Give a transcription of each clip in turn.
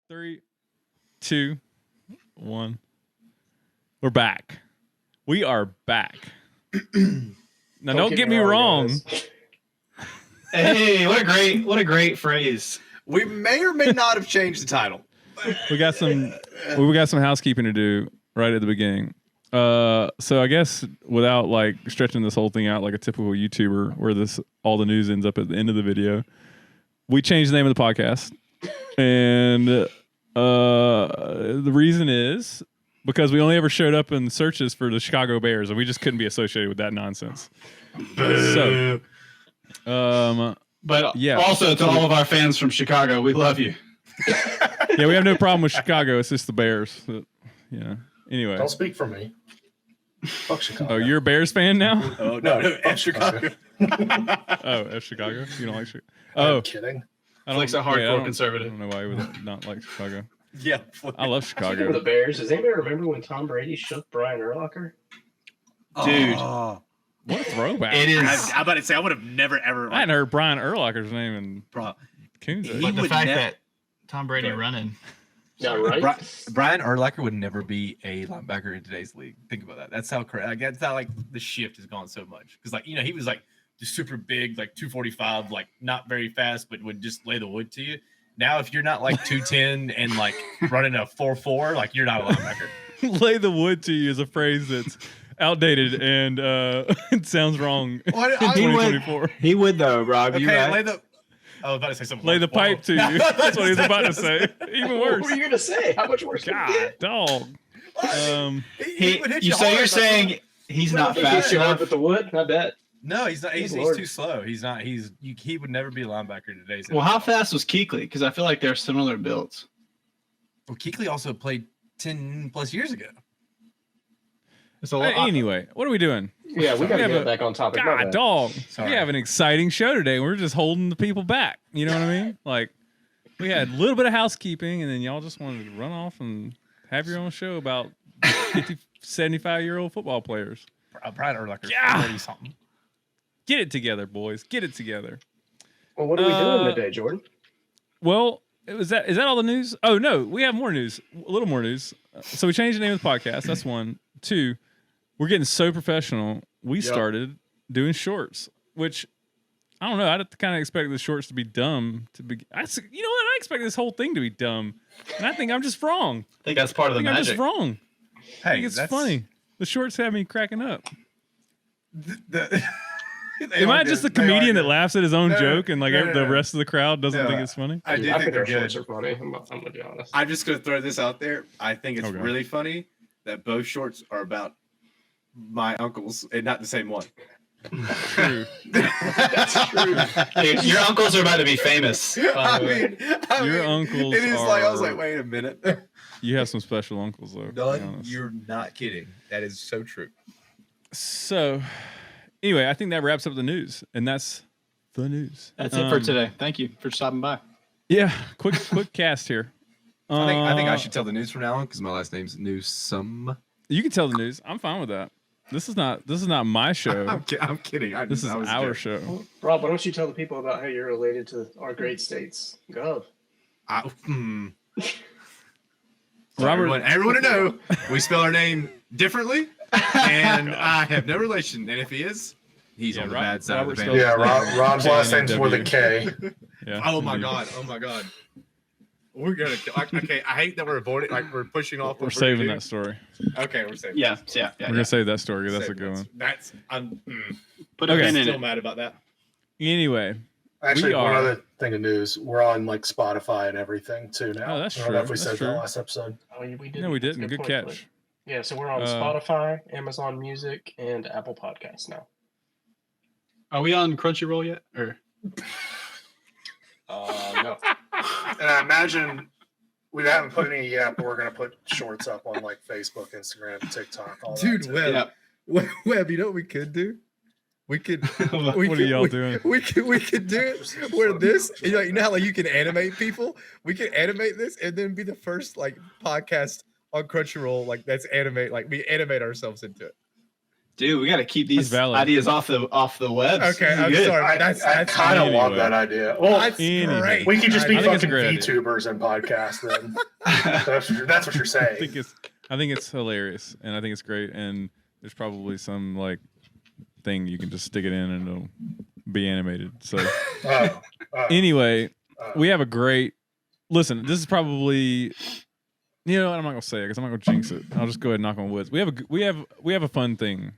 3, 2, 1. We're back. We are back. Now, don't get me wrong. Hey, what a great phrase. We may or may not have changed the title. We got some housekeeping to do right at the beginning. So I guess without like stretching this whole thing out like a typical YouTuber, where all the news ends up at the end of the video, we changed the name of the podcast, and the reason is because we only ever showed up in searches for the Chicago Bears, and we just couldn't be associated with that nonsense. So, but yeah. Also to all of our fans from Chicago, we love you. Yeah, we have no problem with Chicago. It's just the Bears. Anyway. Don't speak for me. Fuck Chicago. Oh, you're a Bears fan now? Oh no, F Chicago. Oh, F Chicago. You don't like Chicago? Oh, I'm kidding. Flick's a hardcore I conservative. don't know why you would not like Chicago. Yeah, I love Speaking of Chicago. the Bears, does anybody remember when Tom Brady shook Brian Urlacher? Dude. What a throwback! It is. I'm about to say I would have never ever. I hadn't heard Brian Urlacher's name in Coons. But the would fact never- that Tom Brady running. Yeah, right. Brian Urlacher would never be a linebacker in today's league. Think about that. That's how crazy. Like, that's how like the shift has gone so much. Because he was like just super big, like 245, like not very fast, but would just lay the wood to you. Now, if you're not like 210 and like running a 4.4, like you're not a linebacker. Lay the wood to you is a phrase that's outdated and it sounds wrong. What? In 2024. He would though, Rob. Okay, You right? lay the. I was about to say something. Lay the pipe to you. That's what he was about to say. Even What worse. were you gonna say? How much worse? God, dog. He would hit you So hard, you're but- saying he's not He fast gets you hard enough? with the wood. I bet. No, he's not. He's Lord. too slow. He's not. He would never be a linebacker in today's. Well, how fast was Kuechly? Because I feel like they're similar builds. Well, Kuechly also played 10 plus years ago. It's a lot. Anyway, what are we doing? Yeah, we gotta Yeah, get but- back on topic. My God, bad. dog. Sorry. We have an exciting show today. We're just holding the people back. You know what I mean? Like, we had a little bit of housekeeping, and then y'all just wanted to run off and have your own show about 50, 75-year-old football players. Brian Urlacher, Yeah. 40 something. Get it together, boys. Get it together. Well, what are we doing today, Jordan? Well, is that all the news? Oh, no. We have more news. A little more news. So we changed the name of the podcast. That's one. 2, we're getting so professional. We started doing shorts, which I don't know. I kind of expect the shorts to be dumb. You know what? I expect this whole thing to be dumb, and I think I'm just wrong. I think that's part of I the think I'm just magic. wrong. I Hey, think it's funny. The shorts have me cracking up. Am I just the comedian that laughs at his own joke and like the rest of the crowd doesn't think it's funny? I do I think think our they're shorts good. are funny. I'm gonna be honest. I'm just gonna throw this out there. I think it's Okay. really funny that both shorts are about my uncles and not the same one. True. That's true. Dude, your uncles are about to be famous. By the way. Your uncles It is like I was are- like, wait a minute. You have some special uncles though. to be honest. You're not kidding. That is so true. So, anyway, I think that wraps up the news, and that's the news. That's it for today. Thank you for stopping by. Yeah, quick cast here. I think I should tell the news from now on because my last name's Newsome. You can tell the news. I'm fine with that. This is not my show. I'm kidding. This is I was our joking. show. Well, Rob, why don't you tell the people about how you're related to our great states? Gov. Robert, Everyone to know, we spell our name differently, and I have no relation. And if he is, he's on the bad side of the Robert band. Yeah, Rob's last name's with a J-N-W. K. Yeah. Oh my god! Oh my god! We're gonna. Okay, I hate that we're avoiding. Like we're pushing off. We're saving that story. Okay, we're saving. Yeah. We're gonna save that story. That's a Saving good that. one. That's. I'm Put a Okay. pin in still it. mad about that. Anyway, Actually, We one are- other thing of news: we're on like Spotify and everything too now. Oh, that's I don't know true. if we That's said true. that last episode. Oh, we did. no, we That's a didn't. Good point, catch. Blake. Yeah, so we're on Uh, Spotify, Amazon Music, and Apple Podcasts now. Are we on Crunchyroll yet? Or No. And I imagine we haven't put any yet, but we're gonna put shorts up on like Facebook, Instagram, TikTok, all Dude, that. too. Webb, yeah. Webb, you know what we could do? We could. What are y'all doing? We could do it where this. You know how like you can animate people. We can animate this and then be the first like podcast on Crunchyroll like that's animate. Like we animate ourselves into it. Dude, we got to keep these valid. ideas off the web. Okay, I'm Good. sorry. I That's kind of anyway. love that idea. Well, That's Anyway. great. we could just be I think it's a fucking great idea. VTubers and podcasts then. That's what you're saying. I think it's hilarious, and I think it's great. And there's probably some like thing you can just stick it in, and it'll be animated. So anyway, we have a great. Listen, this is probably. You know, I'm not gonna say it because I'm not gonna jinx it. I'll just go ahead and knock on wood. We have a fun thing.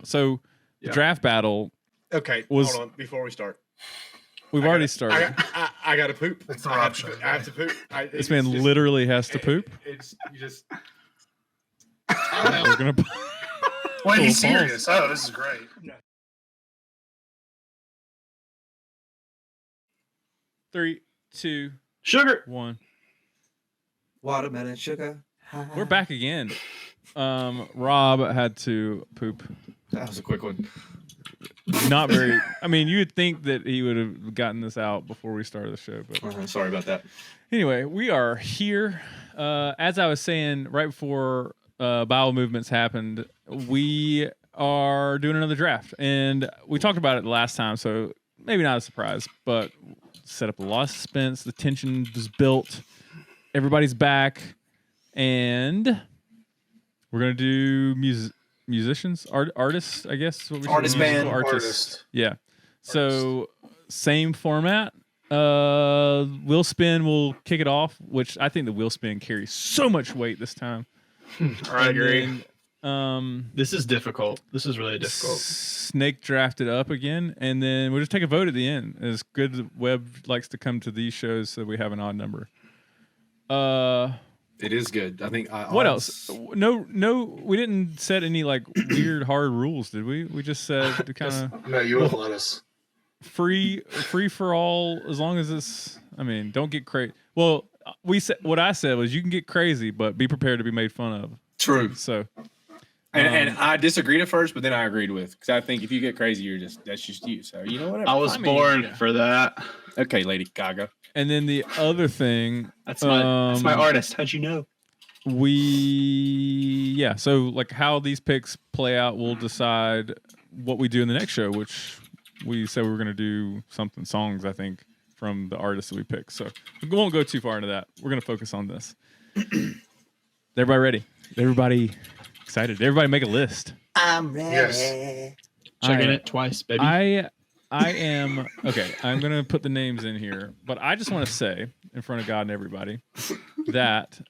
So the draft battle. Okay, Was- hold on before we start. We've already started. I got to poop. It's the I have option. to, I have to poop. This man literally has to poop. It's you just. We're gonna. Wait, he's Cool. serious. Oh, this is great. 3, 2, Sugar. 1. Watermelon sugar. We're back again. Rob had to poop. That was a quick one. Not very. I mean, you would think that he would have gotten this out before we started the show, but Sorry about that. anyway, we are here. As I was saying right before bowel movements happened, we are doing another draft, and we talked about it the last time, so maybe not a surprise, but set up a lot of suspense. The tension was built. Everybody's back, and we're gonna do musicians, artists, I guess. What we should Artist do. band. Artists. Yeah. So same format. Wheel spin will kick it off, which I think the wheel spin carries so much weight this time. I agree. Then, This is difficult. This is really difficult. Snake drafted up again, and then we'll just take a vote at the end. It's good that Webb likes to come to these shows, so we have an odd number. It is good. I think. What else? No, we didn't set any like weird hard rules, did we? We just said to kind of No, you wouldn't let us. free for all, as long as it's. I mean, don't get crazy. Well, we said what I said was you can get crazy, but be prepared to be made fun of. True. So, And I disagreed at first, but then I agreed with because I think if you get crazy, that's just you. So you know what? I was born for that. Okay, Lady Gaga. and then the other thing, That's my artist. How'd you know? So like how these picks play out, we'll decide what we do in the next show, which we said we were going to do songs, I think, from the artists that we pick. So we won't go too far into that. We're going to focus on this. Everybody ready? Everybody excited? Everybody make a list. I'm ready. Yes. Checking it twice, baby. I am okay. I'm gonna put the names in here, but I just want to say in front of God and everybody that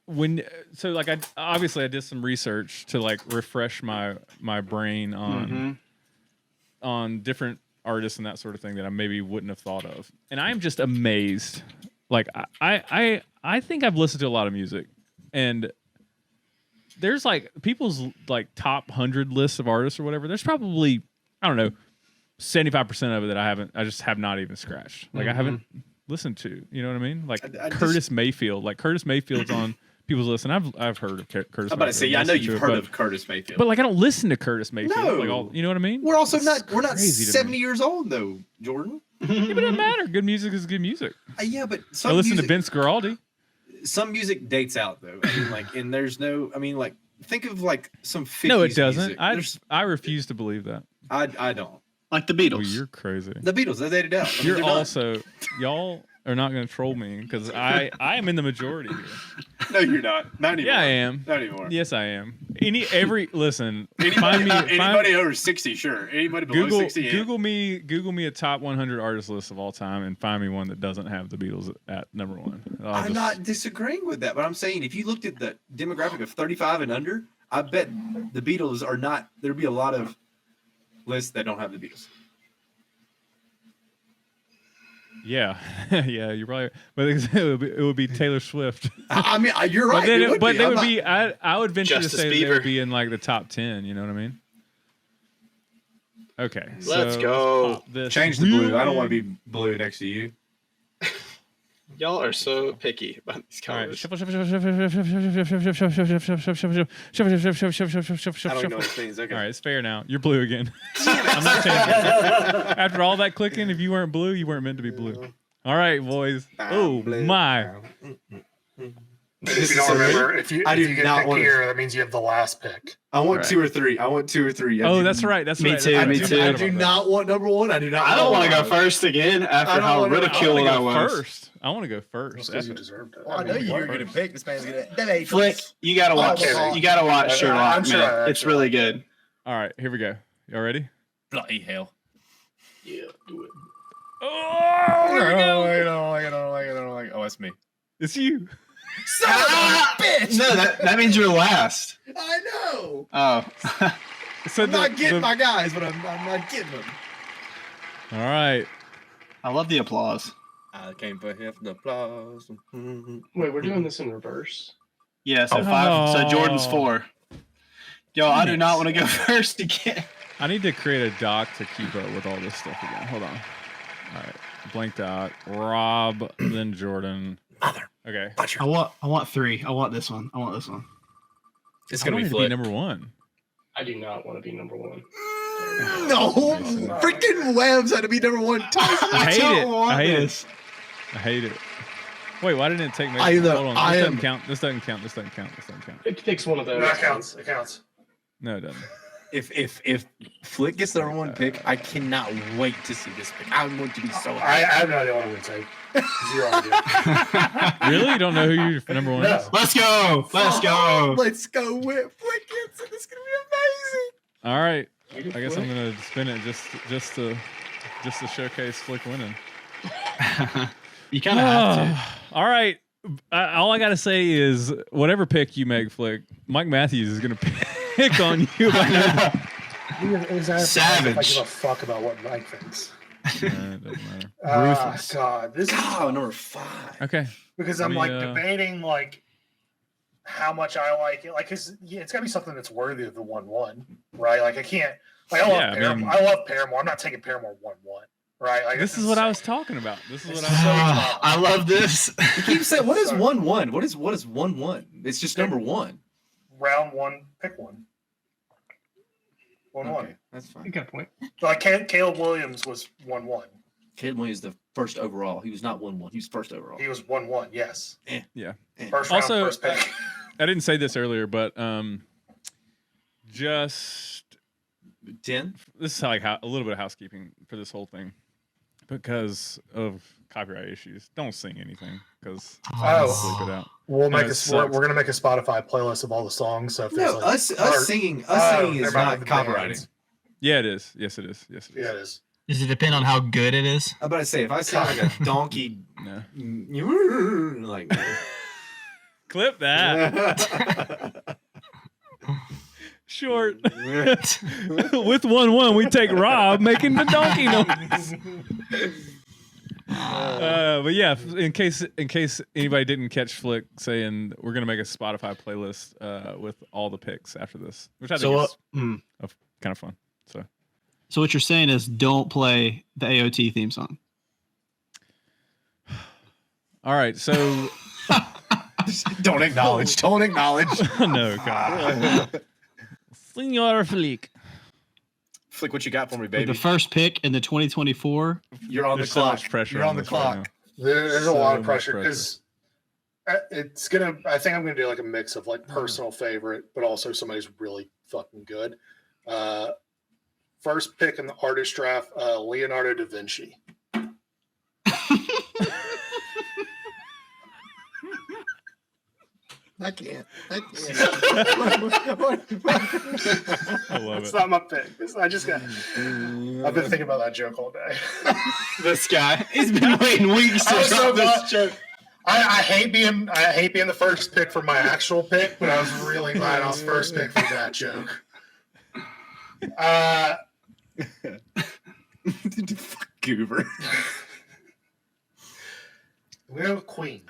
I obviously I did some research to like refresh my brain on different artists and that sort of thing that I maybe wouldn't have thought of, and I'm just amazed. Like I think I've listened to a lot of music, and there's like people's like top 100 lists of artists or whatever. There's probably, I don't know, 75% of it that I just have not even scratched. Like I haven't listened to, you know what I mean? Like Curtis Mayfield. Like Curtis Mayfield's on people's list, and I've heard of Curtis Mayfield. I'm about to say, yeah, I know listened to you've it, heard of Curtis Mayfield. but like I don't listen to Curtis Mayfield. No. Like all, you know what I mean? we're also It's not 70 crazy to me. years old though, Jordan. Yeah, but it doesn't matter. Good music is good music. Yeah, but I some listen music, to Vince Guaraldi. some music dates out though. I mean, like, and there's no. I mean, like, think of like some 50s No, it doesn't. music. There's- I refuse to believe that. I don't. Like the Oh, Beatles. you're crazy. The Beatles, they dated out. I mean, You're they're done. also y'all are not going to troll me because I am in the majority here. No, you're not. Not anymore. Yeah, I am. Not anymore. Yes, I am. Listen. Anybody, find anybody over 60, sure. Anybody below Google 60, yeah. Google me a top 100 artist list of all time and find me one that doesn't have the Beatles at number one. I'm not disagreeing with that, but I'm saying if you looked at the demographic of 35 and under, I bet the Beatles are not. There'd be a lot of lists that don't have the Beatles. Yeah, yeah, you're probably. But it would be Taylor Swift. I mean, you're right. But then, it would but be. they I'm would not- be. I would venture Justice to say that they Bieber. would be in like the top 10. You know what I mean? Okay, Let's so go. pop this Change the blue. I really- don't want to be blue next to you. Y'all are so picky about these All right. colors. Shuffle, shuffle, shuffle, shuffle, shuffle, shuffle, shuffle, shuffle, shuffle, shuffle, shuffle, shuffle, shuffle, shuffle, shuffle, shuffle, I don't even know what shuffle. it means. Okay. All right, it's fair now. You're blue again. I'm not changing it. After all that clicking, if you weren't blue, you weren't meant to be blue. All right, boys. Oh blue. my. And if you don't remember, if you I do get not pick want- here, that means you have the last pick. I want Right. 2 or 3. I want 2 or 3. Oh, that's right. That's Me right. too, I me do too. forget I about do that. not want number 1. I do not. I don't want to go want first again I after don't how wanna- I wanna ridiculed I go was. first. I want to go first. Just because you deserved it. I know you were gonna pick. This man's gonna. Flick, you gotta watch. Okay. You gotta watch I'm Sherlock, sure man. I It's actually really like good. All right, here we go. Y'all ready? Bloody hell. Yeah, do it. Oh, here we I go. don't like it. Oh, that's me. It's you. Son of a bitch! No, that means you're last. I know. Oh. So I'm not getting my guys, but I'm not getting them. All right. I love the applause. I came for him for the applause. Wait, we're doing this in reverse. Yeah, so Oh. 5. So Jordan's 4. Yo, I do Nice. not want to go first again. I need to create a doc to keep up with all this stuff again. Hold on. All right. Blank doc. Rob, then Jordan. Okay. I want 3. I want this one. It's I gonna don't be need to be Flick. number 1. I do not want to be number 1. No, Jason. freaking Webb's had to be number 1 twice. I hate don't it. want I hate this. it. I hate it. Wait, why didn't it take me? I know, Hold on. I This am- doesn't count. This doesn't count. This doesn't count. This doesn't count. It picks one of those. That counts. It counts. No, it doesn't. If Flick gets the number 1 pick, I cannot wait to see this pick. I'm going to be so I happy. have no idea what I'm going to take. Zero idea. Really? You don't know who your number 1 No. is? Let's go. Let's go. Let's go with Flick Gibson. It's going to All right. You can I guess flip. I'm gonna spin it just to showcase Flick winning. You kind of have to. All right. All I gotta say is whatever pick you make, Flick, Mike Matthews is gonna pick on you. Savage. I give a fuck about what Mike thinks. It doesn't matter. God, this is amazing. tough Number 5. Okay. because I I'm mean, like debating like how much I like it. Like, cause it's gotta be something that's worthy of the 1-1, right? Like, I can't. Like, I love Yeah, I Paramore. mean- I love Paramore. I'm not taking Paramore 1-1, right? Like, This is what I was talking about. This is what I was Ah, I love this. You keep saying, what is Sorry. 1-1? What is 1-1? It's just number 1. round 1, pick 1. 1-1. Okay, that's You fine. got a point. Like Caleb Williams was 1-1. Caleb Williams is the first overall. He was not 1-1. He was first overall. He was 1-1. Yes. Yeah. First round, Also, first pick. I didn't say this earlier, but just 10? this is like a little bit of housekeeping for this whole thing because of copyright issues. Don't sing anything because I'll Oh. bleep it out. We'll make it we're sucks. gonna make a Spotify playlist of all the songs. So if there's No, like, us singing never is mind, not the copyrighted. bands. Yeah, it is. Yes, it is. Yes, it is. Yeah, it is. Does it depend on how good it is? I'm about to say, if I sound like a donkey, No. like, Clip that. Short. With 1-1, we take Rob making the donkey noise. But yeah, in case anybody didn't catch Flick saying we're gonna make a Spotify playlist with all the picks after this, which I think is kind of fun. So what you're saying is don't play the AOT theme song. All right, so don't acknowledge. Don't acknowledge. no, God, Senor Flick. Flick, what you got for me, With baby? the first pick in the 2024. You're on There's the so clock. much pressure. You're on the this right clock. There's So a lot of much pressure pressure. because it's gonna. I think I'm gonna do like a mix of like personal favorite, but also somebody's really fucking good. First pick in the artist draft, Leonardo da Vinci. I can't. I love It's it. not my pick. I just got. I've been thinking about that joke all day. This guy. He's been waiting weeks to I was so drop this glad- joke. I hate being the first pick for my actual pick, but I was really glad I was first pick for that joke. Fuck Goober. We have a queen.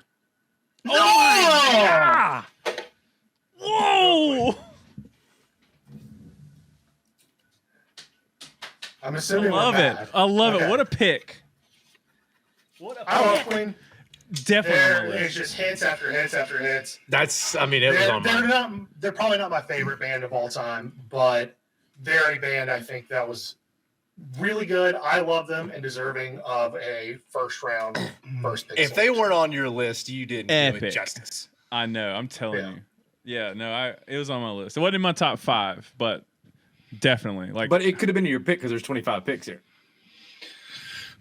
Oh! Whoa! I'm I assuming love we're it. bad. I love Okay. it. What a pick. I love Queen. Definitely on There my is list. just hits after hits after hits. That's, I mean, it was on mine. They're probably not my favorite band of all time, but they're a band I think that was really good. I love them and deserving of a first round first pick. If they selection. weren't on your list, you didn't do Epic. it justice. I know. I'm telling Yeah. you. Yeah, no, it was on my list. It wasn't in my top 5, but definitely. Like, But it could have been your pick because there's 25 picks here.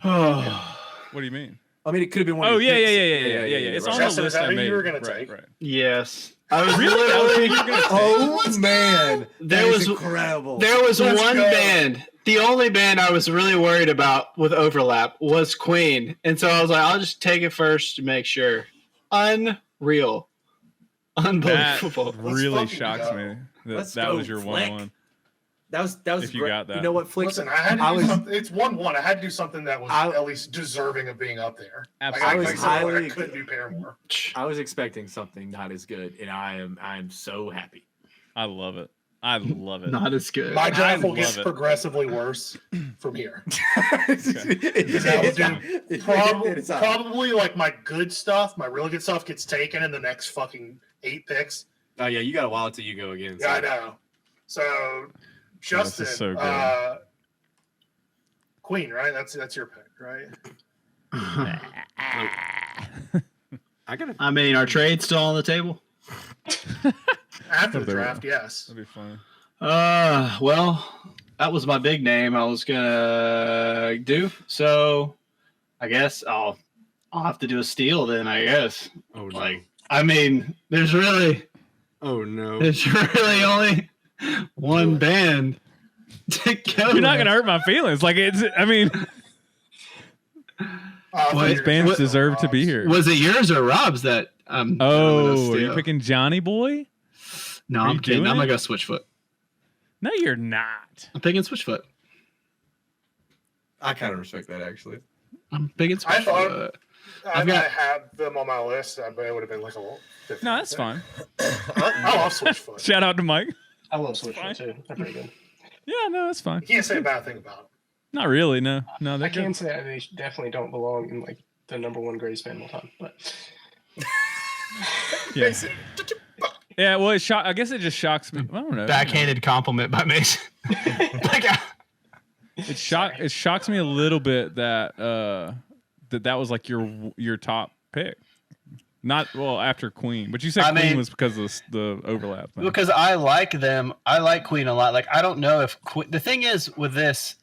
Oh, what do you mean? I mean, it could have been one. Oh of your yeah. picks. It's right. on Justin, the is list that I who made. you were gonna right, take? right. yes. I was Really? That was who literally. you were gonna take? Oh man, There that was- is incredible. There was Let's one go. band. The only band I was really worried about with overlap was Queen, and so I was like, I'll just take it first to make sure. Unreal, That unbelievable. really fucking shocks go. me. Let's That go, was your Flick. 1-1. That was If you great. got that. You know what, Flick? Listen, I had to I do was- something. It's 1-1. I had to do something that was I- at least deserving of being up there. Absolutely. Like, I highly- couldn't do Paramore. I was expecting something not as good, and I am so happy. I love it. I love it. Not as good. My I draft will love get it. progressively worse from here. It's Probably like my good stuff, my really good stuff gets taken in the next fucking 8 picks. Oh yeah, you got a while till you go again. Yeah, I know. So, Justin, is so good. Queen, right? That's your pick, right? I gotta. I mean, our trade's still on the table. After the There we draft, yes. That'd be fun. Well, that was my big name I was gonna do. So, I guess I'll have to do a steal then. I guess. Oh no! Like, I mean, there's really only one band to go. You're not with. gonna hurt my feelings. Like it's. I mean, What? these bands deserve to be here. Was it yours or Rob's that? Oh, are you picking Johnny Boy? No, are I'm you kidding. doing I'm gonna it? go Switchfoot. No, you're not. I'm picking Switchfoot. I kind of respect that actually. I'm picking I Switchfoot. thought- I've got- I have them on my list, but it would have been like a little different. No, that's fine. I love Switchfoot. Shout out to Mike. I love Fine. Switchfoot too. They're pretty good. Yeah, no, that's fine. You can't say a bad thing about them. Not really. No, they're I can good. say they definitely don't belong in like the number one greatest band of all time, but Yeah. Yeah. Well, I guess it just shocks me. I don't know. Backhanded compliment by Mason. Like, It shocks me a little bit that that was like your top pick. Not after Queen, but you said I Queen mean- was because of the overlap thing. because I like them. I like Queen a lot. Like, I don't know if the thing is with this,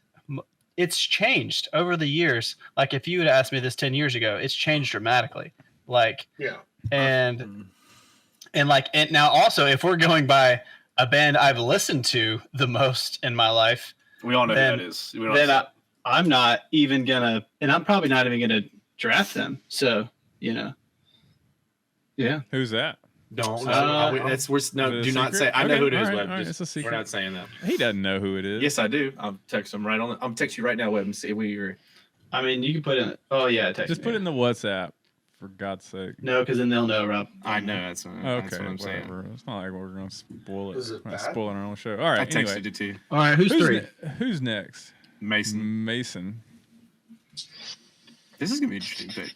it's changed over the years. Like, if you had asked me this 10 years ago, it's changed dramatically. Like, Yeah. and now also, if we're going by a band I've listened to the most in my life, We all know Then- who that is. We don't then have to- I'm not even gonna, and I'm probably not even gonna draft them. So, yeah. Who's that? don't. The Do not secret? say. I know Okay, who it is. all right, Webb. all right, Just- it's a we're secret. not saying that. He doesn't know who it is. Yes, I do. I'll text him right on. I'm text you right now, Webb, and see where you're. I mean, you can put in. Oh yeah, text Just me. put it in the WhatsApp, for God's sake. No, because then they'll know, Rob. I know that's what Okay, I'm saying. whatever. It's not like we're gonna spoil it. Is it We're not bad? spoiling our own show. All I right. texted Anyway, it to you, All right, who's three? who's next? Mason. Mason. This is gonna be interesting. Pick.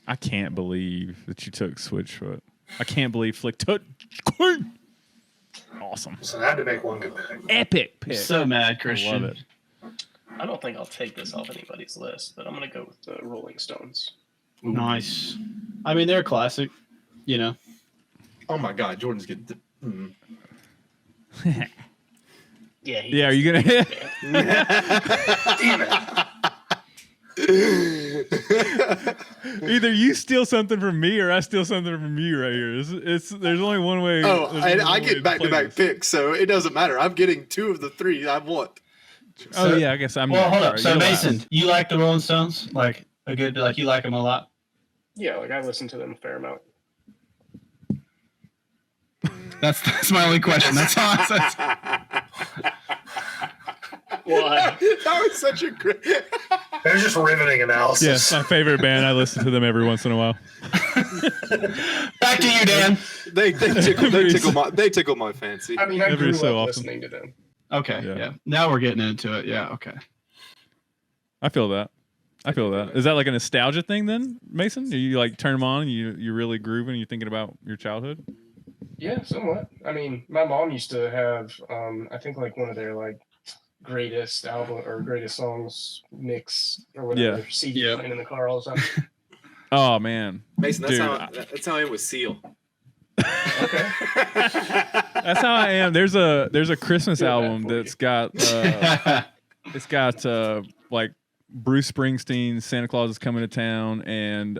I can't believe that you took Switchfoot. I can't believe Flick took Queen. Awesome. So I had to make one good pick. Epic pick. So mad, I Christian. love it. I don't think I'll take this off anybody's list, but I'm gonna go with the Rolling Stones. Nice. I mean, they're a classic. Oh my God, Jordan's getting. Mm. Yeah. Yeah, are you gonna? Damn it. Either you steal something from me or I steal something from you right here. It's there's only one way. Oh, there's and only I one way get back to play back this. picks, so it doesn't matter. I'm getting 2 of the 3 I want. Oh yeah, I guess I'm. Well, hold all up. right, So you're Mason, last. you like the Rolling Stones? Like you like them a lot? Yeah, like I listen to them a fair amount. That's my only question. That's all I said. Why? That was such a great. There's just riveting analysis. Yes, my favorite band. I listen to them every once in a while. Back to you, Dan. They tickle my fancy. I mean, I Every grew so up often. listening to them. Okay. Yeah. Yeah. Now we're getting into it. Yeah. Okay. I feel that. Is that like a nostalgia thing then, Mason? Are you like turn them on and you're really grooving and you're thinking about your childhood? Yeah, somewhat. I mean, my mom used to have, I think like one of their like greatest album or greatest songs mix or whatever CD Yeah. playing in the car all the time. Oh man, Mason, Dude, that's how it was Seal. Okay. That's how I am. There's a Christmas Feel bad album for you. that's got it's got like Bruce Springsteen's Santa Claus is Coming to Town and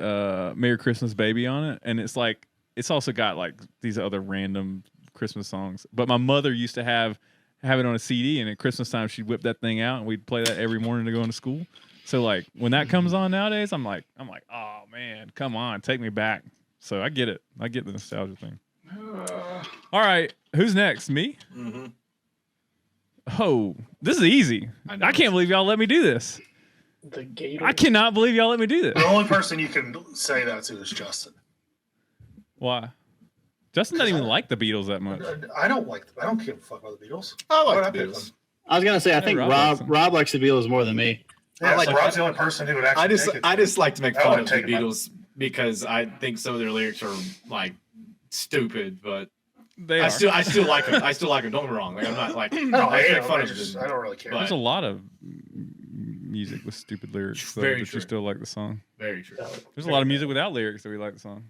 Merry Christmas Baby on it, and it's like it's also got like these other random Christmas songs. But my mother used to have it on a CD, and at Christmas time she'd whip that thing out, and we'd play that every morning to go into school. So like when that comes on nowadays, I'm like, oh man, come on, take me back. So I get it. I get the nostalgia thing. All right, who's next? Me? Mm-hmm. Oh, this is easy. I can't believe y'all let me do this. The Gator. I cannot believe y'all let me do this. The only person you can say that to is Justin. Why? Justin doesn't even like the Beatles that much. I don't give a fuck about the Beatles. I Why'd like the pick Beatles. them? I was gonna say I think Rob likes Rob them. likes the Beatles more than me. Yeah, like- so Rob's the only person who would actually. I just like to make I fun wouldn't of the take 'em out. Beatles because I think some of their lyrics are like stupid, but They I are. still like them. I still like them. Don't get me wrong. Like I'm not like I don't hate make them. fun I of just them. I don't really care. But- There's a lot of music with stupid lyrics, though, Very but true. you still like the song. Very true. There's a lot of music without lyrics that we like the song.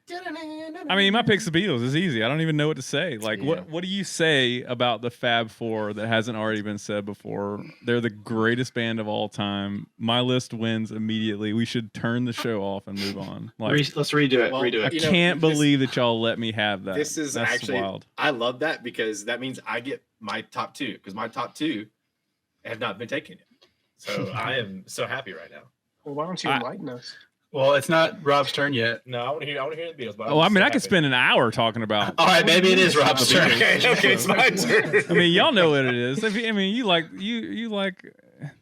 I mean, my pick's the Beatles. It's easy. I don't even know what to say. Like, Yeah. what do you say about the Fab Four that hasn't already been said before? They're the greatest band of all time. My list wins immediately. We should turn the show off and move on. Like, Let's redo it. Well, redo I it. you know, can't this- believe that y'all let me have that. This is That's actually wild. I love that because that means I get my top two because my top two have not been taken yet. So I am so happy right now. Well, why don't you I- enlighten us? Well, it's not Rob's turn yet. No, I want to hear the Beatles. But Oh, I mean, so I could happy. spend an hour talking about. All right, maybe it is Rob's turn. Okay, it's my turn. I mean, y'all know what it is. I mean, you like.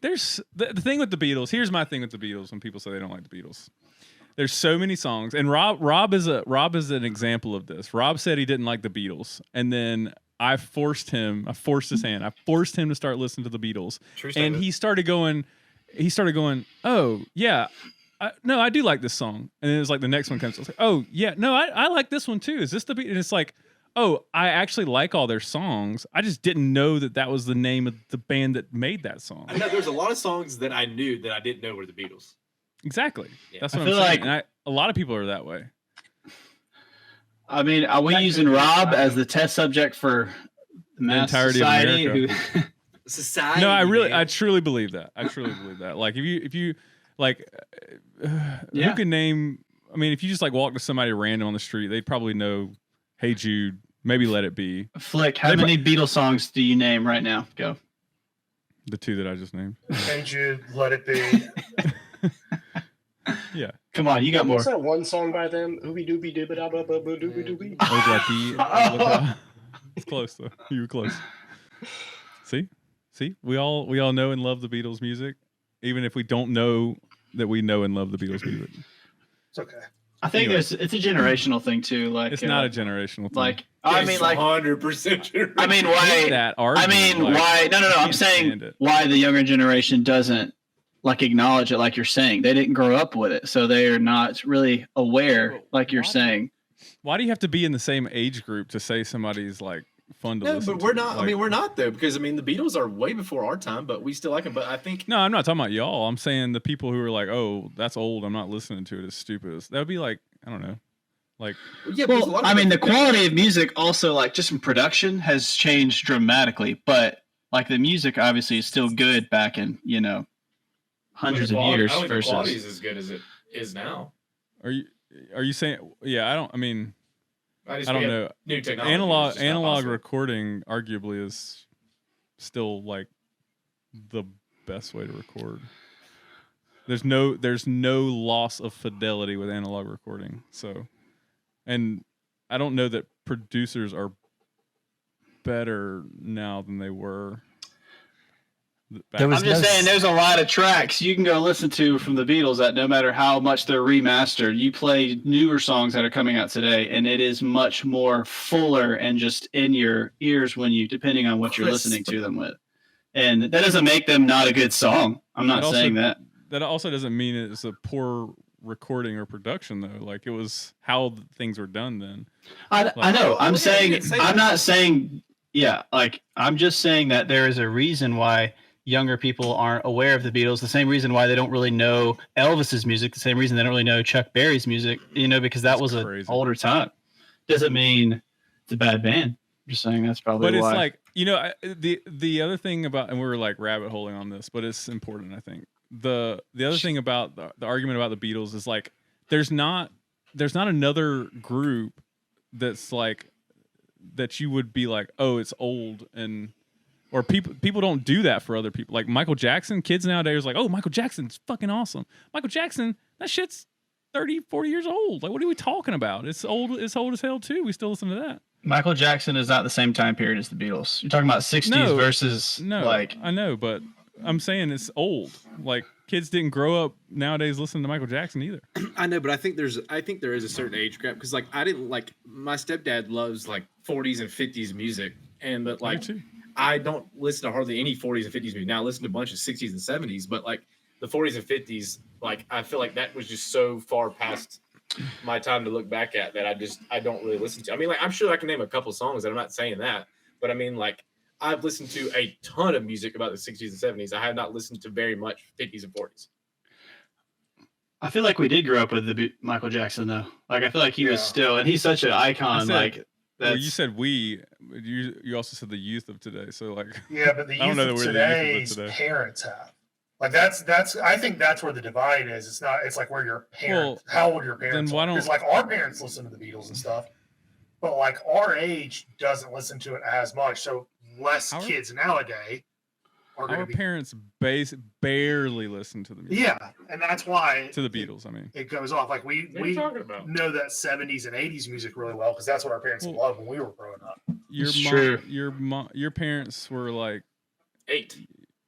There's the thing with the Beatles. Here's my thing with the Beatles. When people say they don't like the Beatles, there's so many songs, and Rob is an example of this. Rob said he didn't like the Beatles, and then I forced his hand. I forced him to start listening to the Beatles, True and statement. he started going. Oh yeah. No, I do like this song. And then it was like the next one comes. I was like, oh, yeah, no, I like this one too. Is this the beat? And it's like, oh, I actually like all their songs. I just didn't know that was the name of the band that made that song. I know there's a lot of songs that I knew that I didn't know were the Beatles. Exactly. Yeah. That's I what I'm feel saying. like- And a lot of people are that way. I mean, are we using Rob as the test subject for the mass entirety of society? America. Who, Society. No, I man. truly believe that. I truly believe that. Like if you like, Yeah. who can name? I mean, if you just like walk to somebody random on the street, they'd probably know, "Hey Jude," maybe "Let It Be." Flick, how They- many Beatles songs do you name right now? Go. The two that I just named. Hey Jude, Let It Be. Yeah. Come on, you got more. What's that one song by them? Ooby dooby dooby da ba ba ba dooby dooby. Oblati. It's close though. You were close. See, we all know and love the Beatles music, even if we don't know that we know and love the Beatles music. It's okay. I think Anyway. it's a generational thing too. Like It's not a generational thing. like I mean like 100%. I mean why that I argument, mean like, why no I I'm can't saying stand it. why the younger generation doesn't like acknowledge it like you're saying. They didn't grow up with it, so they are not really aware like you're Why? saying. Why do you have to be in the same age group to say somebody's like fun to No, listen but to? we're not. I Like, mean, we're not though, because I mean, the Beatles are way before our time, but we still like them. But I think No, I'm not talking about y'all. I'm saying the people who are like, "Oh, that's old. I'm not listening to it. It's stupid." That would be like, I don't know, like yeah. but there's a lot Well, of I mean, the people- quality of music also, like, just in production has changed dramatically. But, like, the music obviously is still good back in, hundreds of years I don't think the quality versus. is as good as it is now. Are you saying? Yeah, I don't. I mean, I We don't have know. New technology. Analog It's just not analog possible. recording arguably is still like the best way to record. There's no loss of fidelity with analog recording. So, and I don't know that producers are better now than they were. Back I'm just saying, there's a lot of tracks you can go listen to from the Beatles that no matter how much they're remastered, you play newer songs that are coming out today, and it is much more fuller and just in your ears when you, depending on what you're Crisp. listening to them with. And that doesn't make them not a good song. I'm not That also- saying that. That also doesn't mean it's a poor recording or production though. Like it was how things were done then. I know. I'm yeah, saying, you can say I'm that. not saying, yeah, like, I'm just saying that there is a reason why younger people aren't aware of the Beatles, the same reason why they don't really know Elvis's music, the same reason they don't really know Chuck Berry's music, because that That's was an crazy. older time. doesn't mean it's a bad band. I'm just saying that's probably But why. it's like, the other thing about, and we were like rabbit holing on this, but it's important, I think. The other thing about the argument about the Beatles is like there's not another group that's like that you would be like, oh, it's old, and or people don't do that for other people. Like Michael Jackson, kids nowadays are like, oh, Michael Jackson's fucking awesome. Michael Jackson, that shit's 30, 40 years old. Like, what are we talking about? It's old as hell too. We still listen to that. Michael Jackson is not the same time period as the Beatles. You're talking about 60s versus like. I know, but I'm saying it's old. Like kids didn't grow up nowadays listening to Michael Jackson either. I know, but I think there is a certain age gap because like I didn't like my stepdad loves like 40s and 50s music, but like I don't listen to hardly any 40s and 50s music. Now I listen to a bunch of 60s and 70s, but like the 40s and 50s, like I feel like that was just so far past my time to look back at that I don't really listen to. I mean, like I'm sure I can name a couple songs, and I'm not saying that, but I mean like I've listened to a ton of music about the 60s and 70s. I have not listened to very much 50s and 40s. I feel like we did grow up with the Michael Jackson though. Like I feel like he was still, and he's such an icon. Well, you said we. You also said the youth of today. So like, Yeah, but the I don't youth know of where the youth today's of today. parents have. Like that's I think that's where the divide is. It's not. It's like where your parents, how old your parents. Then why are. don't- Because like our parents listen to the Beatles and stuff, but like our age doesn't listen to it as much. So less kids nowadays are going Our to be. parents barely listen to the music. Yeah, and that's why To the Beatles, I mean. it goes off. Like we What are you talking about? know that 70s and 80s music really well because that's what our parents loved when we were growing up. Your parents were like 8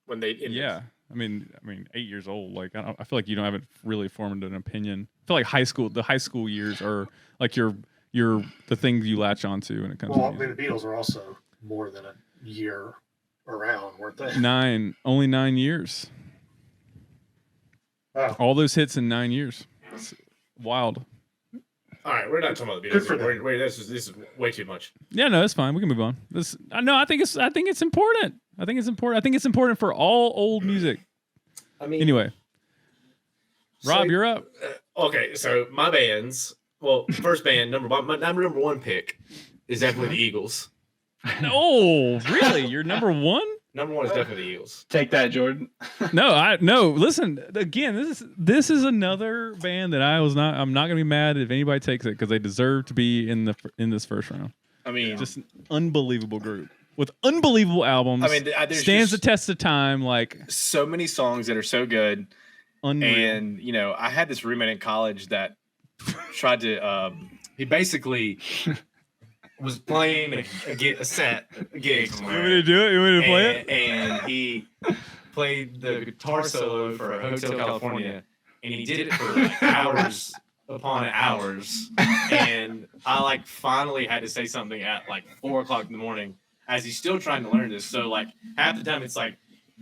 when they ended. Yeah. I mean 8 years old. Like I feel like you haven't really formed an opinion. I feel like the high school years are like your the things you latch onto when it comes Well, to I mean, the Beatles were also more than a year around, weren't they? only 9 years. Oh. All those hits in 9 years. It's wild. All right, we're not talking about the Good for them. Beatles. This is way too much. Yeah, no, that's fine. We can move on. I think it's important. I think it's important for all old music. I mean, Anyway, Rob, you're up. Okay, so my bands. Well, first band my number one pick is definitely the Eagles. Oh, really? You're number one? Number one is definitely the Eagles. Take that, Jordan. No. Listen, again, this is another band that I'm not gonna be mad if anybody takes it because they deserve to be in this first round. I mean, Just an unbelievable group with unbelievable albums. I mean, there's stands the just test of time. Like so many songs that are so good. unreal. And I had this roommate in college that tried to. He basically was playing a gig. You want me to do it? You want me to play it? And he played the guitar solo for Hotel California, and he did it for like hours upon hours. And I like finally had to say something at like 4:00 in the morning as he's still trying to learn this. So like half the time it's like.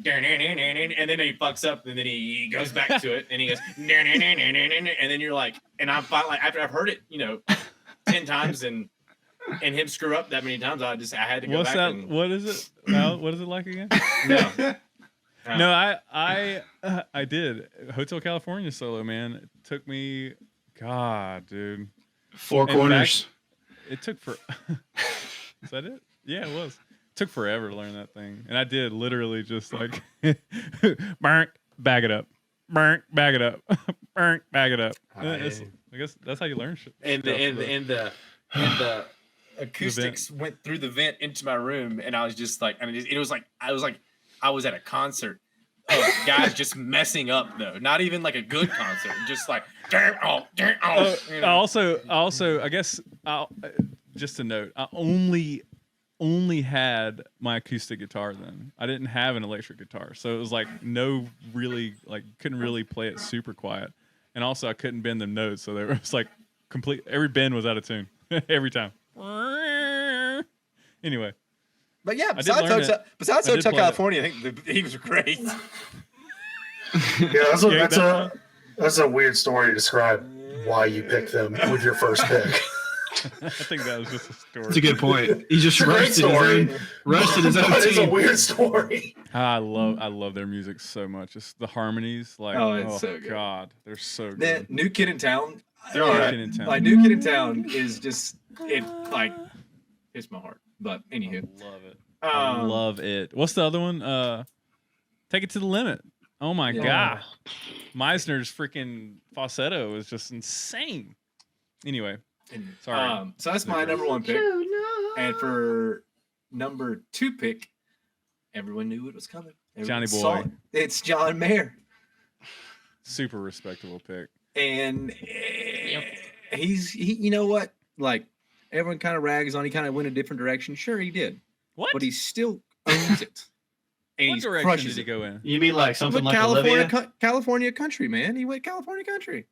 And then he fucks up, and then he goes back to it, and he goes, and then you're like, and I'm finally after I've heard it, 10 times, and him screw up that many times, I had to go What's back. that? And, What is it? Al, what is it like again? No, I did Hotel California solo, man. It took me, God, dude. Four And corners. It took for. Is that it? Yeah, it was. Took forever to learn that thing, and I did literally just like, burnt, bag it up, burnt, bag it up, burnt, bag it up. I guess that's how you learn shit. and the acoustics went through the vent into my room, and I was just like, I mean, it was like I was at a concert. Oh, guys, just messing up though. Not even like a good concert. Just like, Also, I guess just a note. I only had my acoustic guitar then. I didn't have an electric guitar, so it was like couldn't really play it super quiet, and also I couldn't bend the notes, so there was like every bend was out of tune every time. Anyway, but yeah, I did learn besides it. besides I did Hotel play it. California, I think the Eagles are great. Yeah, that's a weird story to describe why you picked them with your first pick. I think that was just a story. That's a good point. He just It's a great roasted his own It's a team. weird story. I love their music so much. It's the harmonies, like It's so good. God, they're so good. That New Kid in Town. They're all right. Kid in Town. Like New Kid in Town is just it like hits my heart. But anywho, Love it. I love it. What's the other one? Take It to the Limit. Oh my Yeah. god. Meisner's freaking falsetto is just insane. Anyway, sorry. So that's my number one pick. And for number 2 pick, everyone knew it was coming. Johnny Saw Boy. it. It's John Mayer. Super respectable pick. And he you know what? Like everyone kind of rags on, he kind of went a different direction. Sure, he did. What? But he still owns it. And What he's direction crushes did he it. go in? You mean like something like California, Olivia? California country, man. He went California country.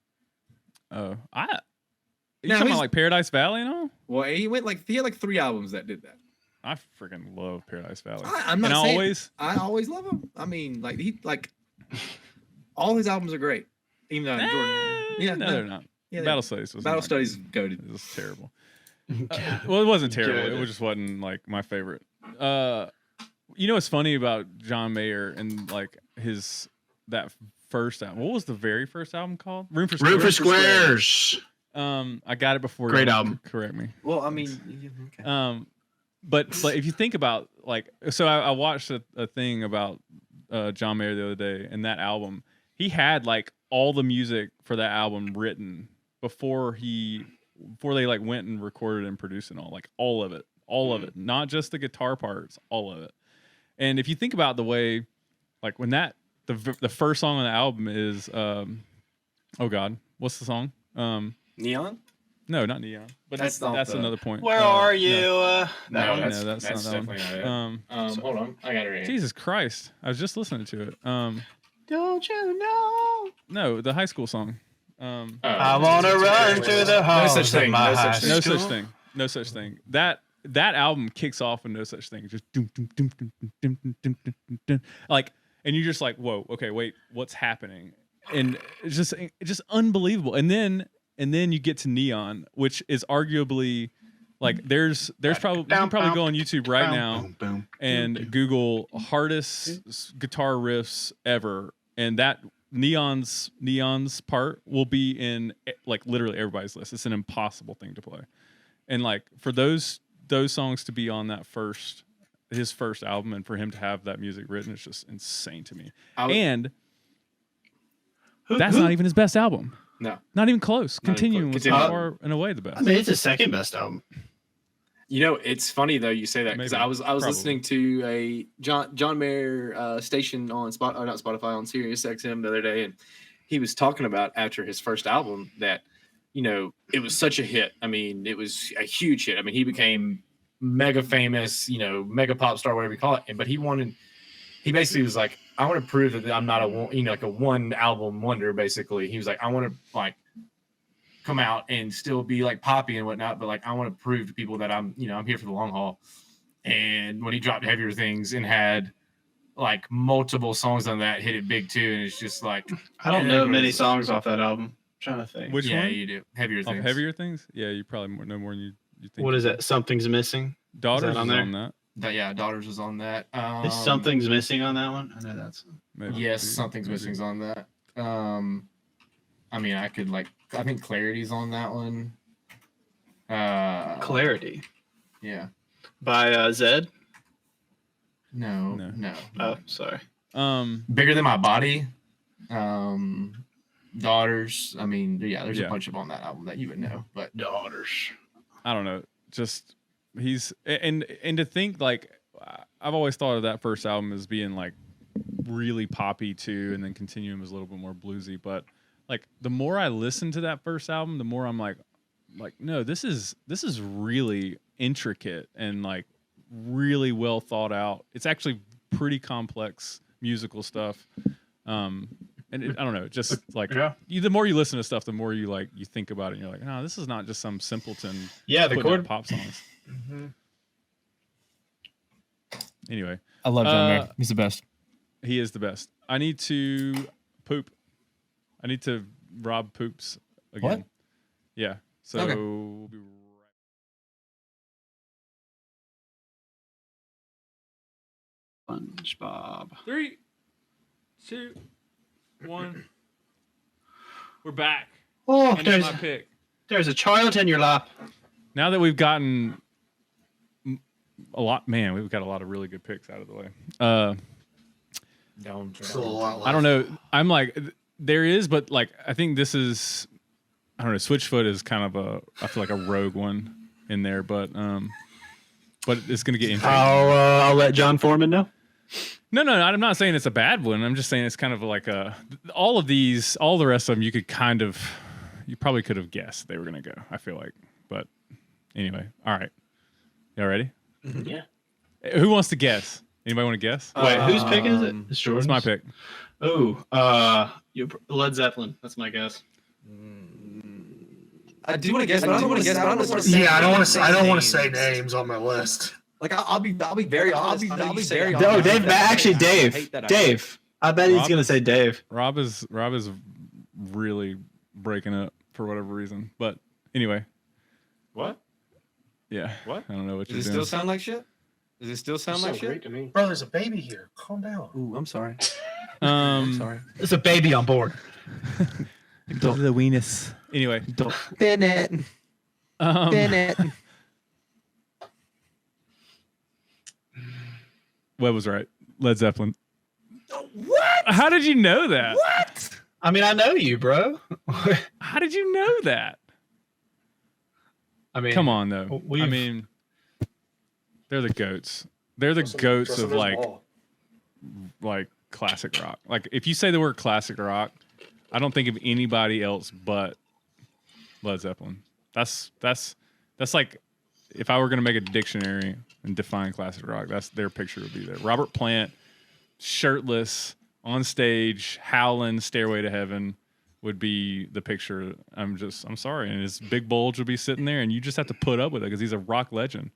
Oh, you Now, talking about he's- like Paradise Valley and all? Well, he had like 3 albums that did that. I freaking love Paradise Valley. I'm not and saying I always love him. I mean, like all his albums are great. Even though Jordan, no, they're not. yeah, Battle Studies was Battle not Studies good. goated. It was terrible. Well, it wasn't terrible. Good. It just wasn't like my favorite. You know what's funny about John Mayer and like that first album? What was the very first album called? Room for Squares. Room for Squares. I got it before. Great you album. Correct me. Well, I mean, okay. But if you think about like, so I watched a thing about John Mayer the other day, and that album, he had like all the music for that album written before they like went and recorded and produced and all of it, not just the guitar parts, all of it. And if you think about the way, like when the first song on the album is, oh God, what's the song? Neon? No, not Neon. But That's not that's the- another point. Where are you? No, No, that's that's not that one. definitely not it. Hold on, I got it right here. Jesus Christ. I was just listening to it. Don't you know? No, the high school song. I want to run through the halls such thing, of my no high such thing. No school. such thing. No such thing. That album kicks off with No Such Thing. Just doom, doom, doom, doom, doom, doom, doom, doom, doom, doom. Like, and you're just like, whoa, okay, wait, what's happening? And it's just unbelievable. And then you get to Neon, which is arguably like there's probably you can probably go on YouTube right now Boom, boom. and Google hardest guitar riffs ever, and that Neon's part will be in like literally everybody's list. It's an impossible thing to play, and like for those songs to be on that his first album, and for him to have that music written, it's just insane to me. And that's not even his best album. No. Not even close. Not even Continuing close. was Continue. far and away the best. I mean, it's his second best album. You know, it's funny though you say that because Maybe. I was Probably. listening to a John Mayer station on not Spotify, on Sirius XM the other day, and he was talking about after his first album that, you know, it was such a hit. I mean, it was a huge hit. I mean, he became mega famous, you know, mega pop star, whatever you call it. But he basically was like, I want to prove that I'm not like a one album wonder. Basically, he was like, I want to like come out and still be like poppy and whatnot, but like I want to prove to people that I'm here for the long haul. And when he dropped Heavier Things and had like multiple songs on that, hit it big too, and it's just like I don't know many songs off that album. I'm trying to think. Which yeah, one? you do Heavier Of Things. Heavier Things? Yeah, you probably know more than you think. What is that? Something's Missing. Daughters is on on, there? that. Yeah, Daughters was on that. Is Something's Missing on that one? I know that's. Maybe. Yes, Something's Missing's on that. I mean, I think Clarity's on that one. Clarity Yeah. by Zed. No. Oh, sorry. Bigger Than My Body. Daughters. I mean, yeah, there's Yeah. a bunch of on that album that you would know, but Daughters. I don't know. Just he's and to think like I've always thought of that first album as being like really poppy too, and then Continuum was a little bit more bluesy. But like the more I listen to that first album, the more I'm like no, this is really intricate and like really well thought out. It's actually pretty complex musical stuff. And I don't know, just like the more you listen to stuff, the more you think about it. And you're like, no, this is not just some simpleton. Yeah, the putting out chord. pop songs. Anyway, I love John Mayer. He's the best. he is the best. I need to poop. I need to rob poops again. What? Yeah. So Okay. we'll be SpongeBob. 3, 2, 1. We're back. Oh, And it's my pick. there's a child in your lap. now that we've gotten a lot, man, we've got a lot of really good picks out of the way. Still a lot left. I don't know. I'm like, there is, but like, I think this is, I don't know. Switchfoot is kind of I feel like a rogue one in there, but it's gonna get interesting. I'll let John Foreman know. No, I'm not saying it's a bad one. I'm just saying it's kind of like all of these, all the rest of them, you probably could have guessed they were gonna go. I feel like, but anyway, all right, y'all ready? Yeah. Who wants to guess? Anybody want to guess? Wait, whose pick is it? It's It's my pick. Oh, Led Zeppelin. That's my guess. I do want to guess, but I don't want to guess. But I don't want to. Yeah, I don't want to say names on my list. Like I'll be very honest. I'll be very Oh, honest. Dave. Actually, Dave. Dave. I bet he's gonna say Dave. Rob is really breaking up for whatever reason. But anyway, What? yeah. What? I don't know what Does you're it doing. still sound like shit? Does it still sound like Great shit? to me. Bro, there's a baby here. Calm down. Ooh, I'm sorry. I'm sorry. There's a baby on board. The weenus. Anyway, Bennett. Bennett. Webb was right. Led Zeppelin. What? How did you know that? What? I mean, I know you, bro. How did you know that? I mean, Come on, though. we've- I mean, they're the goats. They're the goats of like classic rock. Like if you say the word classic rock, I don't think of anybody else but Led Zeppelin. That's like if I were gonna make a dictionary and define classic rock, that's their picture would be there. Robert Plant, shirtless on stage, howling "Stairway to Heaven" would be the picture. I'm sorry, and his big bulge would be sitting there, and you just have to put up with it because he's a rock legend.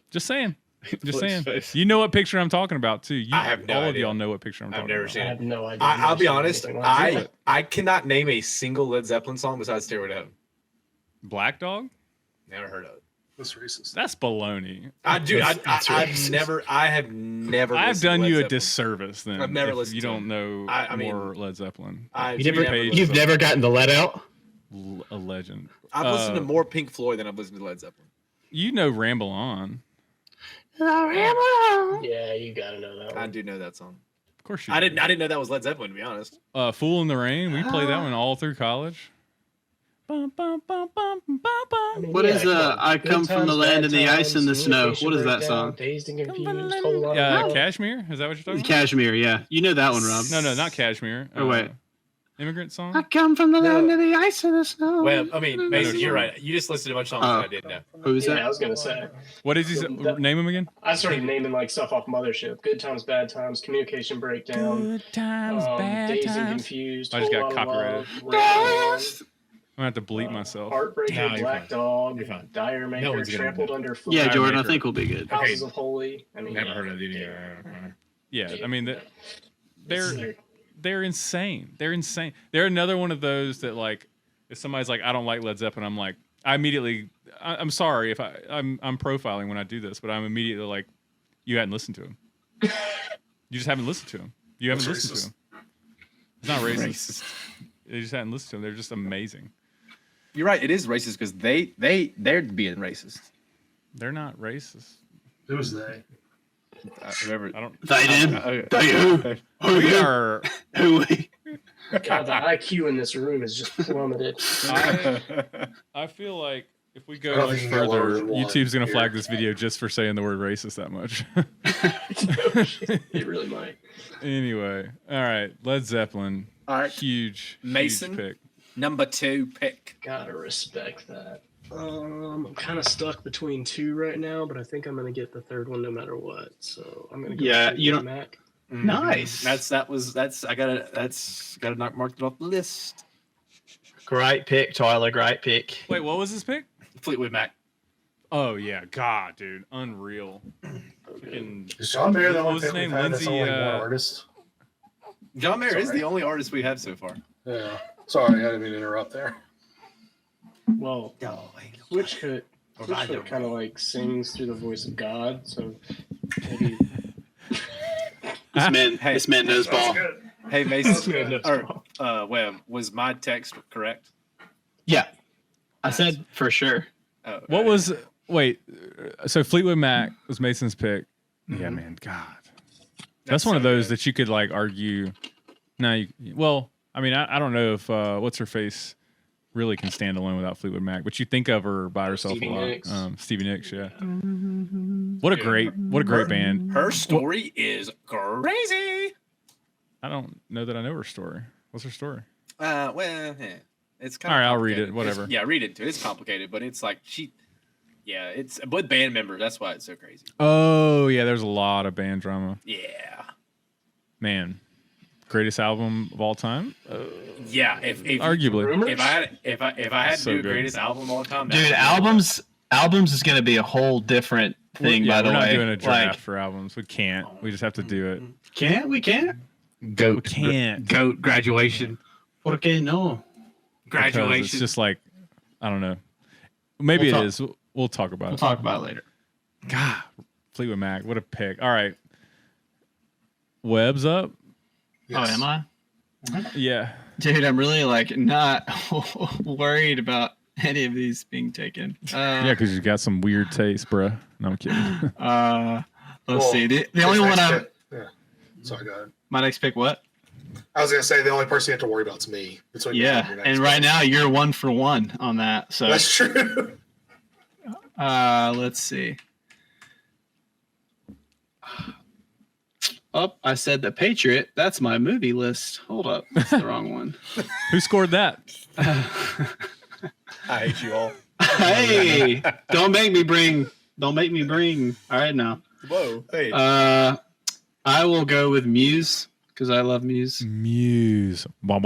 Just saying. Just saying. You know what picture I'm talking about too. I have no all of idea. y'all know what picture I'm talking I've never about. seen I it. have no idea. I'll be honest. Anything like that. I cannot name a single Led Zeppelin song besides "Stairway to Heaven." Black Dog? Never heard of it. That's racist. That's baloney. I've never. I've listened done to Led you a Zeppelin. disservice then. I've never if listened you to don't him. know I mean, more Led Zeppelin. You've never gotten the Let Out. A legend. I've listened to more Pink Floyd than I've listened to Led Zeppelin. You know Ramble On. Yeah, you gotta know that I one. do know that song. Of course you I do. didn't know that was Led Zeppelin, to be honest. Fool in the Rain. We played that one all through college. Bum, bum, bum, bum, bum, bum. What is come on. I Good Come from the Times, Land Bad of the Ice and the Times, Snow? Communication What is that Breakdown, song? Dazed and From the Confused. land Whole lot of love. Kashmir? Is that what you're talking about? Kashmir, yeah. You know that one, Rob. No, not Kashmir. Oh, wait. Immigrant Song? I come from the land of the ice and the snow. Well, I mean, Mason, no, you're no. right. You just listed a bunch of songs that I didn't know. Who's Yeah, I that? was gonna say. What is he say? Name him again? I started naming like stuff off Mothership. Good Times, Bad Times, Communication Breakdown, Good times, bad Dazed and times. Confused. I just Whole got Lot of copyrighted. Love, Ramble On, I'm going to have to bleep myself. Heartbreaker, No, you're Black fine. Dog, You're fine. Dire No Maker, one's gonna Trampled know. Underfoot. Yeah, Jordan, I Maker. think we'll be good. Houses of Holy. I mean, Never yeah. heard of it. Yeah, I mean, they're It's- they're insane. They're insane. They're another one of those that like, if somebody's like, I don't like Led Zeppelin, I'm like, I'm sorry if I'm profiling when I do this, but I'm immediately like, you hadn't listened to him. You just haven't listened to him. You haven't That's listened to him. It's not racist. They just hadn't listened to him. They're just amazing. You're right. It is racist because they're being racist. They're not racist. Who's they? Whoever. I don't. They did. They who? We are. Who? God, the IQ in this room is just plummeted. I feel like if we I go don't much think you can get lower further, than one YouTube's gonna here. flag this video just for saying the word racist that much. It really might. Anyway, all right, Led Zeppelin. All right. Huge Mason? huge pick. Number 2 pick. Gotta respect that. I'm kind of stuck between two right now, but I think I'm gonna get the third one no matter what. So I'm gonna go Yeah, with you don't- Mac. Nice. That's I gotta knock marked it off the list. Great pick, Tyler. Great pick. Wait, what was his pick? Fleetwood Mac. Oh yeah, God, dude, unreal. Freaking- Is John Mayer the What only was his pick we've name? had that's Lindsay, only one artist? John Mayer is Sorry. the only artist we have so far. Yeah. Sorry, I didn't mean to interrupt there. Well, Switchfoot kind of like sings through the voice of God, so maybe This man knows ball. That's good. Hey Yeah, Mason, that's or Webb, was my text correct? Yeah. I said for sure. Oh, What was wait? So Fleetwood Mac was Mason's pick. Yeah, man. God, that's one of so those good. that you could like argue. Now, well, I mean, I don't know if what's her face really can stand alone without Fleetwood Mac, but you think of her by herself Stevie a lot. Nicks. Stevie Nicks, yeah. What a great band. Her story is crazy. I don't know that I know her story. What's her story? It's kind All of right, I'll read it. complicated. Whatever. Yeah, read it too. It's complicated, but it's like it's with band members. That's why it's so crazy. Oh yeah, there's a lot of band drama. Yeah, Man, greatest album of all time. yeah. If Arguably. if I had So to do good. greatest album of all time, Dude, albums is going to be a whole different thing. Yeah, by the we're not way, doing a draft like, for albums. We can't. We just have to do it. we can't. We can't. Goat graduation. ¿Por qué no? Because Graduation. it's just like I don't know. Maybe We'll it is. We'll talk about We'll it. talk about it later. God, Fleetwood Mac. What a pick. All right. Webb's up. Yes. Oh, am I? Yeah. Dude, I'm really like not worried about any of these being taken. Yeah, because you got some weird taste, bruh. No, I'm kidding. Let's Well, see. The his only one next I pick- Yeah. Sorry, go ahead. my next pick. What? I was gonna say the only person you have to worry about is me. Between you Yeah, your next and right pick. now you're 1 for 1 on that. So That's true. let's see. Oh, I said The Patriot. That's my movie list. Hold up. That's the wrong one. Who scored that? I hate you all. Hey, don't make me bring. All right, now. Whoa. Hey. I will go with Muse because I love Muse. Muse. I I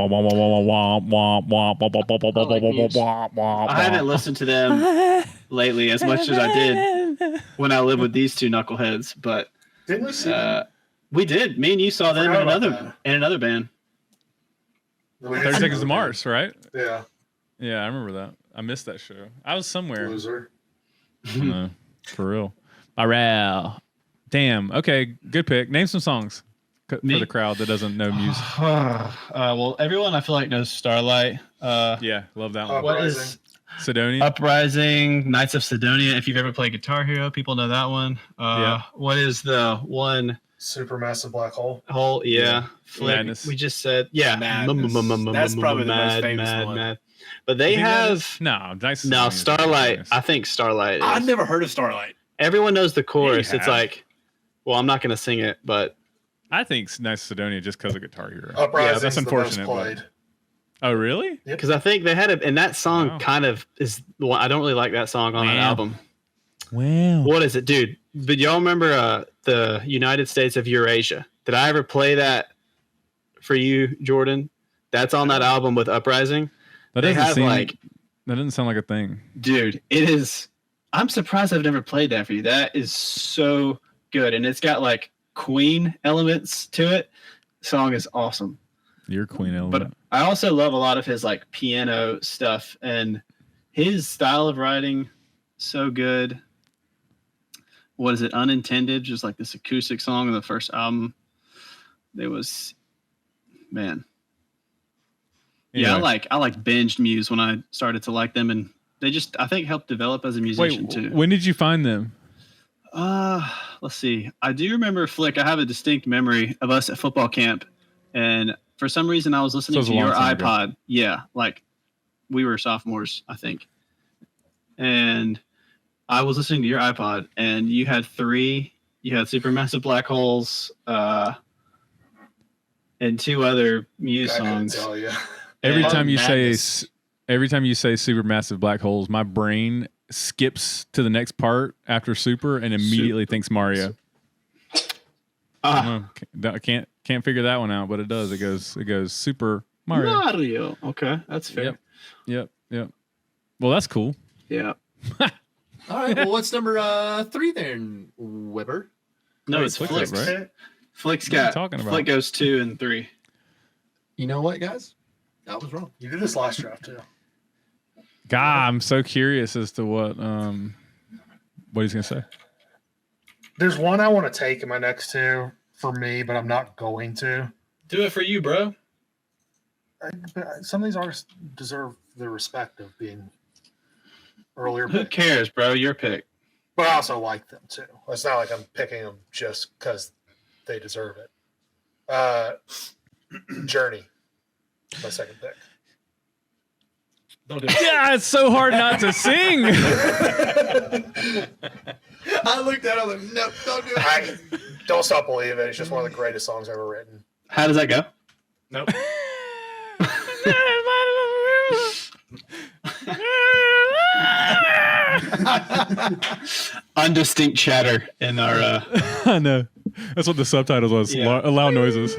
haven't listened to them lately as much as I did when I lived with these two knuckleheads, but Didn't we see that? we did. Me and you saw them in Forgot about another band. 30 Seconds to Mars, right? Yeah. Yeah, I remember that. I missed that show. I was somewhere. Loser. No, for real. Alright. Damn. Okay, good pick. Name some songs for Me? the crowd that doesn't know Muse. Well, everyone I feel like knows Starlight. Yeah, love that one. What Uprising. is Sidonia. Uprising? Knights of Sidonia. If you've ever played Guitar Hero, people know that one. Yeah. What is the one? Supermassive black hole. Whole yeah. Flick. Madness. We just said yeah. Madness. That's probably the most famous one. But they You think that have is? No, nice. no Sidonia's Starlight. nice. I think Starlight. Is. I've never heard of Starlight. Everyone knows the chorus. It's have. like, well, I'm not gonna sing it, but I think Nice Sidonia just because of Guitar Hero. Uprising. that's unfortunate, but- Played. Oh, really? because I think they had it, and that song Wow. kind of is the one. I don't really like that song on that Wow. album. Wow. What is it, dude? But y'all remember the United States of Eurasia? Did I ever play that for you, Jordan? That's on that album with Uprising. That They doesn't have seem like, that doesn't sound like a thing. dude, it is. I'm surprised I've never played that for you. That is so good, and it's got like Queen elements to it. Song is awesome. You're Queen But Element. I also love a lot of his like piano stuff and his style of writing. So good. What is it? Unintended, just like this acoustic song on the first album. It was, man. Yeah, Anyway. I like binged Muse when I started to like them, and they just I think helped develop as a musician Wait, too. when did you find them? Let's see. I do remember Flick. I have a distinct memory of us at football camp, and for some reason I was listening it was to a long your time ago. iPod. Yeah, like we were sophomores, I think, and I was listening to your iPod, and you had 3. You had Supermassive Black Holes, and 2 other Muse I couldn't songs. tell you. Every And time you Madness. say supermassive black holes, my brain skips to the next part after super and immediately thinks Mario. Ah, I can't figure that one out, but it does. It goes super Mario. Mario. Okay, that's fair. Yep. Well, that's cool. Yeah. All right. Well, what's number 3 then, Weber? No, Wait, it's Flick's Flick's. up, right? Flick's What are you got. talking about? Flick goes 2 and 3. You know what, guys? I was wrong. You did this last draft too. God, I'm so curious as to what he's gonna say. There's one I want to take in my next 2 for me, but I'm not going to. Do it for you, bro. But some of these artists deserve the respect of being earlier Who pick. cares, bro? Your pick. But I also like them too. It's not like I'm picking them just because they deserve it. Journey, my second pick. Don't do it. Yeah, it's so hard not to sing. I looked at it, I was like, nope, don't do it. Don't Stop Believing. It's just one of the greatest songs ever written. How does that go? Nope. Undistinct chatter in our. I know. That's what the subtitles was. Yeah. Loud noises.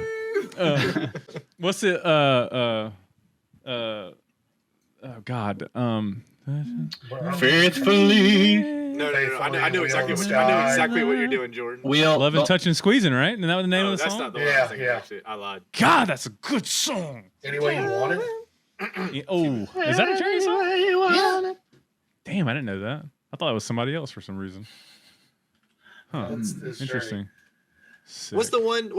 What's it? Oh God. Faithfully. No. Faithfully, I know Wheel exactly in the what I know Sky. exactly what you're doing, Jordan. Wheel. Loving, touching, squeezing. Right? Isn't that the name Oh, of the that's song? not the one I Yeah, was thinking, yeah. actually. I lied. God, that's a good song. Any Way You Want It? Oh, is that a Journey song? Yeah. Damn, I didn't know that. I thought it was somebody else for some reason. Huh? It's Journey. Interesting. Sick. What's the one?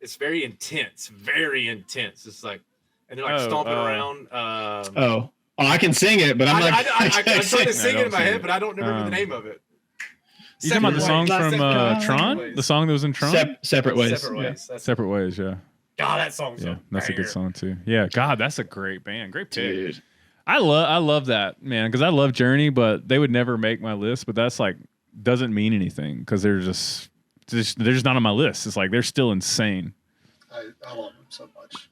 It's very intense. Very intense. It's like, and they're like stomping around. Oh, I can sing it, but I'm like, I'm trying to sing it in my sing head, it. but I don't remember the name of it. You talking about the song Separate from Ways. Tron? The song that was in Tron? separate ways. Separate Ways. That's Separate Ways, yeah. God, that song's Yeah, a that's a good banger. song too. Yeah, God, that's a great band. Great pick. Dude. I love that, man, because I love Journey, but they would never make my list. But that's like doesn't mean anything because they're just not on my list. It's like they're still insane. I love them so much.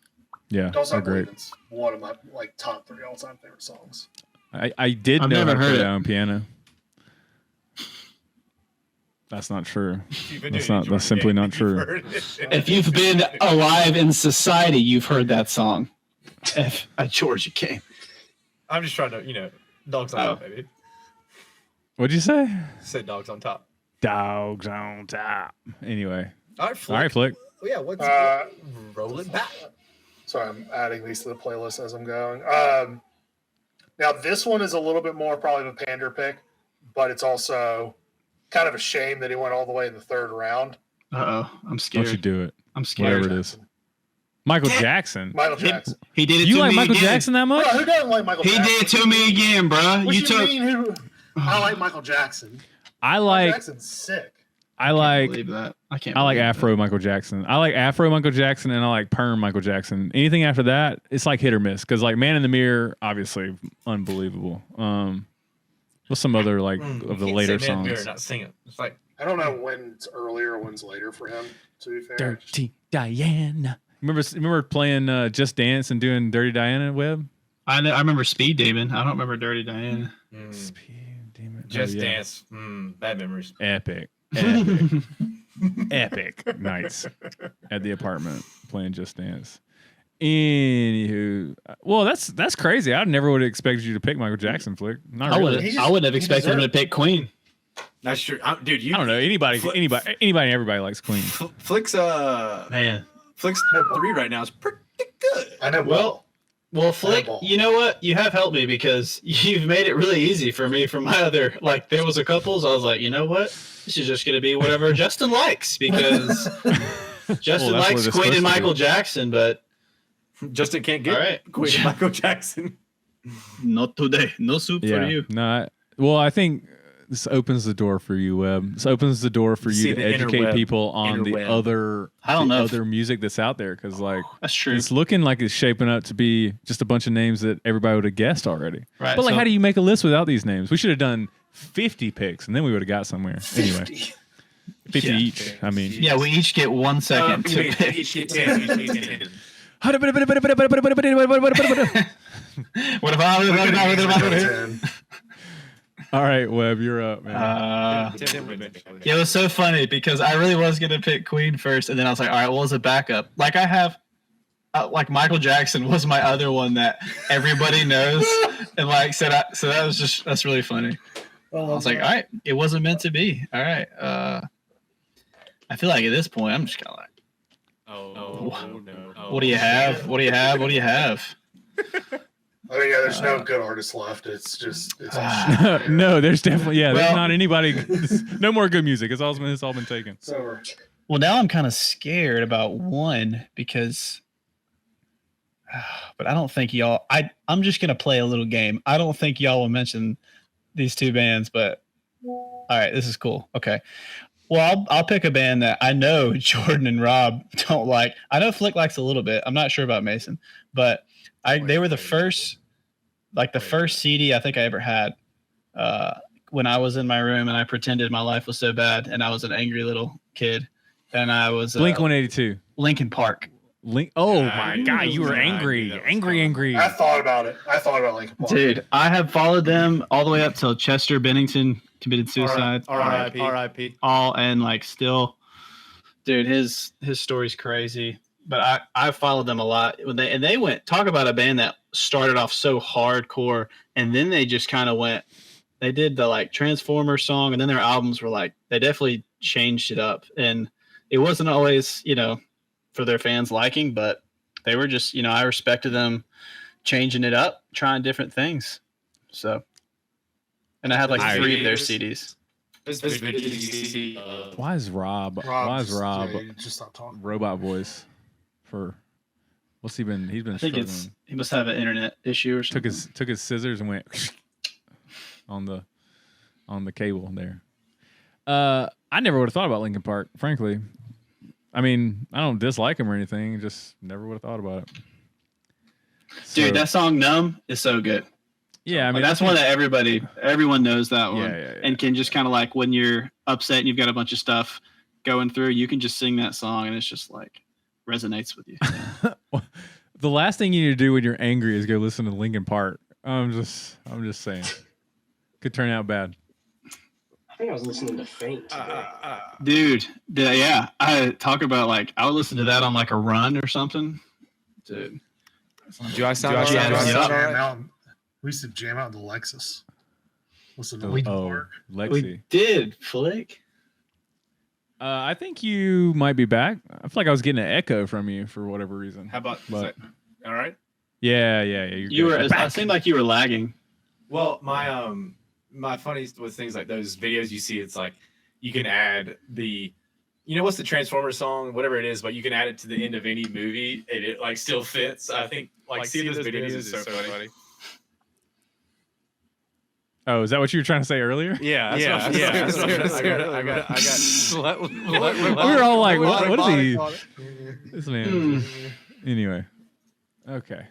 Yeah, Don't they're Stop great. Believing's one of my top 3 all-time favorite songs. I did I've know how never to play heard it. that on piano. That's not true. You've been That's doing not. it, That's Jordan. simply not You've true. heard it. If you've been alive in society, you've heard that song. If a Georgia came. I'm just trying to, dogs on top, baby. What'd you say? Said dogs on top. Dogs on top. Anyway, All right, Flick. all right, Flick. Well, yeah, what's roll it back? Sorry, I'm adding these to the playlist as I'm going. Now, this one is a little bit more probably of a pander pick, but it's also kind of a shame that he went all the way in the 3rd round. I'm Don't scared. you do it? I'm scared. Whatever it is. Michael Jackson. Michael Jackson. He did it You to like me Michael again. Jackson that Bro, much? who doesn't like Michael He Jackson? did it to me again, bro. What You you took. mean? Who? I like Michael Jackson. I Michael like. Jackson's sick. I like. believe that. I can't. I like believe Afro Michael Jackson. I like Afro Michael Jackson, and I like Perm Michael Jackson. Anything after that, it's like hit or miss. Because like Man in the Mirror, obviously unbelievable. What's some other like of the later songs? Not sing it. It's like I don't know when's earlier or when's later for him, to be fair. Dirty Diana. Remember playing Just Dance and doing Dirty Diana, Webb? I remember Speed Demon. I don't remember Dirty Diana. Speed Demon. Just Oh, yeah. Dance. Bad memories. Epic. Epic nights at the apartment playing Just Dance. Anywho, well, that's crazy. I never would have expected you to pick Michael Jackson, Flick. Not I really. wouldn't. I wouldn't have expected him to pick Queen. That's true, dude. I don't know. Anybody, and everybody likes Queen. Flick's Man. Flick's 3 right now is pretty good. I know. Well, Flick, Terrible. you know what? You have helped me because you've made it really easy for me for my other, like, there was a couple, so I was like, you know what? This is just going to be whatever Justin likes because Justin Well, that's likes what it's Queen supposed and to Michael be. Jackson, but Justin can't get All right. Queen and Michael Jackson. not today. No soup for Yeah. you. No. Well, I think this opens the door for you, Webb. This opens the door for See you to the educate interweb. people on the Interweb. other, I don't know if- other music that's out there because like. That's true. It's looking like it's shaping up to be just a bunch of names that everybody would have guessed already. Right. But like, so- how do you make a list without these names? We should have done 50 picks, and then we would have got somewhere. Anyway, 50 Yeah. each. I mean, Yeah, we each get 1 second to pick. What about all right, Webb, you're up, man. Yeah, it was so funny because I really was gonna pick Queen first, and then I was like, all right, well, as a backup, like I have, like Michael Jackson was my other one that everybody knows, and like so that was just that's really funny. I was like, all right, it wasn't meant to be. All right, I feel like at this point I'm just kind of like, no. what do you have? What do you have? What do you have? I mean, yeah, there's no good artists left. It's just it's all shit. No, there's definitely there's Well- not anybody. No more good music. It's all been taken. It's over. Well, now I'm kind of scared about one because but I don't think y'all. I'm just gonna play a little game. I don't think y'all will mention these two bands, but all right, this is cool. Okay. Well, I'll pick a band that I know Jordan and Rob don't like. I know Flick likes a little bit. I'm not sure about Mason, but they were the first CD I think I ever had when I was in my room and I pretended my life was so bad and I was an angry little kid and I was Blink 182. Linkin Park. Oh my God, you were angry. I thought about it. I thought about Linkin Park. Dude, I have followed them all the way up till Chester Bennington committed suicide. R.I.P. All and like still, dude, his story's crazy. But I followed them a lot when they went talk about a band that started off so hardcore and then they just kind of went. They did the like Transformer song and then their albums were like they definitely changed it up and it wasn't always for their fans liking, but they were just I respected them changing it up, trying different things. So. And I had like 3 of their CDs. Why is Rob just stop talking. robot voice for what's he been? He's been I think struggling. he must have an internet issue or something. Took his scissors and went on the cable there. I never would have thought about Linkin Park, frankly. I mean, I don't dislike him or anything. Just never would have thought about it. Dude, that song "Numb" is so good. Yeah, I mean that's one that everyone knows that one, yeah. and can just kind of like when you're upset and you've got a bunch of stuff going through, you can just sing that song and it's just like resonates with you. The last thing you need to do when you're angry is go listen to Linkin Park. I'm just saying, could turn out bad. I think I was listening to Faint today. Dude, yeah, I talk about like I would listen to that on like a run or something. Dude, Do I sound out? We used to jam out in the Lexus. Listen to Linkin Park. Lexi. We did, Flick. I think you might be back. I feel like I was getting an echo from you for whatever reason. How about But all right? yeah. You were. It seemed like you were lagging. Well, my funniest was things like those videos you see. It's like you can add the, what's the Transformer song, whatever it is, but you can add it to the end of any movie and it like still fits. I think like seeing those videos is so funny. Oh, is that what you were trying to say earlier? Yeah. We were all like, what is he? This man. Anyway. Okay.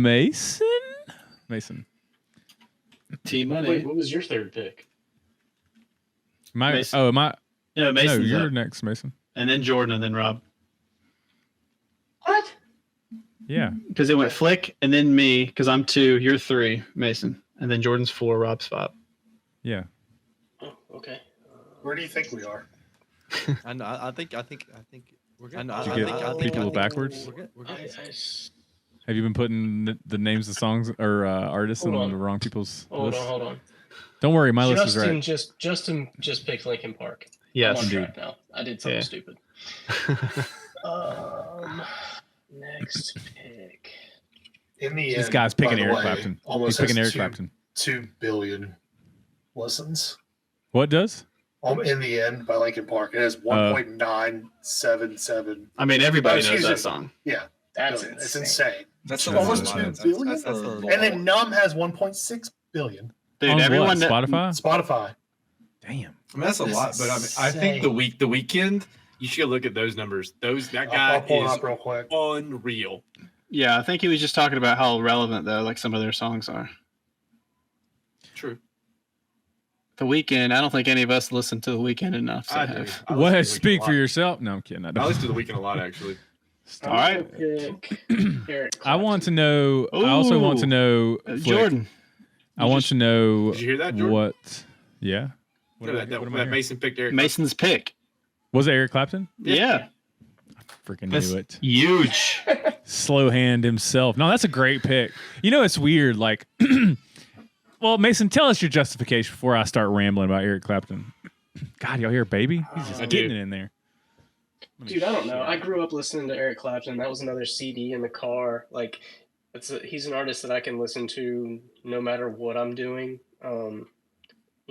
Mason. Team Wait, Money. what was your third pick? Mason. Am I? Yeah, No, Mason's you're up. next, Mason. And then Jordan, and then Rob. What? Yeah. Because it went Flick, and then me, because I'm 2, you're 3, Mason. And then Jordan's 4, Rob's 5. Yeah. Oh, okay. Where do you think we are? I think we're good. Did you get people backwards? We're good. Have you been putting the names of songs or artists in Hold on. the wrong people's Hold lists? on. Don't worry, my list is right. Justin just picked Linkin Park. Yes, I'm on indeed. track now. I did something Yeah. stupid. Next pick. In the This end, guy's by picking the Eric way, Clapton. He's almost picking has Eric Clapton. 2 billion listens. What does? In the end, by Linkin Park, it has 1.977. I mean, everybody knows excuse that me. song. Yeah, That's it's insane. insane. That's Almost a lot. 2 billion. That's a little And then Numb has 1.6 billion. Dude, On everyone what, Spotify? Spotify. Damn. I mean, that's a lot, but I think the weekend you should look at those numbers. That guy I'll pull it is up real quick. unreal. Yeah, I think he was just talking about how relevant, though, like some of their songs are. True. The Weeknd, I don't think any of us listen to The Weeknd enough. To I have. do. I listen to What? The Weeknd Speak a for lot. yourself. No, I'm kidding. I I don't. listen to The Weeknd a lot, actually. All right. Pick Eric I want to Clapton. know. I also want to Ooh. know. Flick, Jordan. I want to know Did you hear that, Jordan? what. Yeah. What That am I that hearing? Mason picked Eric. Mason's pick. Was it Eric Clapton? Yeah. Freaking That's knew it. huge. Slow hand himself. No, that's a great pick. It's weird. Like, well, Mason, tell us your justification before I start rambling about Eric Clapton. God, y'all hear baby? He's just I getting do. it in there. Dude, I don't know. I grew up listening to Eric Clapton. That was another CD in the car. Like, he's an artist that I can listen to no matter what I'm doing.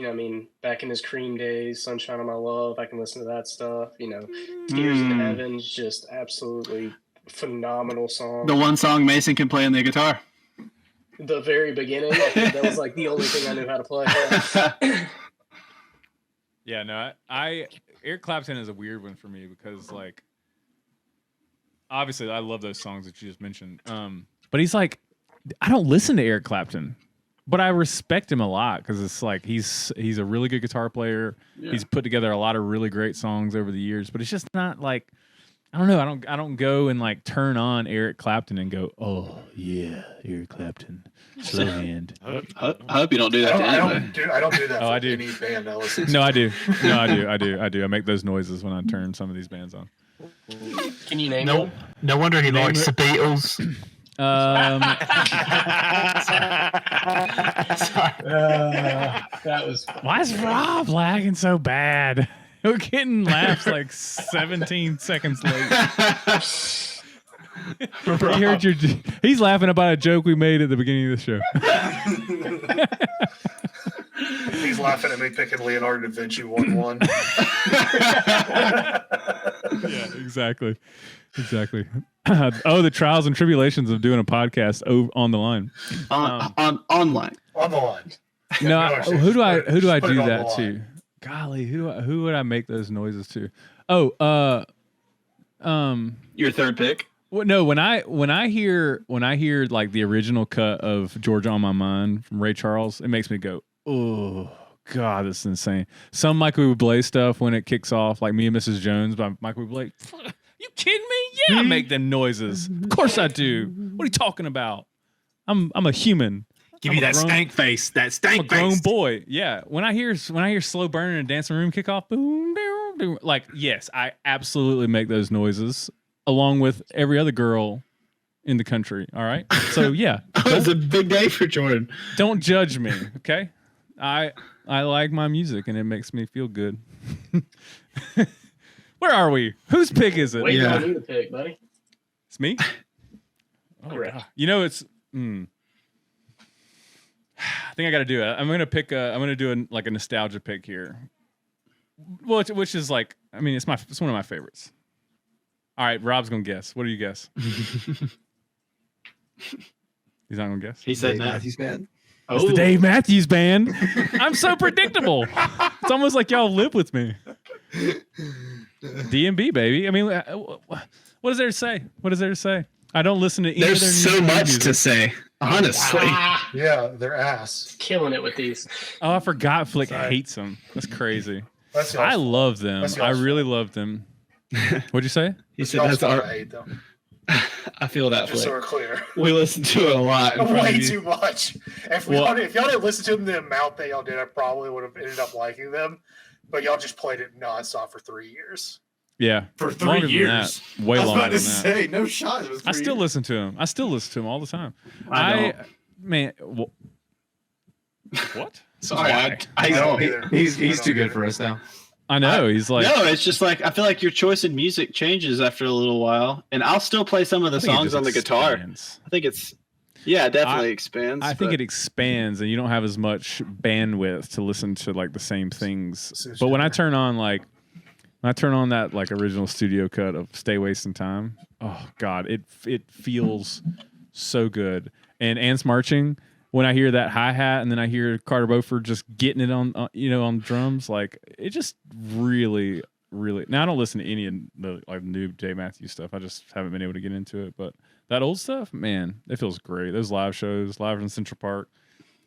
I mean, back in his Cream days, Sunshine of My Love, I can listen to that stuff. Tears in Heaven's just absolutely phenomenal song. The one song Mason can play on the guitar. The very beginning, I think that was like the only thing I knew how to play. Yeah. Yeah, no, I Eric Clapton is a weird one for me because like obviously I love those songs that you just mentioned. But he's like I don't listen to Eric Clapton, but I respect him a lot because it's like he's a really good guitar player. Yeah. He's put together a lot of really great songs over the years, but it's just not like I don't know. I don't go and like turn on Eric Clapton and go, oh yeah, Eric Clapton, slow hand. I hope you don't do that. I don't do that. Oh, for I do. Any band I listen to. No, I do. No, I do. I make those noises when I turn some of these bands on. Can you name them? No wonder he likes the Beatles. That was. Why is Rob lagging so bad? We're getting laughs like 17 seconds late. He's laughing about a joke we made at the beginning of the show. He's laughing at me picking Leonardo da Vinci 1-1. Yeah, exactly. The trials and tribulations of doing a podcast on the line. Online. On the line. No, who do I do that to? Golly, who would I make those noises to? Oh, your third pick. Well, no, when I hear like the original cut of Georgia on My Mind from Ray Charles, it makes me go, oh God, this is insane. Some Michael Bublé stuff when it kicks off, like Me and Mrs. Jones by Michael Bublé. You kidding me? Yeah, I make them noises. Of course I do. What are you talking about? I'm a human. Give you that stank face. That stank I'm a grown boy. Yeah. When I hear Slow Burn in a dancing room kick off, boom, boom, boom, like yes, I absolutely make those noises along with every other girl in the country. All right. So yeah, it's a big day for Jordan. Don't judge me, okay? I like my music and it makes me feel good. Where are we? Whose pick is it? Wait, on you to pick, buddy. It's me. Oh, correct. God. You know it's. I think I got to do it. I'm gonna pick. I'm gonna do a nostalgia pick here. Well, which is like, I mean, it's one of my favorites. All right, Rob's gonna guess. What do you guess? He's not gonna guess. He said Matthews Band. It's the Dave Matthews Band. I'm so predictable. It's almost like y'all live with me. DMB, baby. I mean, what is there to say? What is there to say? I don't listen to any There's of their so much music. to say, honestly. Yeah, their ass. Killing it with these. Oh, I forgot Flick hates them. That's crazy. That's I love them. I really love them. What'd you say? He said that's our. I hate them. I feel that. Just so we're clear. We listen to it a lot. Way too much. If y'all didn't listen to them the amount that y'all did, I probably would have ended up liking them. But y'all just played it nonstop for 3 years. Yeah, for 3 years. Way longer than that. Say, no shot. I still listen to him. I still listen to him all the time. What? Sorry, I don't either. He's too good for us now. I know. He's like, no, it's just like I feel like your choice in music changes after a little while, and I'll still play some of the songs on the guitar. I think it's definitely expands. I think it expands, and you don't have as much bandwidth to listen to like the same things. But when I turn on that like original studio cut of "Stay Wasting Time," oh God, it feels so good. And Ants Marching, when I hear that hi-hat and then I hear Carter Beauford just getting it on drums, like it just really, really. Now I don't listen to any of the like new Dave Matthews stuff. I just haven't been able to get into it. But that old stuff, man, it feels great. Those live shows, live in Central Park,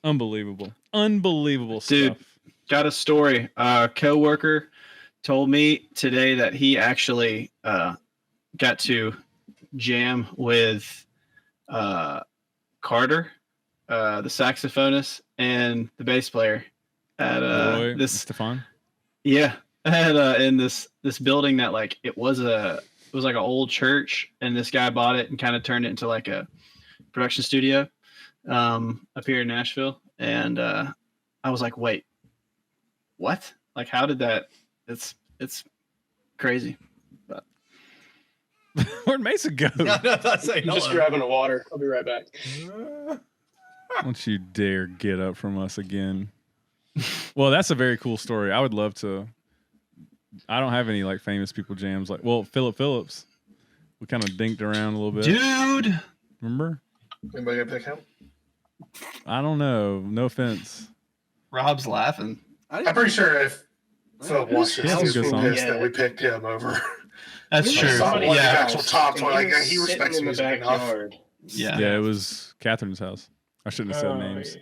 unbelievable Dude, stuff. Got a story. Coworker told me today that he actually got to jam with Carter, the saxophonist, and the bass player at Roy Stefan. Yeah, in this building that like it was like an old church, and this guy bought it and kind of turned it into like a production studio up here in Nashville. And I was like, wait, what? Like, how did that? It's crazy. But where'd Mason go? I'm just grabbing a water. I'll be right back. Don't you dare get up from us again. Well, that's a very cool story. I would love to. I don't have any like famous people jams. Like, well, Philip Phillips kind of dinked around a little bit. Dude. Remember? Anybody gonna pick him? I don't know. No offense. Rob's laughing. I'm pretty sure if Phil watched He has this, some good he'd be songs. pissed that we picked him over. That's He true. was Some somebody of the Yeah. actual top And 20. Like, he was respects sitting in music the enough. backyard. Yeah. Yeah, it was Catherine's house. I shouldn't have said Oh, names. yeah.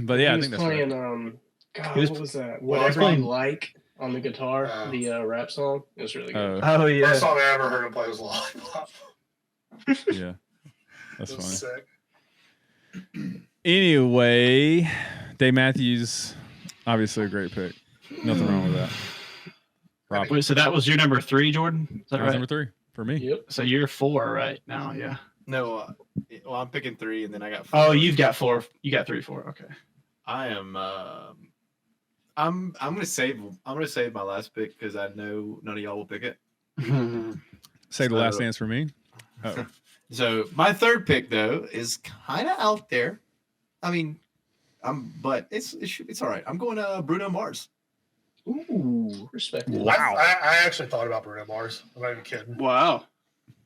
But yeah, he I was think that's playing. right. God, He was- what was that? Well, Whatever playing- You Like on the guitar, the rap song. It was really good. Oh yeah. First song I ever heard him play was Lollipop. Yeah. That's It was funny. sick. Anyway, Dave Matthews, obviously a great pick. Nothing wrong with that. Rob, Wait, so that was your number 3, Jordan? Is that that was right? number 3 for me. Yep. So you're 4 right now, yeah. No, well, I'm picking 3, and then I got 4. Oh, you've got 4. You got 3, 4. Okay. I am. I'm gonna save. I'm gonna save my last pick because I know none of y'all will pick it. Say the last dance for me. Oh, So my third pick though is kind of out there. I mean, but it's all right. I'm going to Bruno Mars. Ooh, respect. wow. I actually thought about Bruno Mars. I'm not even kidding. Wow.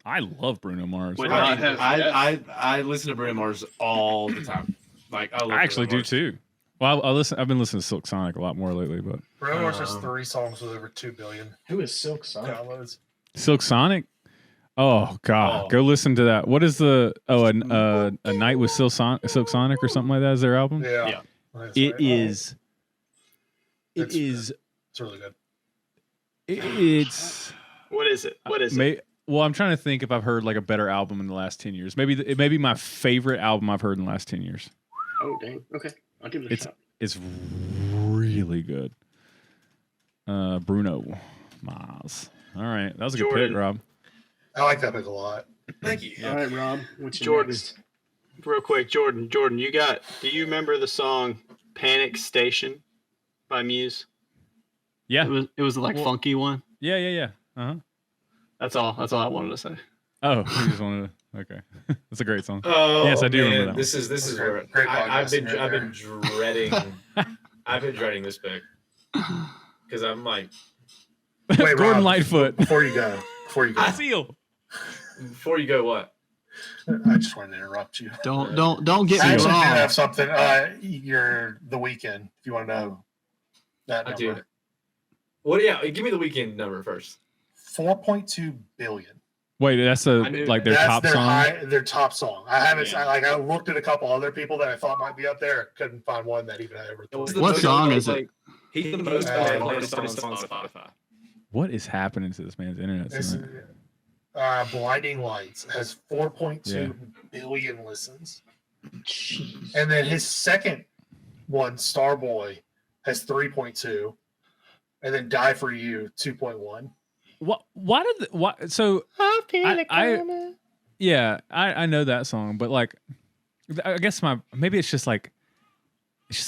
I love Bruno Mars. Would I, not have- I listen to Bruno Mars all the time. Like I, love I actually Bruno do Mars. too. Well, I've been listening to Silk Sonic a lot more lately, but Bruno Mars has 3 songs with over 2 billion Who is Silk Sonic? downloads. Silk Sonic. Oh God, Oh. go listen to that. What is the a night with Silk Sonic or something like that? Is their album? Yeah. Yeah. That's It right. is. It It's is. It's really good. It's. What is it? What is May, well, I'm trying to think if I've heard like a better album in the last 10 years. Maybe it may be my favorite album I've heard in the last 10 years. Oh, dang. Okay. I'll give it a It's shot. it's really good. Bruno Mars. All right, that was a good Jordan. pick, Rob. I like that pick a lot. Thank you. All right, Rob. What's your Jordan. next? Real quick, Jordan, do you remember the song Panic Station by Muse? Yeah, It was like Well- funky one. yeah. Uh huh. That's all I wanted to say. Oh, you just wanted to. Okay, that's a great song. Oh, Yes, I do man, remember that This is where Great I've been podcasting right dreading. I've been dreading this pick because I'm like, Wait, Gordon Rob, Lightfoot. Before you go, Seal. before you go, what? I just wanted to interrupt you. Don't get I me actually do wrong. have something. You're the weekend. If you want to know that I number, do. What? Yeah, give me the weekend number first. 4.2 billion. Wait, that's I knew like their That's top their song. their top song. I haven't. Yeah. I looked at a couple other people that I thought might be up there. Couldn't find one that even had over. What's 3. the What most song downloaded, is it? like, He's the most downloaded song on Spotify. What is happening to this man's internet It's, tonight? Blinding Lights has 4.2 billion listens, and then his second one, Starboy, has 3.2, and then Die for You 2.1. What? Why did? What? So I I know that song, but like, I guess maybe it's just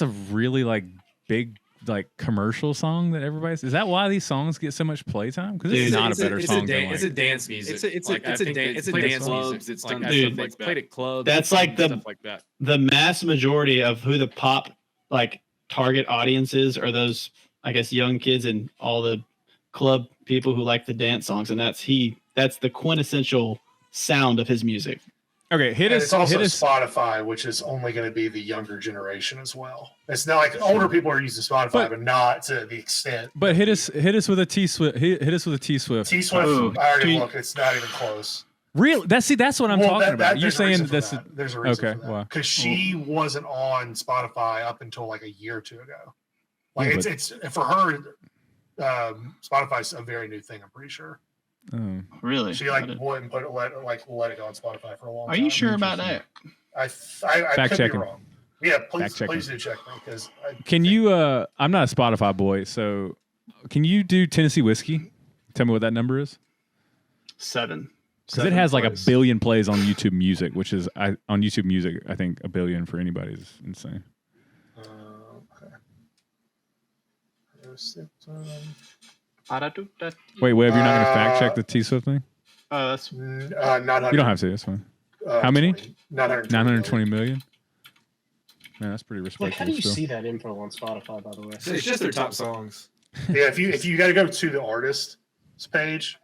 a really like big like commercial song that everybody's. Is that why these songs get so much playtime? Because it's not a better song than It's a dance music. It's a dance music. It's like Dude, like played at clubs. That's like the- stuff like that. The mass majority of who the pop like target audiences are those, I guess, young kids and all the club people who like the dance songs, and that's the quintessential sound of his music. Okay, hit And us. it's also Hit us. Spotify, which is only going to be the younger generation as well. It's not like older people are using Spotify, but not to the extent. But hit us with a T Swift. Hit us with a T Swift. T Swift, Oh, I already T- looked. It's not even close. Real? That's what I'm Well, talking that- about. You're there's a saying reason for this. that. There's a reason Okay, for that. why? Because she wasn't on Spotify up until like a year or two ago. Like Yeah, it's for her. Spotify's a very new thing. I'm pretty sure. Oh. Really? She like wouldn't let it go on Spotify for a long Are time. you sure about that? I Fact could checking. be wrong. Yeah, Fact please checking. do check me because Can you? I'm not a Spotify boy, so can you do Tennessee Whiskey? Tell me what that number is. 7. Because it has like a billion plays on YouTube Music, which is on YouTube Music. I think a billion for anybody is insane. Okay. Wait, Webb, you're not going to fact check the T Swift thing? That's You don't have to. That's fine. How many? 920. 920 million. Man, that's pretty Like, respectable. how do you still. see that info on Spotify, by the way? It's just their top songs. Yeah, if you got to go to the artist's page,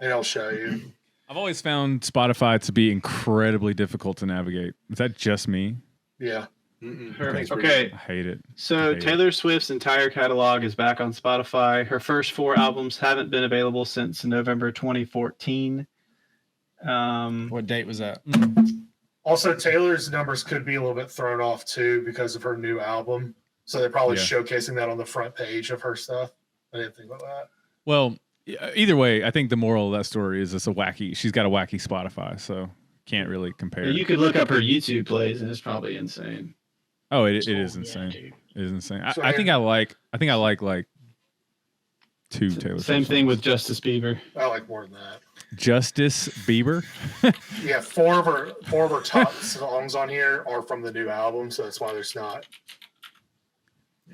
and it'll show you. I've always found Spotify to be incredibly difficult to navigate. Is that just me? Yeah. Perfect. Okay. I hate it. So Taylor Swift's entire catalog is back on Spotify. Her first 4 albums haven't been available since November 2014. What date was that? Also, Taylor's numbers could be a little bit thrown off too because of her new album. So they're probably showcasing that on the front page of her stuff. I didn't think about that. Well, either way, I think the moral of that story is she's got a wacky Spotify, so can't really compare. You could look up her YouTube plays, and it's probably insane. Oh, it is insane. It is insane. So I think I like like 2 Taylor Swift Same thing songs. with Justice Bieber. I like more than that. Justice Bieber. Yeah, four of her top songs on here are from the new album, so that's why there's not.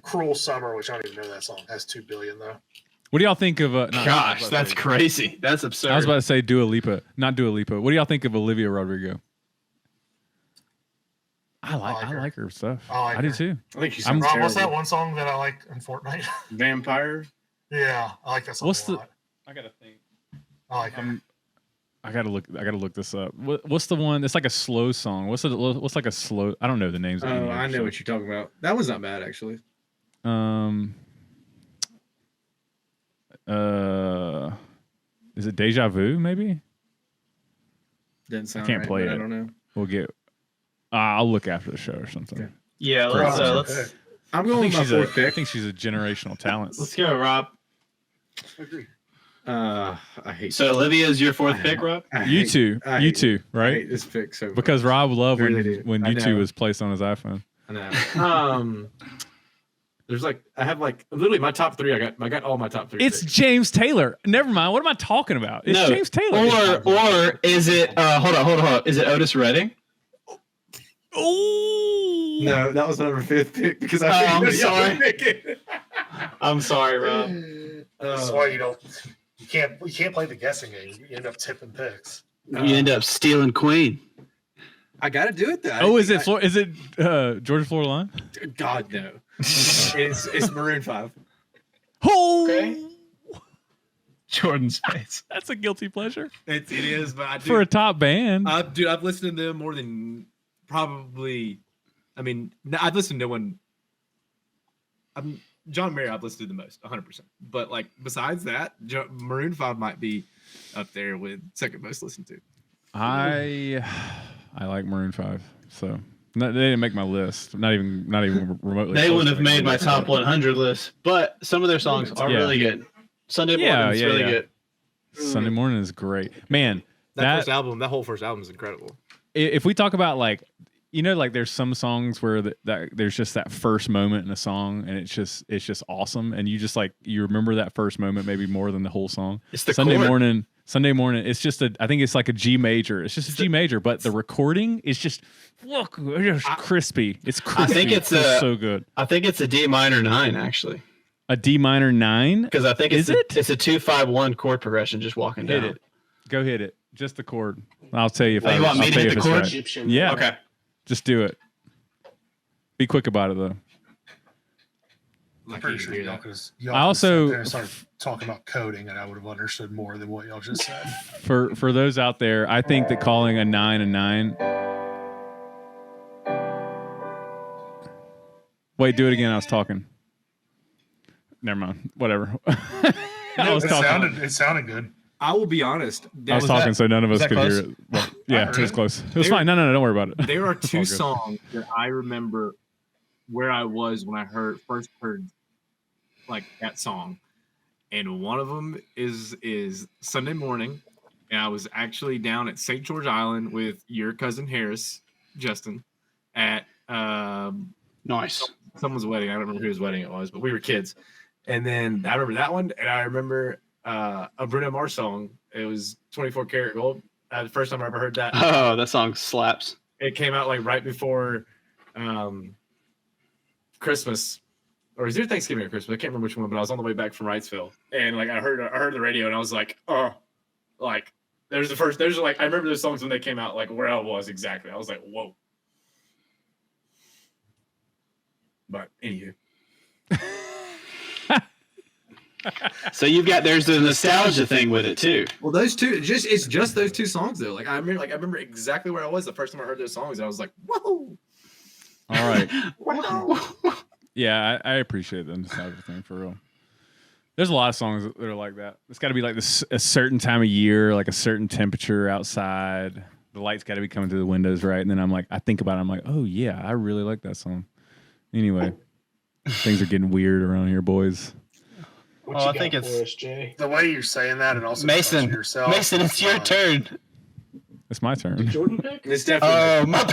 Cruel Summer, which I don't even know that song, has 2 billion though. What do y'all think of? Gosh, that's crazy. That's absurd. I was about to say Dua Lipa, not Dua Lipa. What do y'all think of Olivia Rodrigo? I like her stuff. I do too. I think she's. What's that one song that I like in Fortnite? Vampire. Yeah, I like that song. What's a lot. I gotta think. I like it. I gotta look this up. What's the one? It's like a slow song. What's like a slow? I don't know the names. Oh, I know what you're talking about. That was not bad actually. Is it Deja Vu? Maybe. Didn't sound. I can't play it. I don't know. We'll get. I'll look after the show or something. Okay. Yeah, let's. I'm going with my fourth pick. I think she's a generational talent. Let's go, Rob. I agree. I hate. So Olivia is your 4th pick, Rob? You two, I right? hate this pick so much. Because Rob loved when I U2 know. was placed on his iPhone. I know. There's I have literally my top 3. I got all my top 3. It's picks. James Taylor. Never mind. What am I talking about? It's James Taylor. Or is it? Hold on. Is it Otis Redding? Oh No, that was my number 5th pick because I'm figured y'all would sorry. pick it. I'm sorry, Rob. This is why you can't play the guessing game. You end up tipping picks. You end up stealing Queen. I got to do it though. Oh, is it George Floor God no. it's Maroon 5. Oh, Okay. Jordan's face. That's a guilty pleasure It is, but I do. for a top band. Dude, I've listened to them more than probably. I mean, I've listened to one. John Mayer, I've listened to the most, 100%. But besides that, Maroon 5 might be up there with second most listened to. I like Maroon 5, so they didn't make my list. Not even remotely. They close wouldn't to have made making my top 100 list, but some of their songs are really good. Sunday morning is really good. Sunday morning is great, man. That whole first album is incredible. If we talk about there's some songs where that there's just that first moment in a song, and it's just awesome, and you remember that first moment maybe more than the whole song. It's the Sunday chord. morning. It's just I think it's like a G major. It's just a G major, but the recording is just crispy. It's crispy. I think it's so good. I think it's a D minor 9 actually. A D minor 9? Because I think it's a 2-5-1 chord progression just walking down. Hit it. Go hit it. Just the chord. I'll tell you if you want me to hit the chord? Right. Yeah. Okay. Just do it. Be quick about it though. I'm pretty sure y'all could I also- sit there and start talking about coding, and I would have understood more than what y'all just said. For those out there, I think that calling a 9 a 9. Wait, do it again. I was talking. Never mind. Whatever. It sounded good. I will be honest. I was talking, so none of us that could close? hear it. Well, yeah, it was close. It was There- fine. No, don't worry about it. There are It's all two good. songs that I remember where I was when I first heard that song, and one of them is Sunday Morning, and I was actually down at St. George Island with your cousin Harris, Justin, at Nice. someone's wedding. I don't remember whose wedding it was, but we were kids. And then I remember that one, and I remember a Bruno Mars song. It was 24 Karat Gold. The first time I ever heard that. Oh, that song slaps. It came out right before Christmas, or is it Thanksgiving or Christmas? I can't remember which one, but I was on the way back from Wrightsville, and I heard the radio, and I was like, oh, there's I remember those songs when they came out, where I was exactly. I was like, whoa. But anywho. So there's the nostalgia thing with it too. Well, those two, it's just those two songs though. Like I remember exactly where I was the first time I heard those songs. And I was like, whoa. All right. Wow. Yeah, I appreciate the nostalgia thing for real. There's a lot of songs that are like that. It's got to be like a certain time of year, like a certain temperature outside. The light's got to be coming through the windows, right? And then I think about it. I'm like, oh yeah, I really like that song. Anyway, things are getting weird around here, boys. I think it's the way you're saying that, and also Mason. yourself. Mason, it's your turn. It's my turn. Jordan pick? It's definitely. My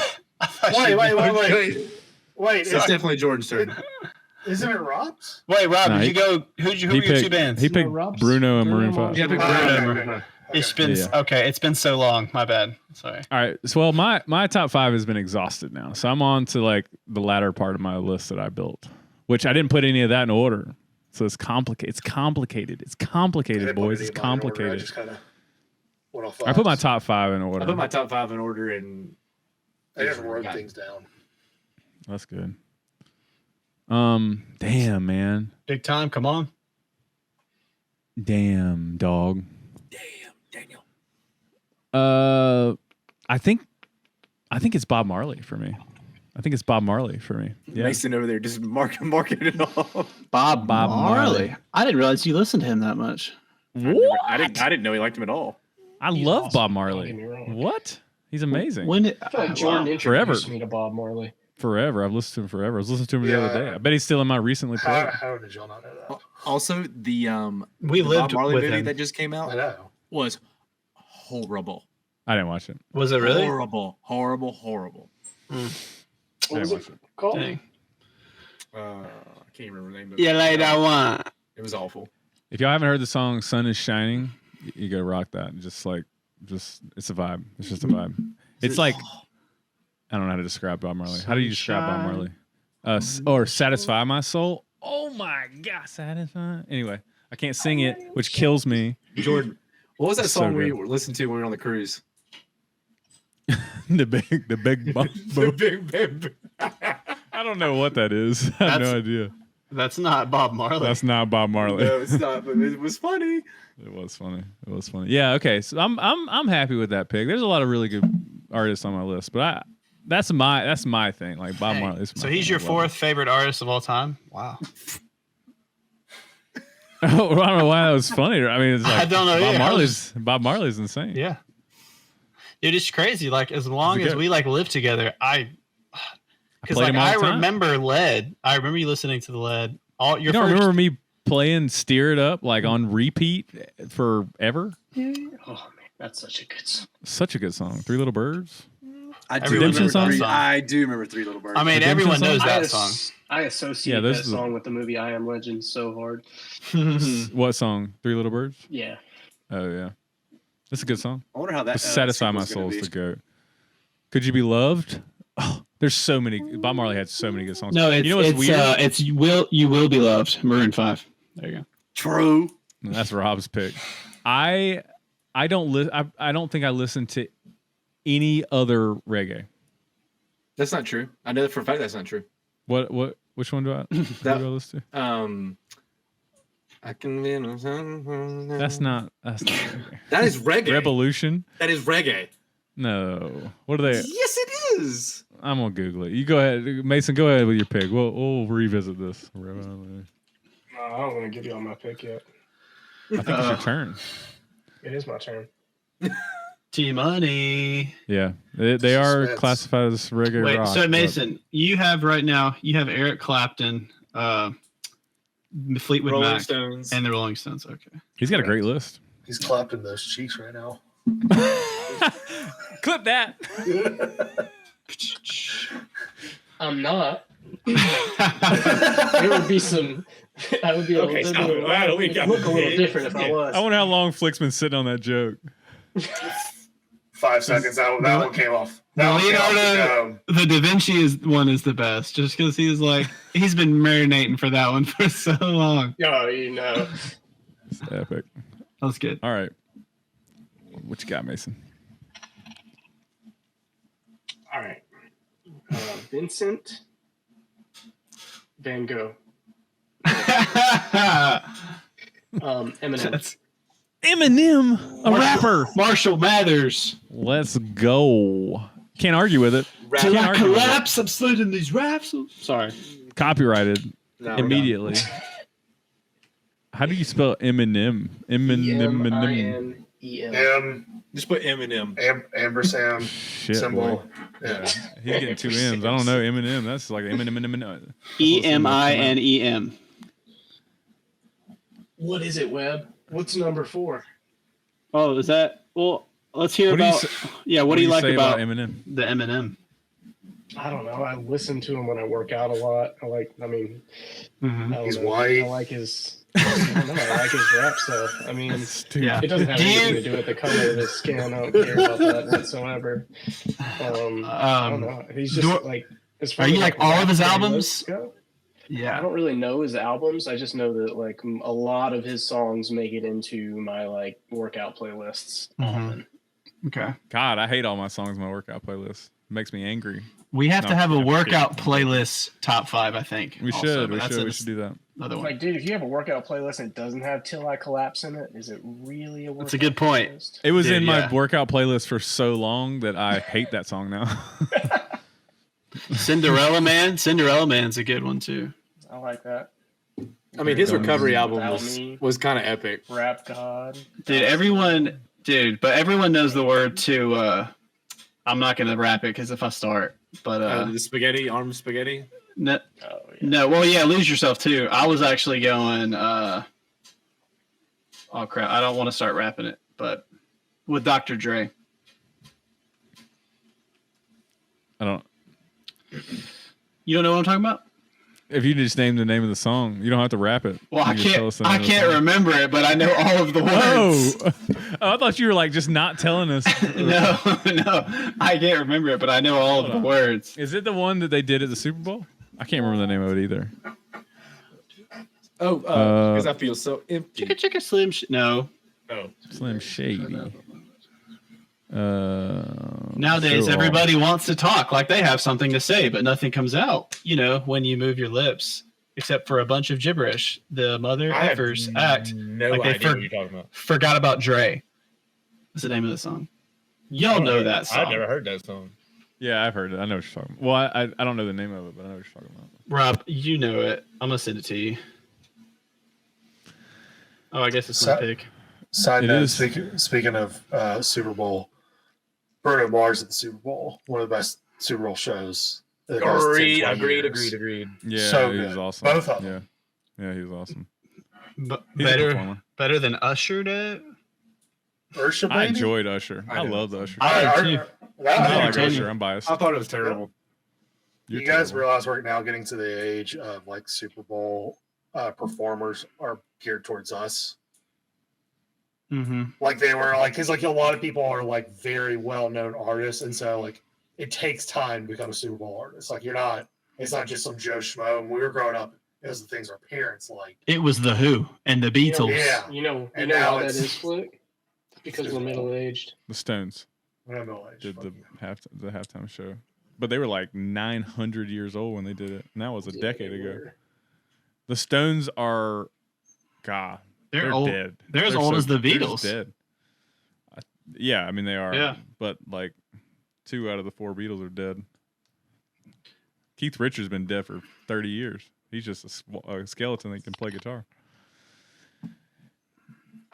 Wait. It's definitely Jordan's turn. Isn't it Rob's? Wait, Rob, No, did you go? Who were your two bands? He picked Bruno and Maroon 5. Yeah, I picked Bruno. It's been okay. It's been so long. My bad. Sorry. All right. So, my top 5 has been exhausted now. So I'm on to like the latter part of my list that I built, which I didn't put any of that in order. So it's complicated. It's complicated, boys. It's complicated. I just kind of went off. I put my top 5 in order. I put my top 5 in order, and I just wrote things down. That's good. Damn, man. Big time. Come on. Damn, dog. Damn, Daniel. I think it's Bob Marley for me. Yeah. Mason over there just marking it off. Bob Marley. Marley. I didn't realize you listened to him that much. I didn't know he liked him at all. I love Bob Marley. What? He's amazing. I feel like Jordan introduced Forever. me to Bob Marley. Forever. I've listened to him forever. I was listening to him the other day. I bet he's still in my recently played. How did y'all not know that? Also, the We the lived Bob Marley with movie him. that just came out I know. was horrible. I didn't watch it. Was it really? Horrible. What was it called? Dang. I can't remember the name of it. Yeah, like that one. It was awful. If y'all haven't heard the song "Sun Is Shining," you gotta rock that. Just it's a vibe. It's just a vibe. It's like I don't know how to describe Bob Marley. How do you describe Bob Marley? Or "Satisfy My Soul." Oh my God, satisfy. Anyway, I can't sing it, which kills me. Jordan, what was that So song we good. listened to when we were on the cruise? the big bump. Big. I don't know what that is. I have no idea. That's not Bob Marley. That's not Bob Marley. No, it's not. But it was funny. It was funny. Yeah. Okay. So I'm happy with that pick. There's a lot of really good artists on my list, but that's my thing. Like Bob Marley. So he's your fourth favorite artist of all time? Wow. I don't know why that was funny. I mean, it's like I don't know. Bob Marley's insane. Yeah. Dude, it's crazy. Like as long as we like live together, because like I remember Lead. I remember you listening to the Lead. You don't remember me playing "Steer It Up" like on repeat forever? Oh man, that's such a good song. Such a good song. Three Little Birds. I do Redemption remember song? I do remember Three Little Birds. I mean, Redemption everyone knows song? that song. I associate that song with the movie I Am Legend so hard. What song? Three Little Birds? Yeah. Oh yeah, that's a good song. I wonder how that "Satisfy My Soul" is the goat. Could You Be Loved? Oh, there's so many. Bob Marley had so many good songs. No, it's you know what's weird? It's You Will Be Loved, Maroon 5. There you go. True. That's Rob's pick. I don't think I listen to any other reggae. That's not true. I know that for a fact that's not true. Which one do I listen to? I can be. That's not reggae. That is reggae. Revolution. That is reggae. No. What are they? Yes, it is. I'm gonna Google it. You go ahead, Mason. Go ahead with your pick. We'll revisit this. I don't want to give you all my pick yet. I think it's your turn. It is my turn. T-Money. Yeah, they are classified as reggae Wait, rock. so Mason, you have Eric Clapton, Fleetwood Rolling Mac, Stones. and the Rolling Stones. Okay. He's got a great list. He's clapping those cheeks right now. Clip that. I'm not. There would be some. I would be look a little different if I was. I wonder how long Flick's been sitting on that joke. 5 seconds. That one came off. Leonardo, the Da Vinci one is the best, just because he's been marinating for that one for so long. Oh, you know. It's epic. That was good. All right. What you got, Mason? All right. Vincent Van Gogh. Eminem. Eminem, a rapper. Marshall Mathers. Let's go. Can't argue with it. Till Can't I argue with it. collapse, I'm slitting these raps. Sorry. Copyrighted No, immediately. How do you spell Eminem? Eminem. E-M-I-N-E-M. Just put Eminem. Ampersand Shit, symbol. boy. Yeah. He's getting two M's. I don't know Eminem. That's like Eminem. E-M-I-N-E-M. What is it, Webb? What's number 4? Oh, is that? Well, let's hear What do you about. say- Yeah, what do you like say about Eminem? the Eminem? I don't know. I listen to him when I work out a lot. I don't He's know. white. I like his. I don't know. I like his rap stuff. I mean, Yeah. it doesn't have anything to do with the color of his skin. I don't care about that whatsoever. I don't know. He's just like. As far Are you as, like all of his rap albums? playlists go, I Yeah. don't really know his albums. I just know that like a lot of his songs make it into my like workout playlists. Often. Okay. God, I hate all my songs in my workout playlist. It makes me angry. We have to No, have a I'm workout playlist top 5, I think. We also, should. but that's We should do that. Another one. Like, dude, if you have a workout playlist and it doesn't have Till I Collapse in it, is it really a workout That's a good point. playlist? It was Dude, in my yeah. workout playlist for so long that I hate that song now. Cinderella Man's a good one too. I like that. I mean, his recovery album Without Me. was kind of epic. Rap God. But everyone knows the word to I'm not gonna rap it because if I start, but The spaghetti, arm spaghetti. no, Oh, yeah. no, well, yeah, Lose Yourself too. I was actually going. Oh crap! I don't want to start rapping it, but with Dr. Dre. I don't. You don't know what I'm talking about? If you just name the name of the song, you don't have to rap it. Well, I You just tell us the can't. I name of the can't song. remember it, but I know all of the words. Oh, I thought you were like just not telling us. No, I can't remember it, but I know all of the words. Is it the one that they did at the Super Bowl? I can't remember the name of it either. Oh, because I feel so empty. Chicka chicka slim. No. Oh, Slim Shady. Nowadays, Show off. everybody wants to talk like they have something to say, but nothing comes out. You know, when you move your lips, except for a bunch of gibberish. The mother I have effers act no like they idea what you're talking about. forgot about Dre. That's the name of the song. Y'all know that song. I've never heard that song. Yeah, I've heard it. I know what you're talking about. Well, I don't know the name of it, but I know what you're talking about. Rob, you know it. I'm gonna send it to you. Oh, I guess it's my So- pick. Side It note, is. speaking of Super Bowl, Bruno Mars at the Super Bowl, one of the best Super Bowl shows. in the past 10, 20 years. Yeah, So he was good. awesome. Both of them. Yeah, he was awesome. But He's a better, performer. better than Usher did. Ursha, I baby? enjoyed Usher. I I know. love the Usher. I I- did I- too. that- I like entertaining. Usher. I'm biased. I thought it was terrible. You're you guys terrible. realize we're now getting to the age of like Super Bowl performers are geared towards us. Mm-hmm. Like they were like, because like a lot of people are like very well known artists, and so like it takes time to become a Super Bowl artist. Like you're not, it's not just some Joe Schmo. When we were growing up, it was the things our parents like. It was the Who and the Beatles. Yeah, You know And why now that it's- is, Flick? Because we're middle aged. The Stones I don't know. did the halftime show, but they were like 900 years old when they did it, and that was a decade ago. The Stones are, God, They're they're old. dead. They're as old as the they're just Beatles. Dead. Yeah, I mean they are. Yeah. But like 2 out of the 4 Beatles are dead. Keith Richards been dead for 30 years. He's just a skeleton that can play guitar.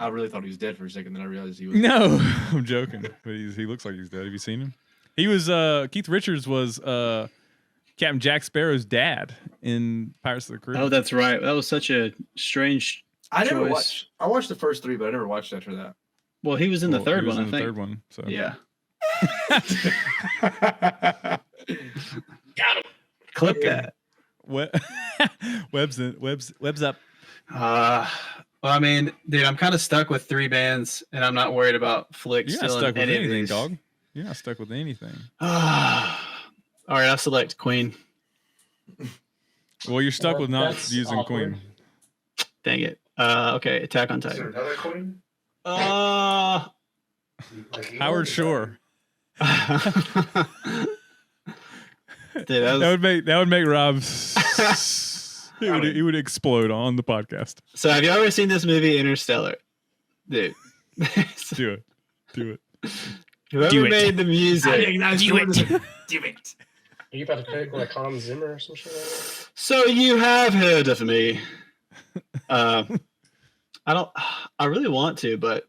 I really thought he was dead for a second, then I realized he was. No, I'm joking. But he looks like he's dead. Have you seen him? He was Keith Richards was Captain Jack Sparrow's dad in Pirates of the Caribbean. Oh, that's right. That was such a strange I never choice. watched. I watched the first 3, but I never watched after that. Well, he was in the Well, third he was one, in I the think. third one. So Yeah. Got him. Clip that. Webb's up. Well, I mean, dude, I'm kind of stuck with 3 bands, and I'm not worried about Flick You're not stealing stuck with any of anything, these. dog. You're not stuck with anything. All right, I'll select Queen. Well, you're stuck Well, with not that's using awkward. Queen. Dang it. Okay, Attack on Is there Titan. another Queen? Dude, Howard Shore. that That would make Rob He would explode on the podcast. So have you ever seen this movie Interstellar? Dude. Do it. Do it. Whoever made the music. Do it. Are you about to pick like Hans Zimmer or some shit like that? So you have heard of me. I really want to, but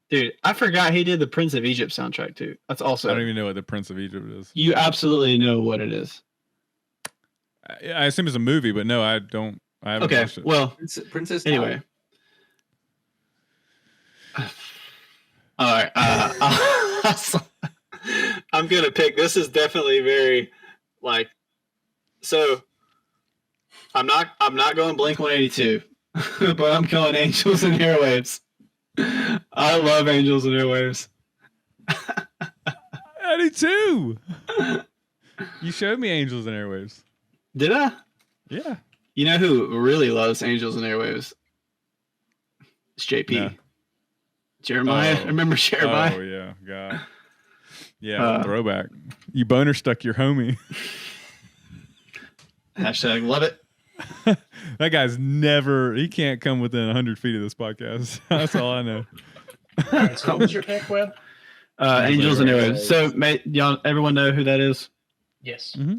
dude, I forgot he did the Prince of Egypt soundtrack too. That's also. I don't even know what the Prince of Egypt is. You absolutely know what it is. I assume it's a movie, but no, I don't. I haven't watched it. Well, Princess. anyway. All right. I'm gonna pick. This is definitely very like. So. I'm not going Blink 182, but I'm going Angels and Airwaves. I love Angels and Airwaves. I do too. You showed me Angels and Airwaves. Did I? Yeah. You know who really loves Angels and Airwaves? It's JP. No. Jeremiah. Oh. Remember Jeremiah? Oh yeah, God. Yeah, throwback. You boner stuck your homie. Hashtag love it. That guy's he can't come within 100 feet of this podcast. That's all I know. All right, so what was your pick, Webb? Angels and Airwaves. So, y'all, everyone know who that is? Yes. Mm-hmm.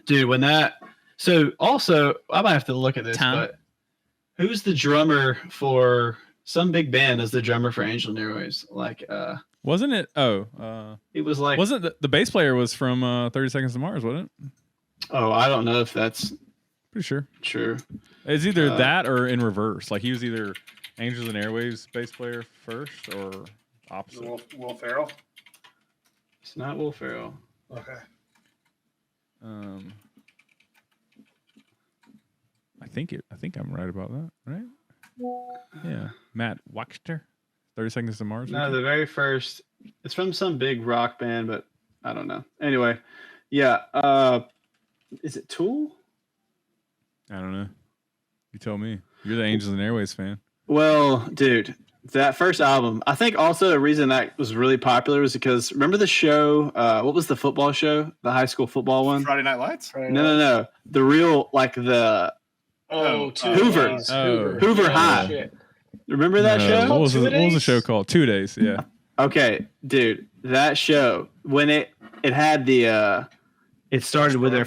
Dude, when that. So, also, I might have to look at this, Tom? but who's the drummer for some big band as the drummer for Angels and Airwaves? Like, wasn't it? it was like. Wasn't the bass player was from 30 Seconds to Mars, wasn't it? Oh, I don't know if that's. Pretty sure. True. It's either that or in reverse. Like he was either Angels and Airwaves bass player first or opposite. Will Ferrell. It's not Will Ferrell. Okay. I think I'm right about that, right? Yeah. Matt Waxter, 30 Seconds to Mars. No, the very first. It's from some big rock band, but I don't know. Anyway, yeah. Is it Tool? I don't know. You tell me. You're the Angels and Airwaves fan. Well, dude, that first album. I think also a reason that was really popular was because remember the show? What was the football show? The high school football one? Friday Night Lights? No. The real like the Hoover. Hoover Yeah, High. shit. Remember that show? What was the show called? 2 Days. Yeah. Okay, dude, that show when it had the it started with their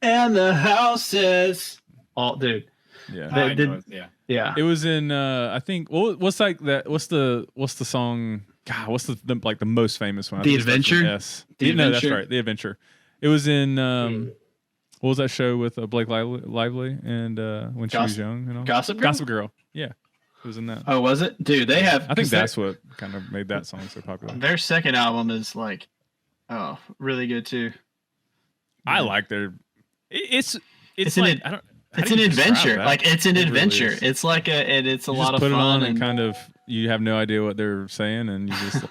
and the houses. Oh, dude. Yeah. Yeah. It was in I think what's like that what's the song God, what's the like the most famous one? I The think it starts with Adventure? S. The No, that's Adventure? right. The Adventure. It was in what was that show with Blake Lively and when she was young and all? Gossip Girl? Gossip Girl. Yeah. It was in that. Oh, was it? Dude, they have. I think that's what kind of made that song so popular. Their second album is like, really good too. I like their. It's an like I don't. It's an adventure. Like it's an adventure. Really It's like it's a you lot just of put fun it on and kind of you have no idea what they're saying and you just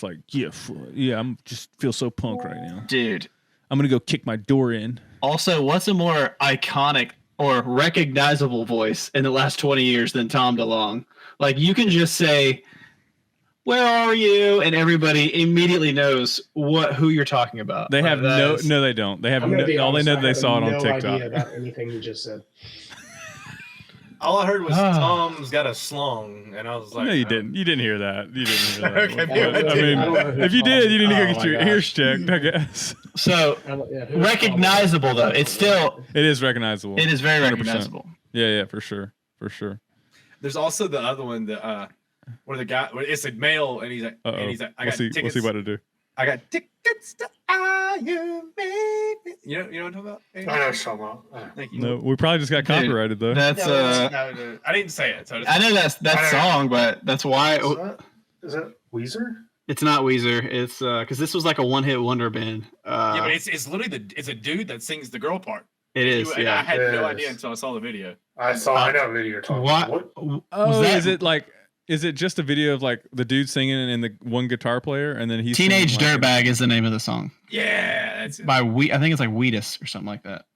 like yeah I'm just feel so punk right now, dude. I'm gonna go kick my door in. Also, what's a more iconic or recognizable voice in the last 20 years than Tom DeLonge? Like you can just say, "Where are you?" and everybody immediately knows who you're talking about. They have no, they don't. They have I'm gonna be all they honest, know I they have saw it on no TikTok. idea about anything you just said. All I heard was Tom's got a slong, and I was like, No, you didn't. You didn't hear that. You didn't hear that. Okay, maybe I I did. mean, I don't know who if you did, you need to go Oh get my your gosh. ears checked, I guess. So recognizable though. It's still. It is recognizable. It is very 100%. recognizable. Yeah, for sure. There's also the other one that where the guy, where it's a male, and he's like, Uh-oh. and he's like, I What's got he tickets. about to do? I got tickets to Iron Maiden. You know what I'm talking about? I know what you're talking about. Thank you. No, we probably just got Dude, copyrighted though. That's No, I didn't say it. So I know that song, but that's why Is that Weezer? it's not Weezer. It's because this was like a one-hit wonder band. yeah, but it's literally it's a dude that sings the girl part. It is. And Yeah. I had no Yes. idea until I saw the video. I know what video you're talking What? about. What? Oh, that- is it like? Is it just a video of like the dude singing and the one guitar player, and then he's Teenage singing, like, Dirtbag is the name of the song Yeah, that's it. by I think it's like Wheatus or something like that.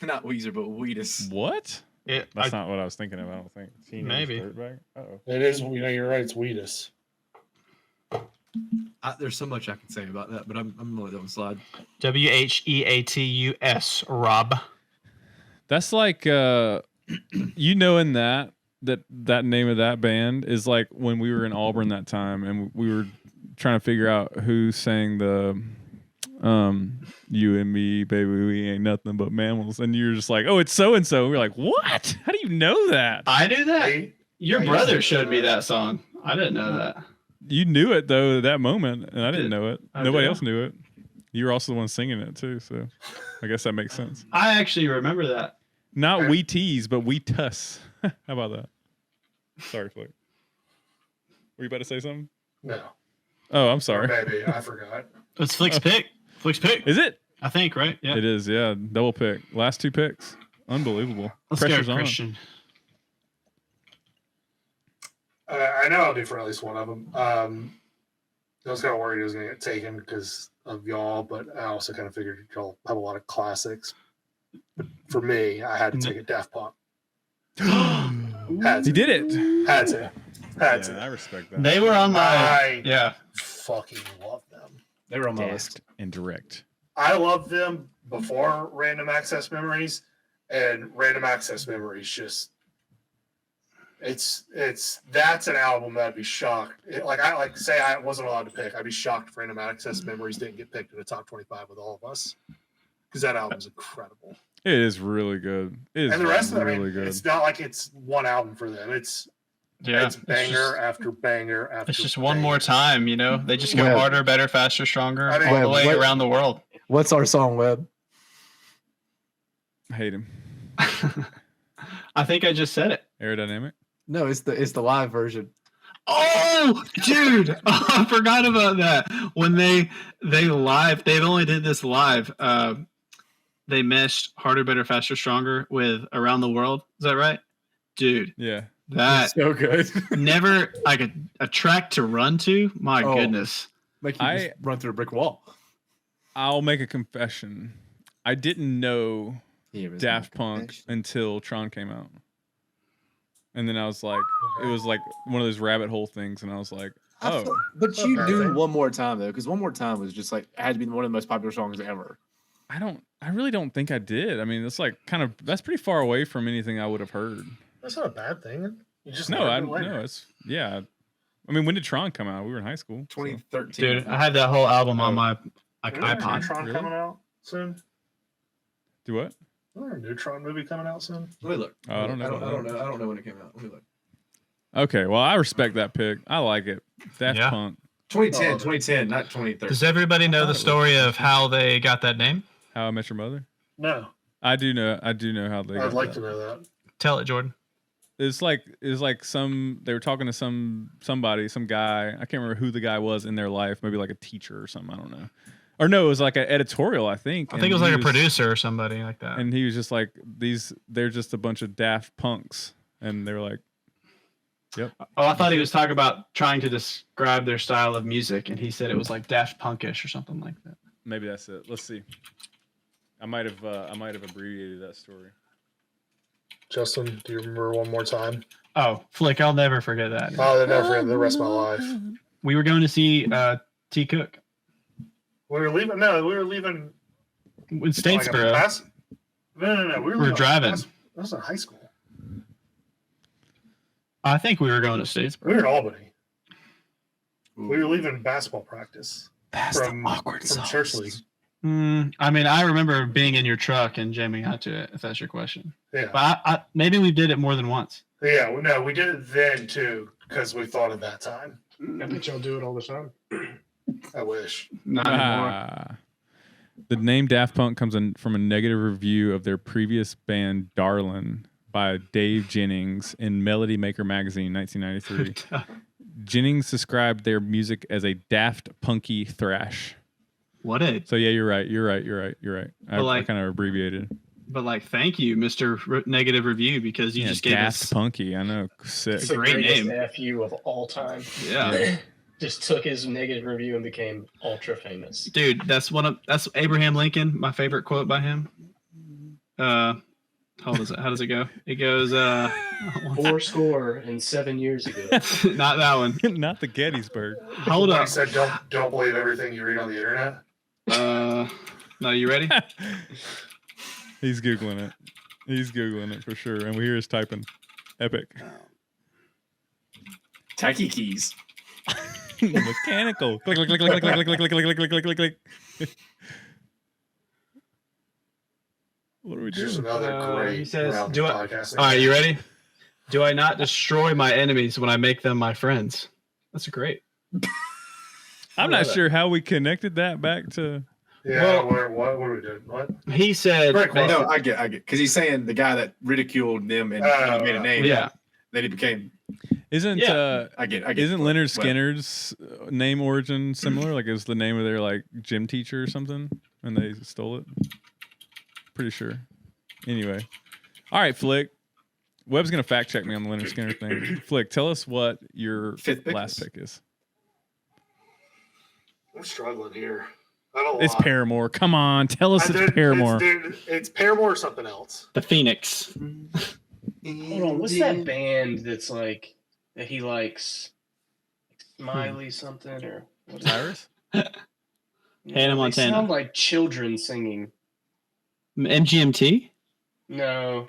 Not Weezer, but Wheatus. What? It, That's not what I was thinking of. I don't think. Teenage Maybe. Dirtbag? Uh-oh. It is. You're right. It's Weetus. There's so much I can say about that, but I'm gonna let that one slide. WHEATUS, Rob. That's like knowing that name of that band is like when we were in Auburn that time and we were trying to figure out who sang the you and me, baby, we ain't nothing but mammals, and you're just like, oh, it's so and so. We're like, what? How do you know that? I knew that. Your brother showed me that song. I didn't know that. You knew it though at that moment, and I didn't know it. I Nobody did. else knew it. You were also the one singing it too, so I guess that makes sense. I actually remember that. Not we tease, but we tuss. How about that? Sorry, Flick. Were you about to say something? No. Oh, I'm sorry. Maybe I forgot. It's Flick's pick. Flick's pick. Is it? I think, right? Yeah. It is, yeah. Double pick. Last 2 picks. Unbelievable. Let's Pressure's go, on. Christian. I know I'll do for at least one of them. I was kind of worried it was going to get taken because of y'all, but I also kind of figured y'all have a lot of classics. But for me, I had to take a Daft Punk. He did it. Had to. I respect that. They were on my. I fucking love them. They were on my Daft list. and direct. I loved them before Random Access Memories, and Random Access Memories just that's an album that I'd be shocked. Say I wasn't allowed to pick. I'd be shocked if Random Access Memories didn't get picked in the top 25 with all of us, because that album's incredible. It is really good. It is And the rest of it, really good. it's not like it's one album for them. It's banger after banger after. It's just one more time, you know. They just go Webb. harder, better, faster, stronger, I mean, all the Webb, way what- around the world. What's our song, Webb? I hate him. I think I just said it. Aerodynamic. No, it's the live version. Oh, dude, I forgot about that. When they only did this live. They meshed harder, better, faster, stronger with Around the World. Is that right, dude? Yeah. That So good. never like a track to run to. My Oh. goodness. Make you just run through a brick wall. I'll make a confession. I didn't know Here is Daft my Punk confession. until Tron came out. And then I was like, it was like one of those rabbit hole things, and I was like, oh. But you knew One More Time though, because One More Time was just like had to be one of the most popular songs ever. I really don't think I did. I mean, it's like that's pretty far away from anything I would have heard. That's not a bad thing. You just No, learned it later. no, it's yeah. I mean, when did Tron come out? We were in high school. so. 2013. Dude, I had that whole album on my Isn't there a iPod. Neutron Really? coming out soon? Do what? Isn't there a Neutron movie coming out soon? Let me look. Oh, I don't know. I don't know when it came out. Let me look. Okay, well, I respect that pick. I like it. Daft Yeah. Punk. 2010, not 2013. Does everybody know thought the it was- story of how they got that name? How I Met Your Mother. No, I do know how they. I'd got like that. to know that. Tell it, Jordan. It's like they were talking to some guy. I can't remember who the guy was in their life. Maybe like a teacher or something. I don't know. Or no, it was like an editorial. I think. I think it was like a producer or somebody like that. And he was just like, they're just a bunch of Daft Punks, and they were like, yep. Oh, I thought he was talking about trying to describe their style of music, and he said it was like Daft Punkish or something like that. Maybe that's it. Let's see. I might have abbreviated that story. Justin, do you remember One More Time? Oh, Flick, I'll never forget that. Oh, I'll never forget the rest of my life. We were going to see T. Cook We were leaving. No, we were leaving. in like, Statesboro. No. We were driving. That was in high school. I think we were going to Statesboro. We were in Albany. We were leaving basketball practice from church league. I mean, I remember being in your truck and jamming out to it, if that's your question. Yeah. But I maybe we did it more than once. Yeah, no, we did it then too because we thought of that time. I bet y'all do it all the time. I wish. Not anymore. The name Daft Punk comes from a negative review of their previous band Darlin by Dave Jennings in Melody Maker magazine, 1993. Jennings described their music as a daft, punky thrash. What a So yeah, you're right. I like- kind of abbreviated. But like, thank you, Mr. Negative Review, because you just gave daft us punky. I know, sick. It's the Great greatest name. FU of all time. yeah. Just took his negative review and became ultra famous. Dude, that's Abraham Lincoln, my favorite quote by him. How does it? How does it go? It goes 407 years ago. not that one. Not the Gettysburg. Hold I up. said don't believe everything you read on the internet. No, you ready? He's googling it. He's googling it for sure, and we hear his typing. Epic. Tacky keys. Mechanical. Click, click, click, click, click, click, click, click, click, click, click, click, click. What are we Just doing? another great He says, round "Do of I?" podcasting. All right, you ready? Do I not destroy my enemies when I make them my friends? That's great. I'm not sure how we connected that back to. Yeah, what are we doing? What? He said, Great question. No, I get, because he's saying the guy that ridiculed them and made a name. Yeah. Then he became. Isn't I get. isn't Leonard Well, Skinner's name origin similar? Like it was the name of their like gym teacher or something, and they stole it. Pretty sure. Anyway, all right, Flick. Webb's gonna fact check me on the Leonard Skinner thing. Flick, tell us what your Fifth pick last is? pick is. I'm struggling here. I don't. It's Paramore. Come on, tell us it's Paramore. It's Paramore or something else. the Phoenix. Hold on, what's that band that's like that he likes? Smiley something or what is Cyrus? Hannah They Montana. sound like children singing. MGMT? No.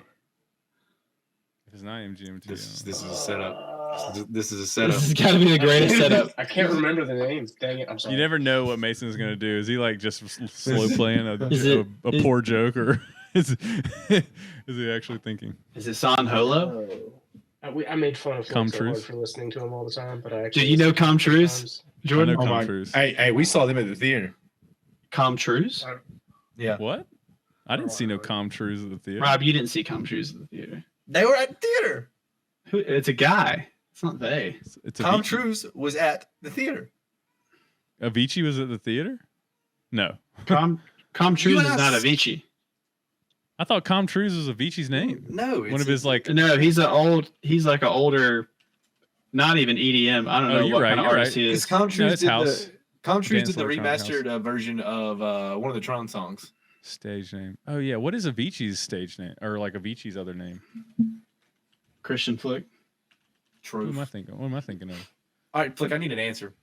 If it's not MGMT. This is a setup. This is a This setup. has got to be the greatest setup. I can't remember the names. Dang it! I'm sorry. You never know what Mason's gonna do. Is he like just slow playing a Is poor joke, or is he actually thinking? Is it San Holo? I made fun of Come him so hard Truth? for listening to him all the time, but I actually. Do you know listen Com Truth, sometimes. Jordan? I know Tom Cruise. Hey, we saw them at the theater. Com Truth? What? I didn't see no Com Trues at the theater. Rob, you didn't see Com Truth at the theater. They were at the theater. Who? It's a guy. It's not they. It's Tom Avicii. Cruise was at the theater. Avicii was at the theater? No. Com Truth is not US. Avicii. I thought Com Truise was Avicii's name. No, One of his like. No, he's like an older, not even EDM. I don't know you're what right, kind of you're artist right. he Because is. Com No, Truise it's did House. the Com Truise Dance did the electronic house. remastered version of one of the Tron songs. Stage name. Oh yeah, what is Avicii's stage name, or like Avicii's other name? Christian Flick. Who True. am I thinking? What am I thinking of? All right, Flick, I need an answer.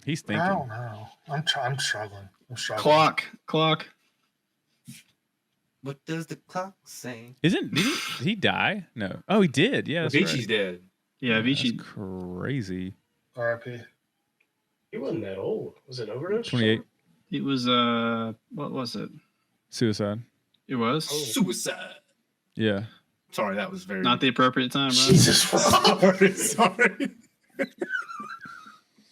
He's I thinking. don't know. I'm struggling. I'm struggling. Clock. What does the clock say? Did he die? No. Oh, he did. Yeah, that's Avicii's right. dead. Yeah, That's Avicii. crazy. R.I.P. He wasn't that old. Was it overdose? 28. It was what was it? Suicide. It was Suicide. Yeah. Sorry, that was very not the appropriate time, right? Jesus. sorry.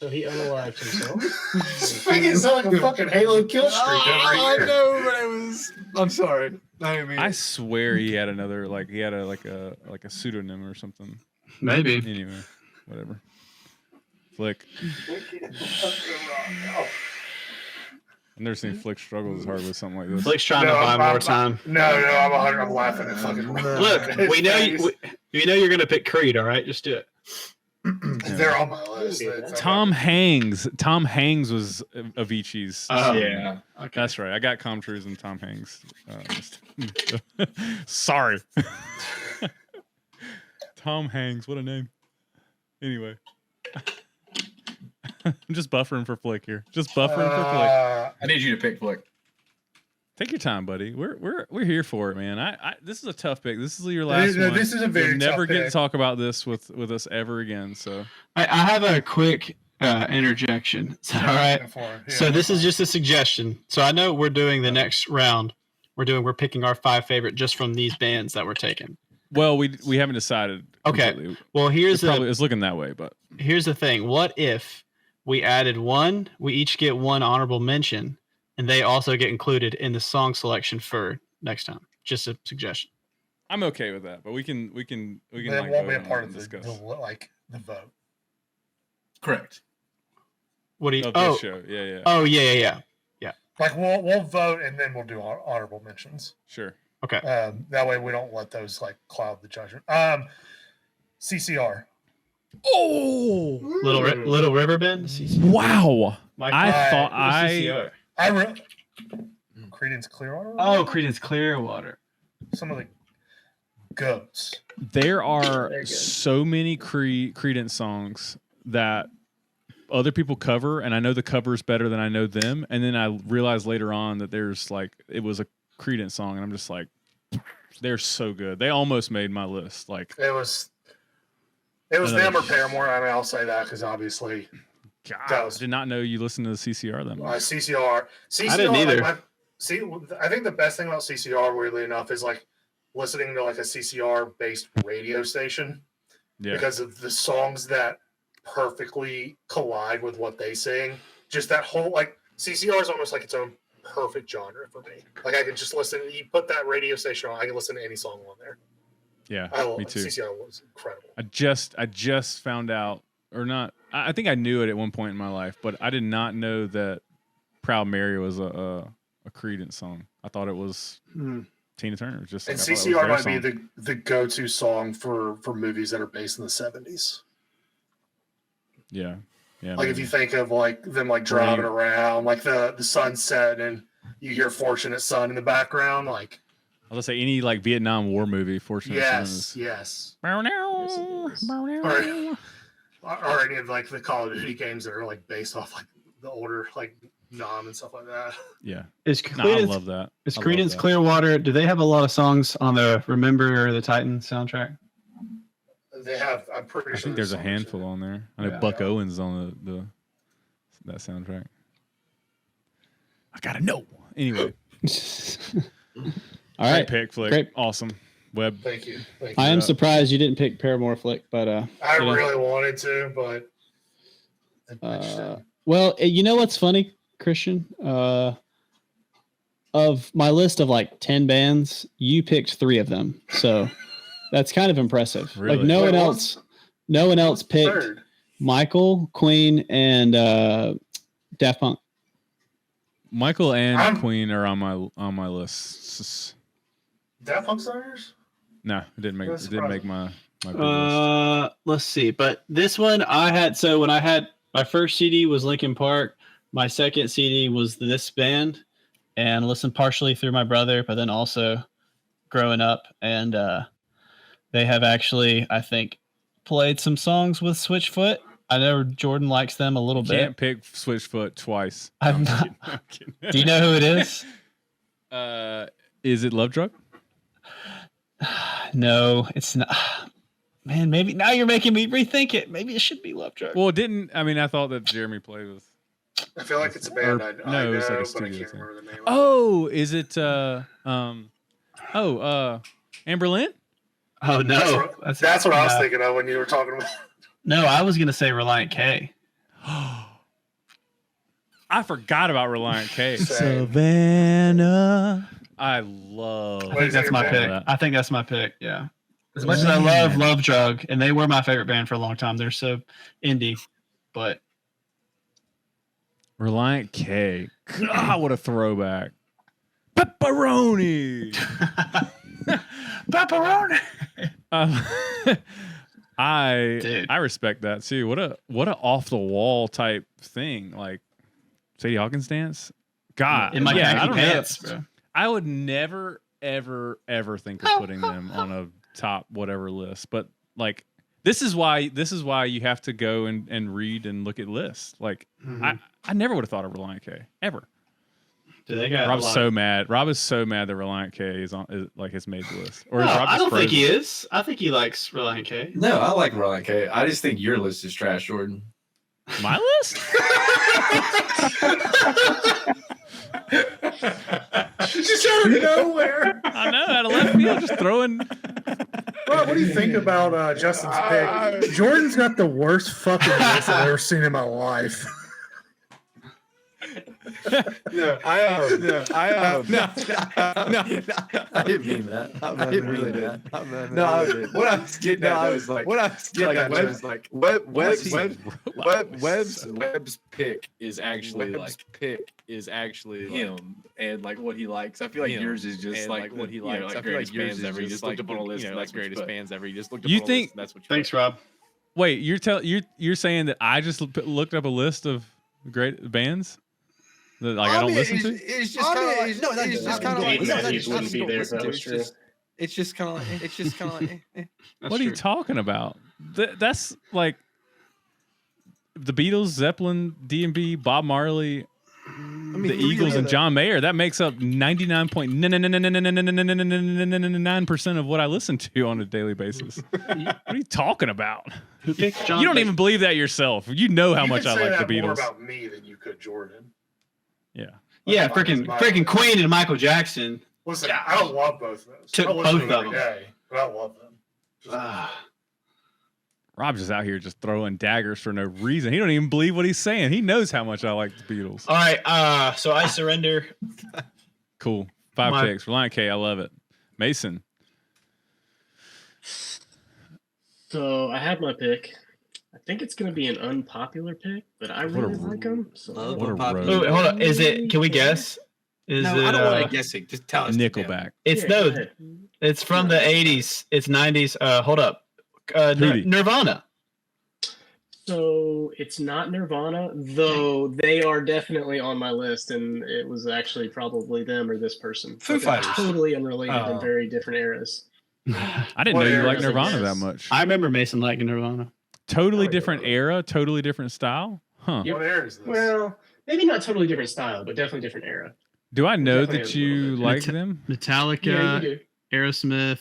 So he unalived himself. Making it sound like a fucking Halo kill streak I every year. know, but it was. I'm sorry. I didn't mean I it. swear he had another he had a pseudonym or something. Maybe. Anyway, whatever. Flick. I've never seen Flick struggle as hard with something like this. Flick's trying to buy more time. No, I'm laughing at fucking. Look, we know you know you're gonna pick Creed. All right, just do it. They're on my list. Tom Hanks. Tom Hanks was Avicii's. Yeah. Okay. That's right. I got Com Truise and Tom Hanks. Sorry. Tom Hanks. What a name. Anyway. I'm just buffering for Flick here. Just buffering for Flick. I need you to pick Flick. Take your time, buddy. We're here for it, man. I this is a tough pick. This is your last No, one. this is a very You'll never tough get to pick. talk about this with us ever again. So I have a quick interjection. All right. So this is just a suggestion. So I know we're doing the next round. We're picking our 5 favorite just from these bands that we're taking. well, we haven't decided. Okay. completely. Well, It's looking that way, but here's the thing. What if we added one? We each get one honorable mention, and they also get included in the song selection for next time. Just a suggestion. I'm okay with that. But we can. They like, won't be vote a on part it of and discuss. the vote. Correct. What do you? Of this Oh, show. Yeah. oh yeah. Like we'll vote and then we'll do honorable mentions. Sure. Okay. That way we don't let those like cloud the judgment. CCR. Oh, Little Riverbend. wow! Mike, I thought CCR? Creedence Clearwater. Oh, Creedence Clearwater. Some of the goats. There are They're good. so many Creedence songs that other people cover, and I know the covers better than I know them. And then I realized later on that there's like it was a Creedence song, and I'm just like, they're so good. They almost made my list. Like It was them or Paramore. I mean, I'll say that because obviously, God, that was I did not know you listened to the CCR that much. CCR. I didn't either. Like, I think the best thing about CCR, weirdly enough, is like listening to like a CCR based radio station because of the songs that perfectly collide with what they sing. Just that whole like CCR is almost like its own perfect genre for me. Like I can just listen. You put that radio station on, I can listen to any song on there. Yeah, me too. CCR was incredible. I just found out, or not. I think I knew it at one point in my life, but I did not know that "Proud Mary" was a Creedence song. I thought it was Tina Turner. Just and like, CCR might be the go-to song for movies that are based in the 70s. Yeah. Like if you think of like them like driving around, like the sunset, and you hear "Fortunate Son" in the background, like. I was gonna say any like Vietnam War movie. Fortunate Son yes. Or any of like the Call of Duty games that are like based off like the older like Nam and stuff like that. Yeah, I love that. Is Creedence Clearwater? Do they have a lot of songs on the Remember the Titans soundtrack? They have. I'm pretty sure. I think there's a handful on there. I know Buck Owens is on that soundtrack. I gotta know. Anyway. All right, pick, Flick. Great. Awesome. Webb. Thank you. I am surprised you didn't pick Paramore, Flick, but I really wanted to, but well, you know what's funny, Christian? Of my list of like 10 bands, you picked 3 of them, so that's kind of impressive. Really? Like no one else picked third? Michael, Queen, and Daft Punk. Michael and Queen are on my list. Daft Punk singers? No, it didn't make my big list. Let's see. But this one I had. So when I had my first CD was Linkin Park. My second CD was this band, and listened partially through my brother, but then also growing up. And they have actually, I think, played some songs with Switchfoot. I know Jordan likes them a little bit. Can't pick Switchfoot twice. I'm not. I'm kidding. Do you know who it is? Is it Love Drug? No, it's not. Man, maybe now you're making me rethink it. Maybe it should be Love Drug. Well, I thought that Jeremy played with. I feel like it's a band I know, it's like a but I studio can't thing. remember the name. Oh, is it Amber Lynn? Oh no, That's what I was thinking of when you were talking about. No, I was gonna say Reliant K. I forgot about Reliant K. Savannah. I love. I think that's my pick. I think that's my pick. Yeah. As much as I love Love Drug, and they were my favorite band for a long time. They're so indie, but Reliant K. God, what a throwback. Pepperoni. Pepperoni. I respect that too. What a off the wall type thing, like Sadie Hawkins dance. God, In my khaki I don't pants, know. bro. I would never, ever, ever think of putting them on a top whatever list. But like, this is why you have to go and read and look at lists. Like, I never would have thought of Reliant K ever. Do they got Rob's so mad. Rob is so mad that Reliant K is has made the list. Or No, is Rob I just don't think he frozen? is. I think he likes Reliant K. No, I like Reliant K. I just think your list is trash, Jordan. My list? Just out of nowhere. I know, out of left field, just throwing. Rob, what do you think about Justin's pick? Jordan's got the worst fucking list I've ever seen in my life. No, I didn't mean that. I didn't mean that. What I was getting at was like, Webb's pick is actually him and like what he likes. I feel like yours is just like what he likes. I feel like yours is just looked up on a list, like greatest bands ever. You just looked up. You on a think? list, that's what. Thanks, Rob. Wait, you're saying that I just looked up a list of great bands that I don't listen to? It's just kind of like Dave Matthews wouldn't be there if that was true. It's just kind of like. It's just kind of like. What are you talking about? That's like the Beatles, Zeppelin, D&B, Bob Marley, the Eagles, and John Mayer. That makes up 99.9% of what I listen to on a daily basis. What are you talking about? Who picked John? You don't even believe that yourself. You know how much I like the More Beatles. about me than you could, Jordan. Yeah. Yeah, freaking Queen and Michael Jackson. Listen, I don't love both of those. Took I don't listen both to of them them. every day, but I love them. Rob's just out here just throwing daggers for no reason. He don't even believe what he's saying. He knows how much I like the Beatles. All right, so I surrender. Cool. 5 picks. Reliant K, I love it. Mason. So I have my pick. I think it's going to be an unpopular pick, but I really like him. So What a road. Wait, hold on. Is it? Can we guess? Is No, it? I don't want to guess it. Just tell us. Nickelback. It's Yeah, go no. ahead. It's from the '80s. It's '90s. Hold up. Hootie. Nirvana. So it's not Nirvana, though they are definitely on my list, and it was actually probably them or this person. Foo But they're Fighters. Totally unrelated Oh. in very different eras. I didn't know you liked Nirvana that much. I remember Mason liking Nirvana. Totally different era, totally different style. Huh. Yep. What era is this? Well, maybe not totally different style, but definitely different era. Do I know Definitely that a little you bit. like them? Metallica, Yeah, you do. Aerosmith.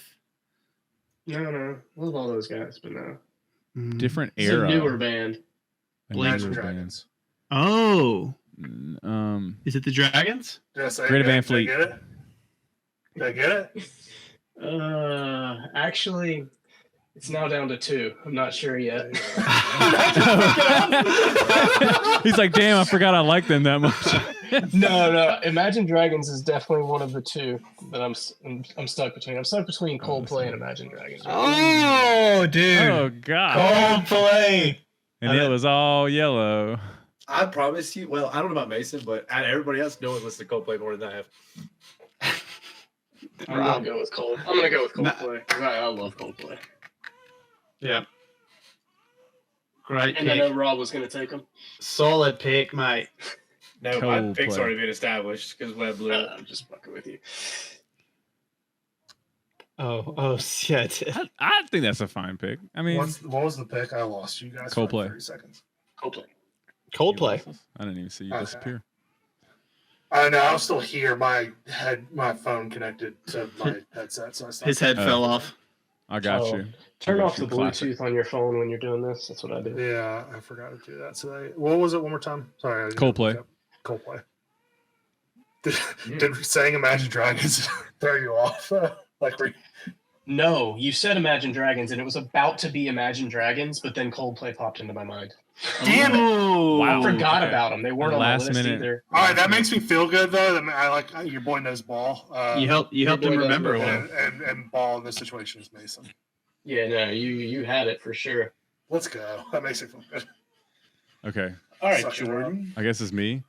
No. Love all those guys, but no. Different It's era. a newer band. A Imagine newer Dragons. Oh, band. is it the Dragons? Did I say Greta it? Van Did I Fleet. get it? Did I get it? Actually, it's now down to 2. I'm not sure yet. He's like, damn, I forgot I liked them that much. No. Imagine Dragons is definitely one of the 2 that I'm stuck between. I'm stuck between Coldplay and Imagine Dragons. Oh, dude. Oh, God. Coldplay. And it was all yellow. I promise you. Well, I don't know about Mason, but out of everybody else, no one listens to Coldplay more than I have. I'm gonna go with Coldplay. 'Cause I love Coldplay. Yeah. Great And I pick. know Rob was gonna take them. Solid pick, mate. No, my pick's Coldplay. already been established because Webb blew it. I'm just fucking with you. Oh, shit. I think that's a fine pick. I mean, What was the pick? I lost you guys. For like Coldplay. 30 seconds. Coldplay. I didn't even see you Okay. disappear. I know. I was still here. My phone connected to my headset, so I stopped. His head fell off. I got Oh. you. Turn I got off you. the Classic. Bluetooth on your phone when you're doing this. That's what I do. Yeah, I forgot to do that today. What was it? One more time. Sorry. I didn't Coldplay. look up. Coldplay. Did saying Imagine Dragons throw you off? No, you said Imagine Dragons, and it was about to be Imagine Dragons, but then Coldplay popped into my mind. Damn it! Wow. I forgot about them. They weren't on Last my list minute. either. All right, that makes me feel good though. I like your boy knows ball. You helped him remember one. and ball in this situation is Mason. Yeah, no, you had it for sure. Let's go. That makes it feel good. Okay. All right, Suck it Jordan. I guess it's me.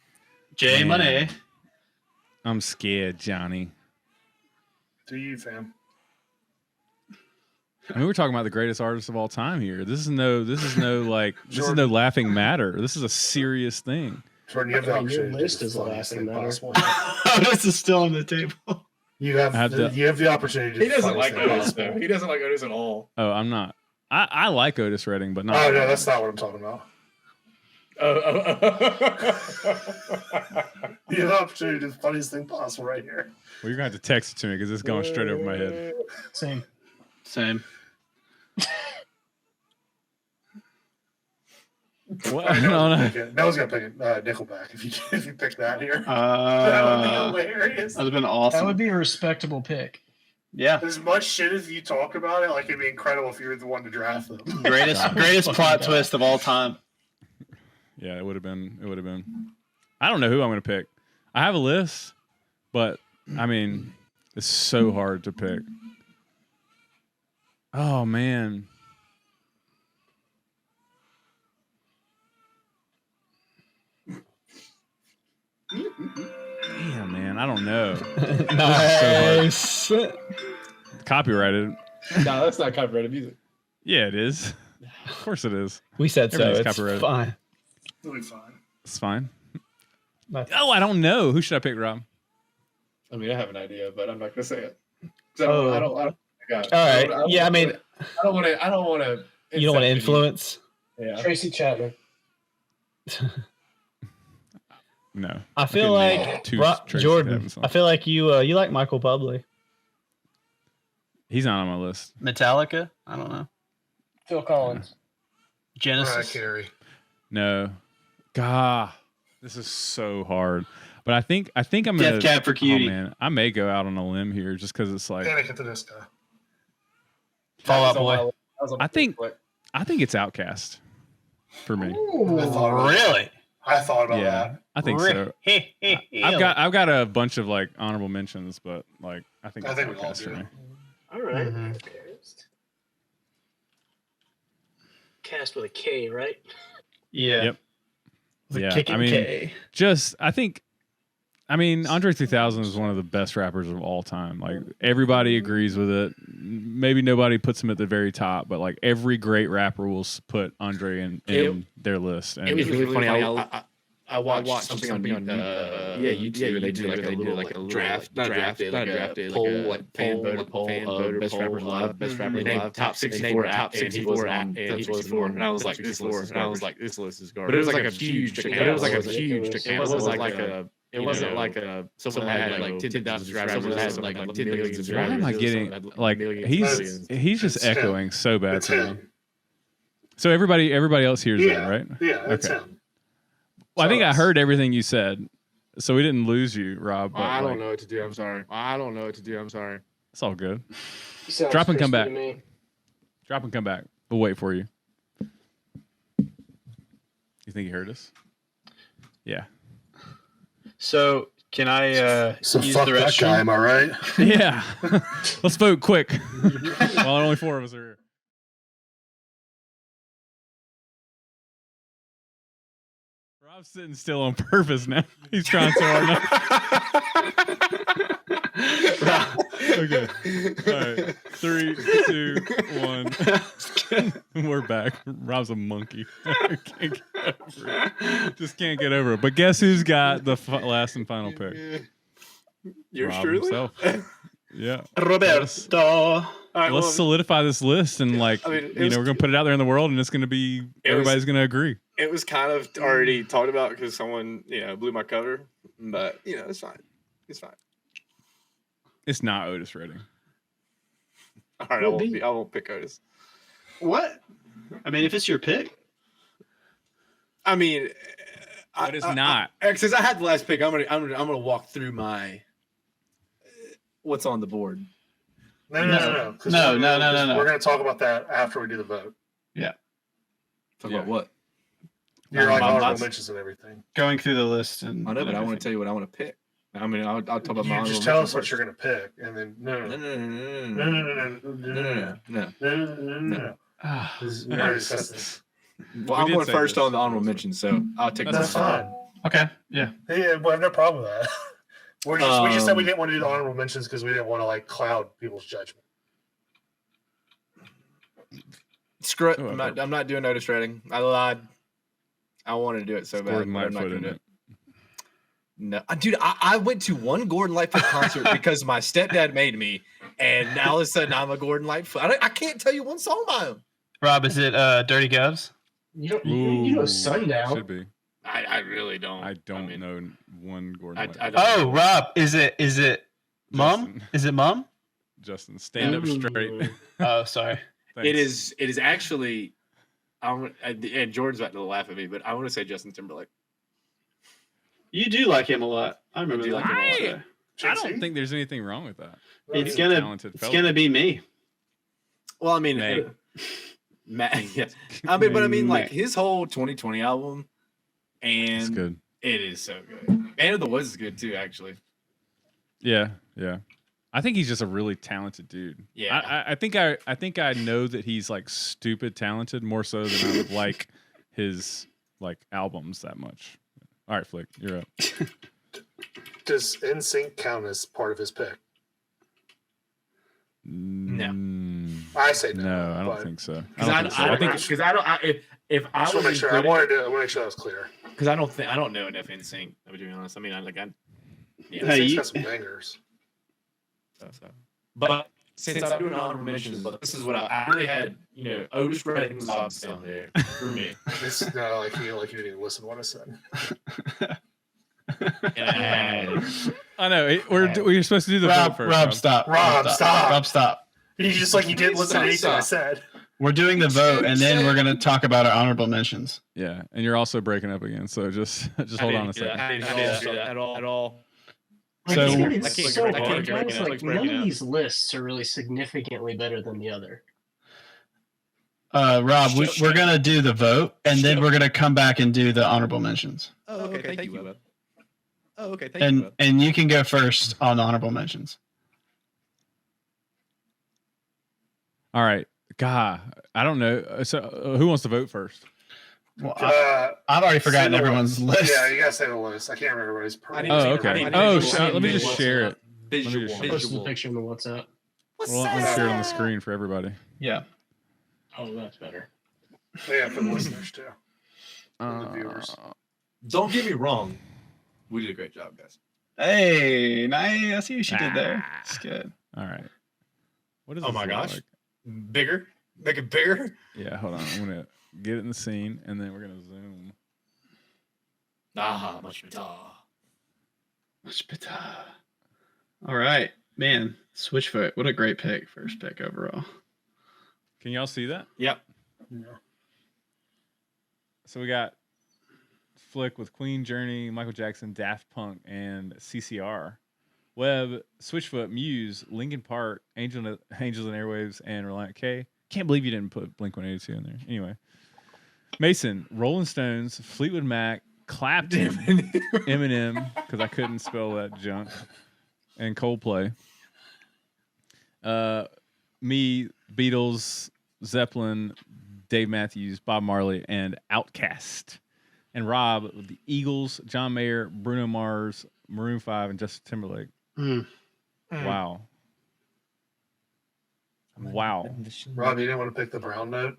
J Man. Money. I'm scared, Johnny. To you, fam. I mean, we're talking about the greatest artist of all time here. This is no laughing matter. This is a serious thing. Jordan, you have the Your opportunity to do list the is a funniest laughing thing matter. possible. Oh, this is still on the table. You have the opportunity to do He the doesn't funniest like thing Otis, possible. though. He doesn't like Otis at all. Oh, I'm not. I like Otis Redding, but not. Oh no, that's not what I'm talking about. You have the opportunity to do the funniest thing possible right here. Well, you're gonna have to text it to me because it's going straight over my head. Same. What? No. I was gonna pick Nickelback if you pick that here. That would be hilarious. That would have been awesome. That would be a respectable pick. Yeah. As much shit as you talk about it, like it'd be incredible if you were the one to draft them. Greatest plot twist of all time. Yeah, it would have been. I don't know who I'm gonna pick. I have a list, but I mean, it's so hard to pick. Oh man. Damn, man, I don't know. Nice. Copyrighted. No, that's not copyrighted music. Yeah, it is. Of course it is. We said so. Everything's It's copyrighted. fine. It'll be fine. It's fine. Oh, I don't know. Who should I pick, Rob? I mean, I have an idea, but I'm not gonna say it. 'Cause I don't. All right. Yeah, I mean, I don't want to. you don't want to influence. Yeah. Tracy Chapman. No. I feel like Jordan. I feel like you like Michael Bublé. He's not on my list. Metallica? I don't know. Phil Collins. Genesis. Carey. No. God, this is so hard. But I think I'm gonna Death Cab for Cutie. Oh man, I may go out on a limb here just because it's like Panic at the Disco. Fall Out Boy. I think it's Outcast for me. Really? I thought about Yeah, that. I think so. I've got a bunch of like honorable mentions, but like I think it's we all Outcast for do. me. All right. Cast with a K, right? Yeah. Yep. Yeah. Kicking I mean, K. Andre 3000 is one of the best rappers of all time. Like everybody agrees with it. Maybe nobody puts him at the very top, but like every great rapper will put Andre in their list. And It was really funny. I watched something on YouTube. They do like a draft, not a poll, like fan voter, best rappers alive, and they top 64 app, and he was on top 64, and I was like, this list is garbage. But it was like a huge, it wasn't like a someone that had like 10,000 subscribers, someone that had like millions of subscribers. why am I getting like he's just echoing so bad It's to me. him. So everybody else hears that, right? Yeah, it's Okay. him. Well, I think I heard everything you said, so we didn't lose you, Rob. But I don't know what to do. I'm sorry. It's all good. He sounds Drop and come crispy back. to me. Drop and come back. We'll wait for you. You think he heard us? Yeah. So can I So use fuck the that guy, restroom? am I right? Yeah. Let's vote quick. While only 4 of us are here. Rob's sitting still on purpose now. He's trying so hard now. Okay. All right. 3, 2, 1. We're back. Rob's a monkey. Can't get over it. Just can't get over it. But guess who's got the last and final pick? Yours Rob truly? himself. Yeah. Roberto. All right, Let's solidify this list and we're gonna put it out there in the world and it's gonna be everybody's gonna agree. It was kind of already talked about because someone blew my cover, but it's fine. It's fine. It's not Otis Redding. All right, I won't pick Otis. What? I mean, if it's your pick. I mean, but it's not. Since I had the last pick, I'm gonna walk through my what's on the board. No. No. We're going to talk about that after we do the vote. Yeah. Talk about what? You're like honorable mentions and everything. Going through the list and I know, but I want to tell you what I want to pick. I mean, I'll talk about my. You just tell us what you're going to pick, and then no. Well, I'm going first on the honorable mention, so I'll take That's fine. Okay. Yeah. Yeah, we have no problem with that. We just said we didn't want to do the honorable mentions because we didn't want to like cloud people's judgment. Screw it. I'm not doing Otis Redding. I lied. I wanted to do it so bad. Gordon But I'm not Lightfoot going to in do it. No, dude, I went to one Gordon Lightfoot concert because my stepdad made me, and now all of a sudden I'm a Gordon Lightfoot. I can't tell you one song by him. Rob, is it Dirty Govs? You know Sundown. Should be. I really don't. I don't know one Gordon. Oh, Rob, is it Mom? Is it Mom? Justin, stand up straight. Oh, sorry. It is actually. And Jordan's about to laugh at me, but I want to say Justin Timberlake. You do like him a lot. I remember do like him a lot. I don't think there's anything wrong with that. It's gonna be me. Well, I mean, Matt, yeah. I mean, like his whole 2020 album, and it's good. It is so good. And the Woods is good too, actually. Yeah. I think he's just a really talented dude. Yeah. I think I know that he's like stupid talented more so than I would like his like albums that much. All right, Flick, you're up. Does NSYNC count as part of his pick? No. I say no. No, I don't think so. If I want to make sure. I want to make sure that was clear. Because I don't know enough NSYNC. To be honest, I mean, NSYNC's got some bangers. So. But since I'm doing honorable mentions, but this is what I really had, Otis Redding's odds down there for me. No, like you didn't even listen to what I said. I know. We're supposed to do the vote first. Rob, stop. Rob, stop. You just like you didn't listen to anything I said. We're doing the vote, and then we're going to talk about our honorable mentions. Yeah, and you're also breaking up again, so just hold on a second. I didn't do that at all. Like, So- it's so hard, guys. Like, none of these lists are really significantly better than the other. Rob, we're going to do the vote, and then we're going to come back and do the honorable mentions. Oh, okay. Thank you, Webb. Oh, okay. Thank you, Webb. And you can go first on the honorable mentions. All right. God, I don't know. So, who wants to vote first? Well, I've already forgotten everyone's list. Yeah, you gotta say the list. I can't remember everybody's. Oh, okay. Let me just share it. Post the picture in the WhatsApp. Well, let me share it on the screen for everybody. Yeah. Oh, that's better. Yeah, for the listeners too. The viewers. Don't get me wrong. We did a great job, guys. Hey, nice. I see what you did there. It's good. All right. What is Oh this my look gosh. like? Bigger? Make it bigger? Yeah, hold on. I'm gonna get it in the scene, and then we're gonna zoom. Much better. Much better. All right, man. Switchfoot. What a great pick. First pick overall. Can y'all see that? Yep. No. So we got Flick with Queen, Journey, Michael Jackson, Daft Punk, and CCR. Webb, Switchfoot, Muse, Linkin Park, Angels and Airwaves, and Reliant K. Can't believe you didn't put Blink-182 in there. Anyway. Mason, Rolling Stones, Fleetwood Mac, Clapton, Eminem, because I couldn't spell that junk, and Coldplay. Me, Beatles, Zeppelin, Dave Matthews, Bob Marley, and Outkast. And Rob with the Eagles, John Mayer, Bruno Mars, Maroon 5, and Justin Timberlake. Wow. Wow. Rob, you didn't want to pick the brown note?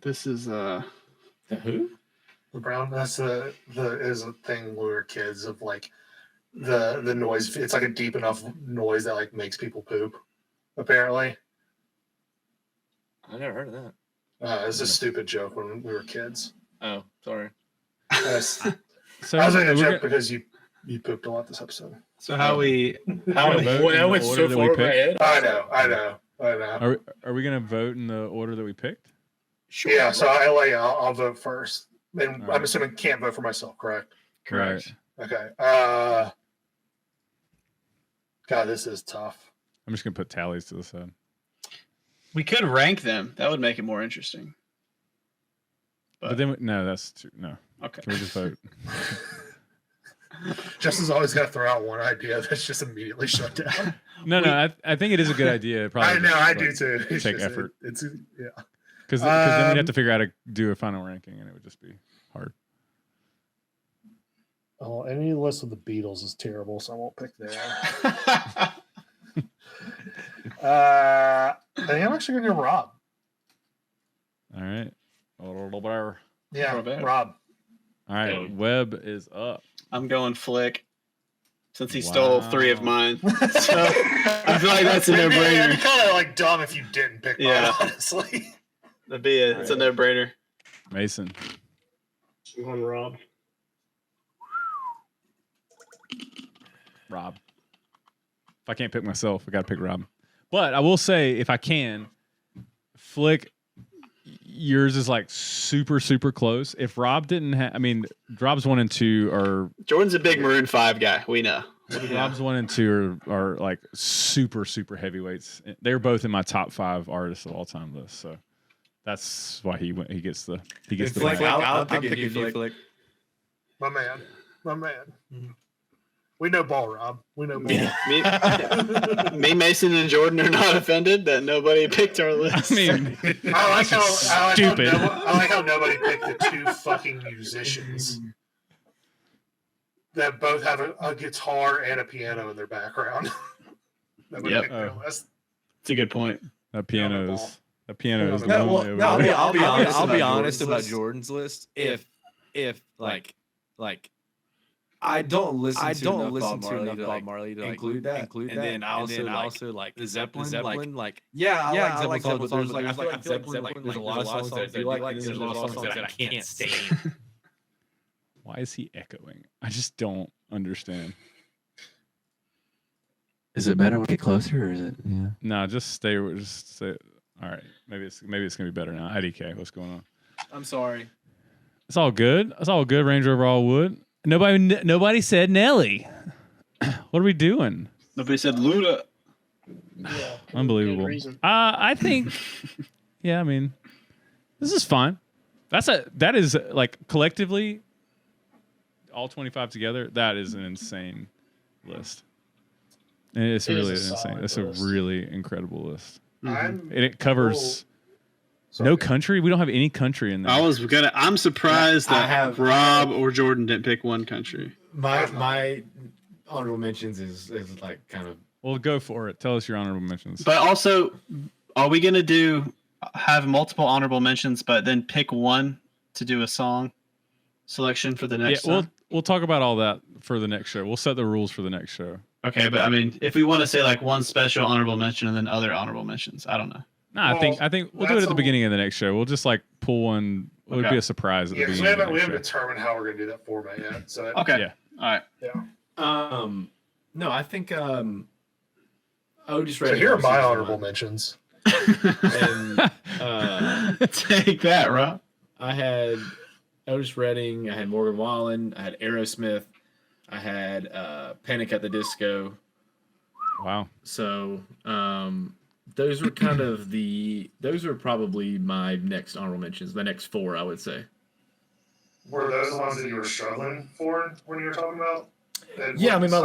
This is The who? The brown, that's is a thing when we were kids of like the noise. It's like a deep enough noise that like makes people poop, apparently. I never heard of that. It's a stupid joke when we were kids. Oh, sorry. So So I was making a we're joke gonna- because you pooped a lot this episode. so how we How Boy, that went so far in my head. I know. Are we going to vote in the order that we picked? Sure. Yeah, so I'll vote first. And All right. I'm assuming can't vote for myself, correct? correct? Okay. God, this is tough. I'm just going to put tallies to the side. We could rank them. That would make it more interesting. But then, no, that's too, no. Okay. Can we just vote? Justin's always got to throw out one idea that's just immediately shut down. No, I think it is a good idea. Probably I know, just, I like, do too. It's take just- effort. It's yeah. Because then we'd have to figure out how to do a final ranking, and it would just be hard. Oh, any list of the Beatles is terrible, so I won't pick that. I think I'm actually going to go Rob. All right. A little better. Yeah, Rob. Rob. All right. Webb is up. I'm going Flick, since he Wow. stole 3 of mine. So I feel like that's a It'd no-brainer. be kind of like dumb if you didn't pick mine, Yeah. honestly. It's a no-brainer. Mason. One Rob. Rob. If I can't pick myself, I got to pick Rob. But I will say, if I can, Flick, yours is like super, super close. If Rob didn't have, I mean, Rob's 1 and 2 are. Jordan's a big Maroon 5 guy. We know. Rob's 1 and 2 are like super, super heavyweights. They're both in my top 5 artists of all time list. So that's why he gets the Flick, win. I'll pick you, Flick. My man. Mm-hmm. We know ball, Rob. We know ball. Me, Mason, and Jordan are not offended that nobody picked our list. I mean, I like stupid. how nobody picked the 2 fucking musicians that both have a guitar and a piano in their background. Nobody Yep. picked their list. It's a good point. That piano is lonely No, over I'll there. be honest. I'll be about honest Jordan's about list. Jordan's list. If like I don't listen to enough Bob Marley to include that. And then I also like the Zeppelin. like I like Zeppelin songs, but I feel like Zeppelin, like there's a lot of songs that I do like, and there's a lot of songs that I can't stand. Why is he echoing? I just don't understand. Is it better when we get closer, or is it? Yeah. No, just stay. Just stay. All right, maybe it's gonna be better now. IDK, what's going on? I'm sorry. It's all good. It's all good. Range Rover all wood. Nobody said Nelly. What are we doing? Nobody said Luda. Yeah, Unbelievable. I think. Yeah, I mean, this is fine. That is like collectively, all 25 together. That is an insane list. And it's really insane. It's a really incredible list. And it covers no country. We don't have any country in there. I'm surprised that Rob or Jordan didn't pick one country. My honorable mentions is like kind of. Well, go for it. Tell us your honorable mentions. But also, are we gonna have multiple honorable mentions, but then pick one to do a song selection for the next? Yeah, we'll talk about all that for the next show. We'll set the rules for the next show. Okay, but I mean, if we want to say like one special honorable mention and then other honorable mentions, I don't know. No, I think we'll do it at the beginning of the next show. We'll just like pull one. It would be a surprise at the beginning. Yeah, we haven't determined how we're gonna do that format yet. So okay, yeah, all right, yeah. No, I think Otis Redding. So here are my honorable mentions. And take that, Rob. I had Otis Redding. I had Morgan Wallen. I had Aerosmith. I had Panic at the Disco. Wow. So those were kind of those were probably my next honorable mentions. The next four, I would say. Were those the ones that you were struggling for when you were talking about? Yeah, I mean my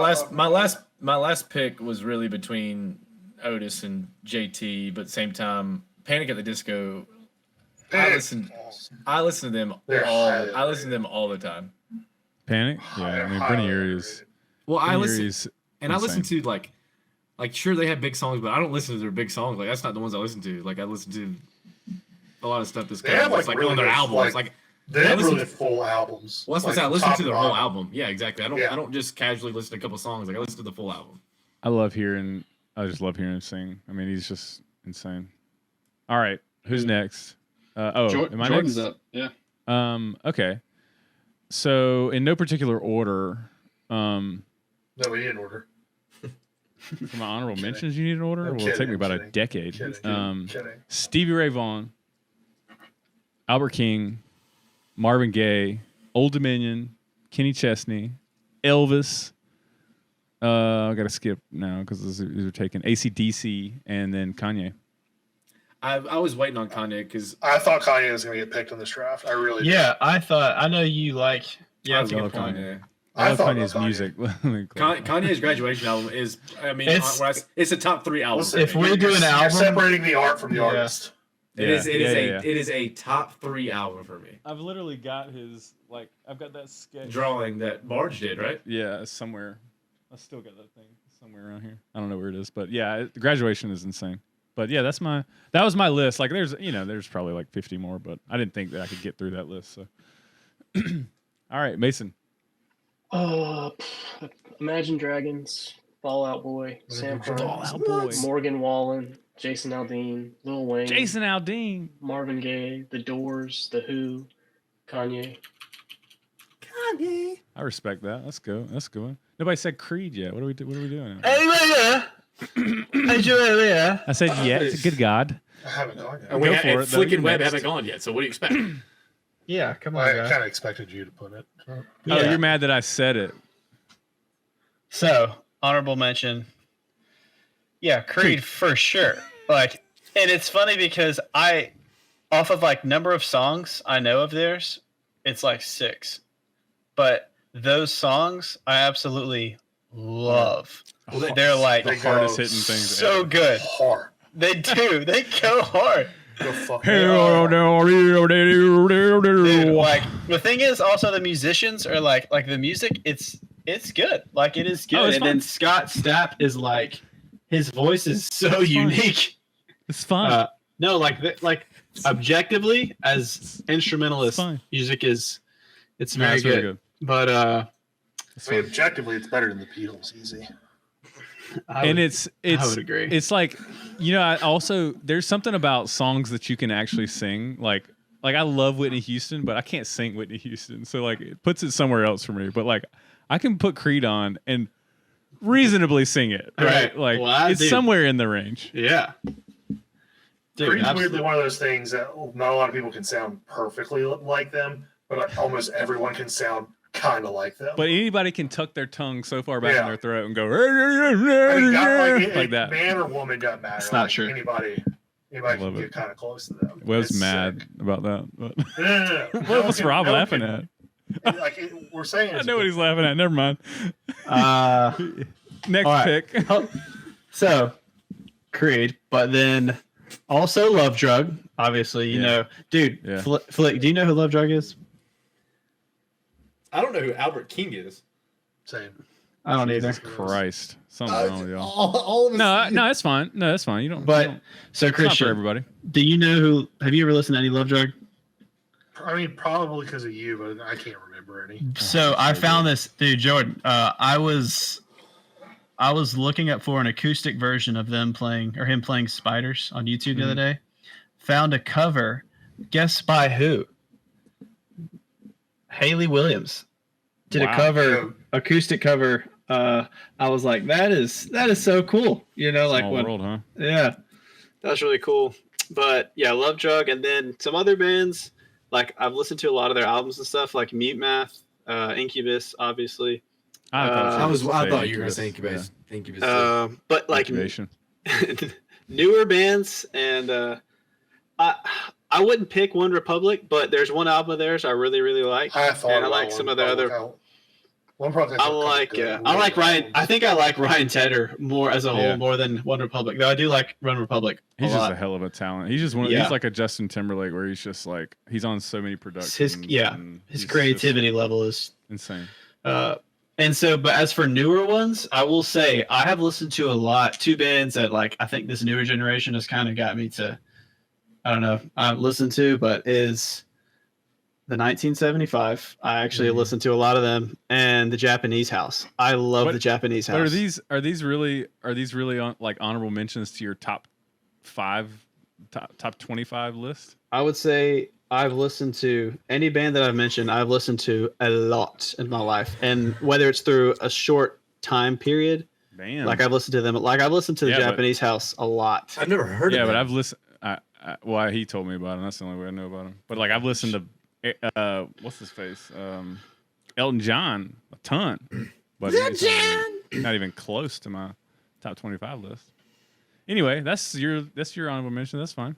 last pick was really between Otis and JT, but at the same time, Panic at the Disco. I listen to them all the time. Panic? Yeah, I mean Brenny Urie's. Well, I listen to like sure they have big songs, but I don't listen to their big songs. Like that's not the ones I listen to. Like I listen to a lot of stuff that's kind of like on their albums. Like they have really full albums. Well, that's what I listen to their whole album. Yeah, exactly. I don't just casually listen to a couple songs. Like I listen to the full album. I just love hearing him sing. I mean, he's just insane. All right, who's next? Am I Jordan's next? up. Yeah. Okay. So in no particular order. No, we need an order. For my honorable mentions, you need an order? Well, it'll take me about a decade. Kidding. Stevie Ray Vaughan, Albert King, Marvin Gaye, Old Dominion, Kenny Chesney, Elvis. I got to skip now because these are taken. AC/DC and then Kanye. I was waiting on Kanye because I thought Kanye was going to get picked in this draft. I really did. Yeah, I know you like. Yeah, I love Kanye. I love Kanye's music. Kanye's graduation album is. I mean, it's a top 3 album. Listen, if we do an album, you're separating the art from the artist. It is a top 3 album for me. I've literally got I've got that sketch drawing that Marge did, right? Yeah, somewhere. I still got that thing somewhere around here. I don't know where it is, but yeah, the graduation is insane. But yeah, that was my list. Like there's probably like 50 more, but I didn't think that I could get through that list. So, all right, Mason. Imagine Dragons, Fall Out Boy, Sam Hunt, Morgan Wallen, Jason Aldean, Lil Wayne, Marvin Gaye, The Doors, The Who, Kanye. I respect that. Let's go. That's good. Nobody said Creed yet. What are we doing? I said yes. Good God. I haven't gone yet. And Flick and Webb haven't gone yet. So what do you expect? Yeah, come on. I guys. kind of expected you to put it. Oh, you're mad that I said it. So, honorable mention. Yeah, Creed for sure. And it's funny because off of number of songs I know of theirs, it's like 6. But those songs I absolutely love. Well, they're like the hardest hitting things. So ever. good. Hard. They do. They go hard. Go fuck Dude, the thing is also the musicians are like the music. It's good. Like it is good. Oh, and fun. then Scott Stapp is his voice is so unique. It's fun. No, objectively as instrumentalist music it's very good. But I mean, objectively, it's better than the Beatles. Easy. I And would- it's I would agree. It's like, you know, I also there's something about songs that you can actually sing. Like I love Whitney Houston, but I can't sing Whitney Houston. So like it puts it somewhere else for me. But like I can put Creed on and reasonably sing it. Right. Like it's somewhere in the range. Yeah. Creed's weirdly one of those things that not a lot of people can sound perfectly like them, but like almost everyone can sound kind of like them. But anybody can tuck their tongue so far back in their throat and go I mean, like that. Man or woman doesn't matter. It's not like, true. Anybody can get kind of close to them. Webb's It's mad sick. about that. But No. what was Rob No one laughing can- at? Like we're saying, I know what he's laughing at. Never mind. Next all right. pick. So, Creed, but then also Love Drug. Obviously, you know, dude. Yeah. Flick, do you know who Love Drug is? I don't know who Albert King is. Same. I don't either. Christ, something wrong with y'all. All of us. No, it's fine. No, that's fine. You don't. But you don't, so it's not for Christian, everybody. do you know who? Have you ever listened to any Love Drug? I mean, probably because of you, but I can't remember any. So I found this, dude, Jordan. I was looking up for an acoustic version of them playing or him playing Spiders on YouTube the other day. Found a cover. Guess by who? Haley Williams did a cover, acoustic cover. I was like, that is so cool. You know, like Small when, world, huh? yeah, that was really cool. But yeah, Love Drug, and then some other bands. Like I've listened to a lot of their albums and stuff, like Mute Math, Incubus, obviously. I thought you were going to say Incubus. Yeah. Incubus. But like Incubation. newer bands, and I wouldn't pick One Republic, but there's one album of theirs I really, really like. I thought and I about like One some of their Republic. other. One Republic. I like Ryan. I think I like Ryan Tedder more as a whole more than One Republic. Though I do like One Republic. He's a just lot. a hell of a talent. He's just one. Yeah. He's like a Justin Timberlake, where he's just like he's on so many productions. His creativity level is insane. And so, but as for newer ones, I will say I have listened to two bands that like I think this newer generation has kind of got me to, I don't know, I've listened to, but is the 1975. I actually listened to a lot of them, and the Japanese House. I love the Japanese House. But are these really on like honorable mentions to your top 25 list? I would say I've listened to any band that I've mentioned. I've listened to a lot in my life, and whether it's through a short time period, like I've listened to them. Like I've listened to the Japanese House a lot. I've never heard of them. Yeah, but I've listened. Well, he told me about him. That's the only way I know about him. But like I've listened to what's his face, Elton John a ton, but it's not even close to my top 25 list. Anyway, that's your honorable mention. That's fine.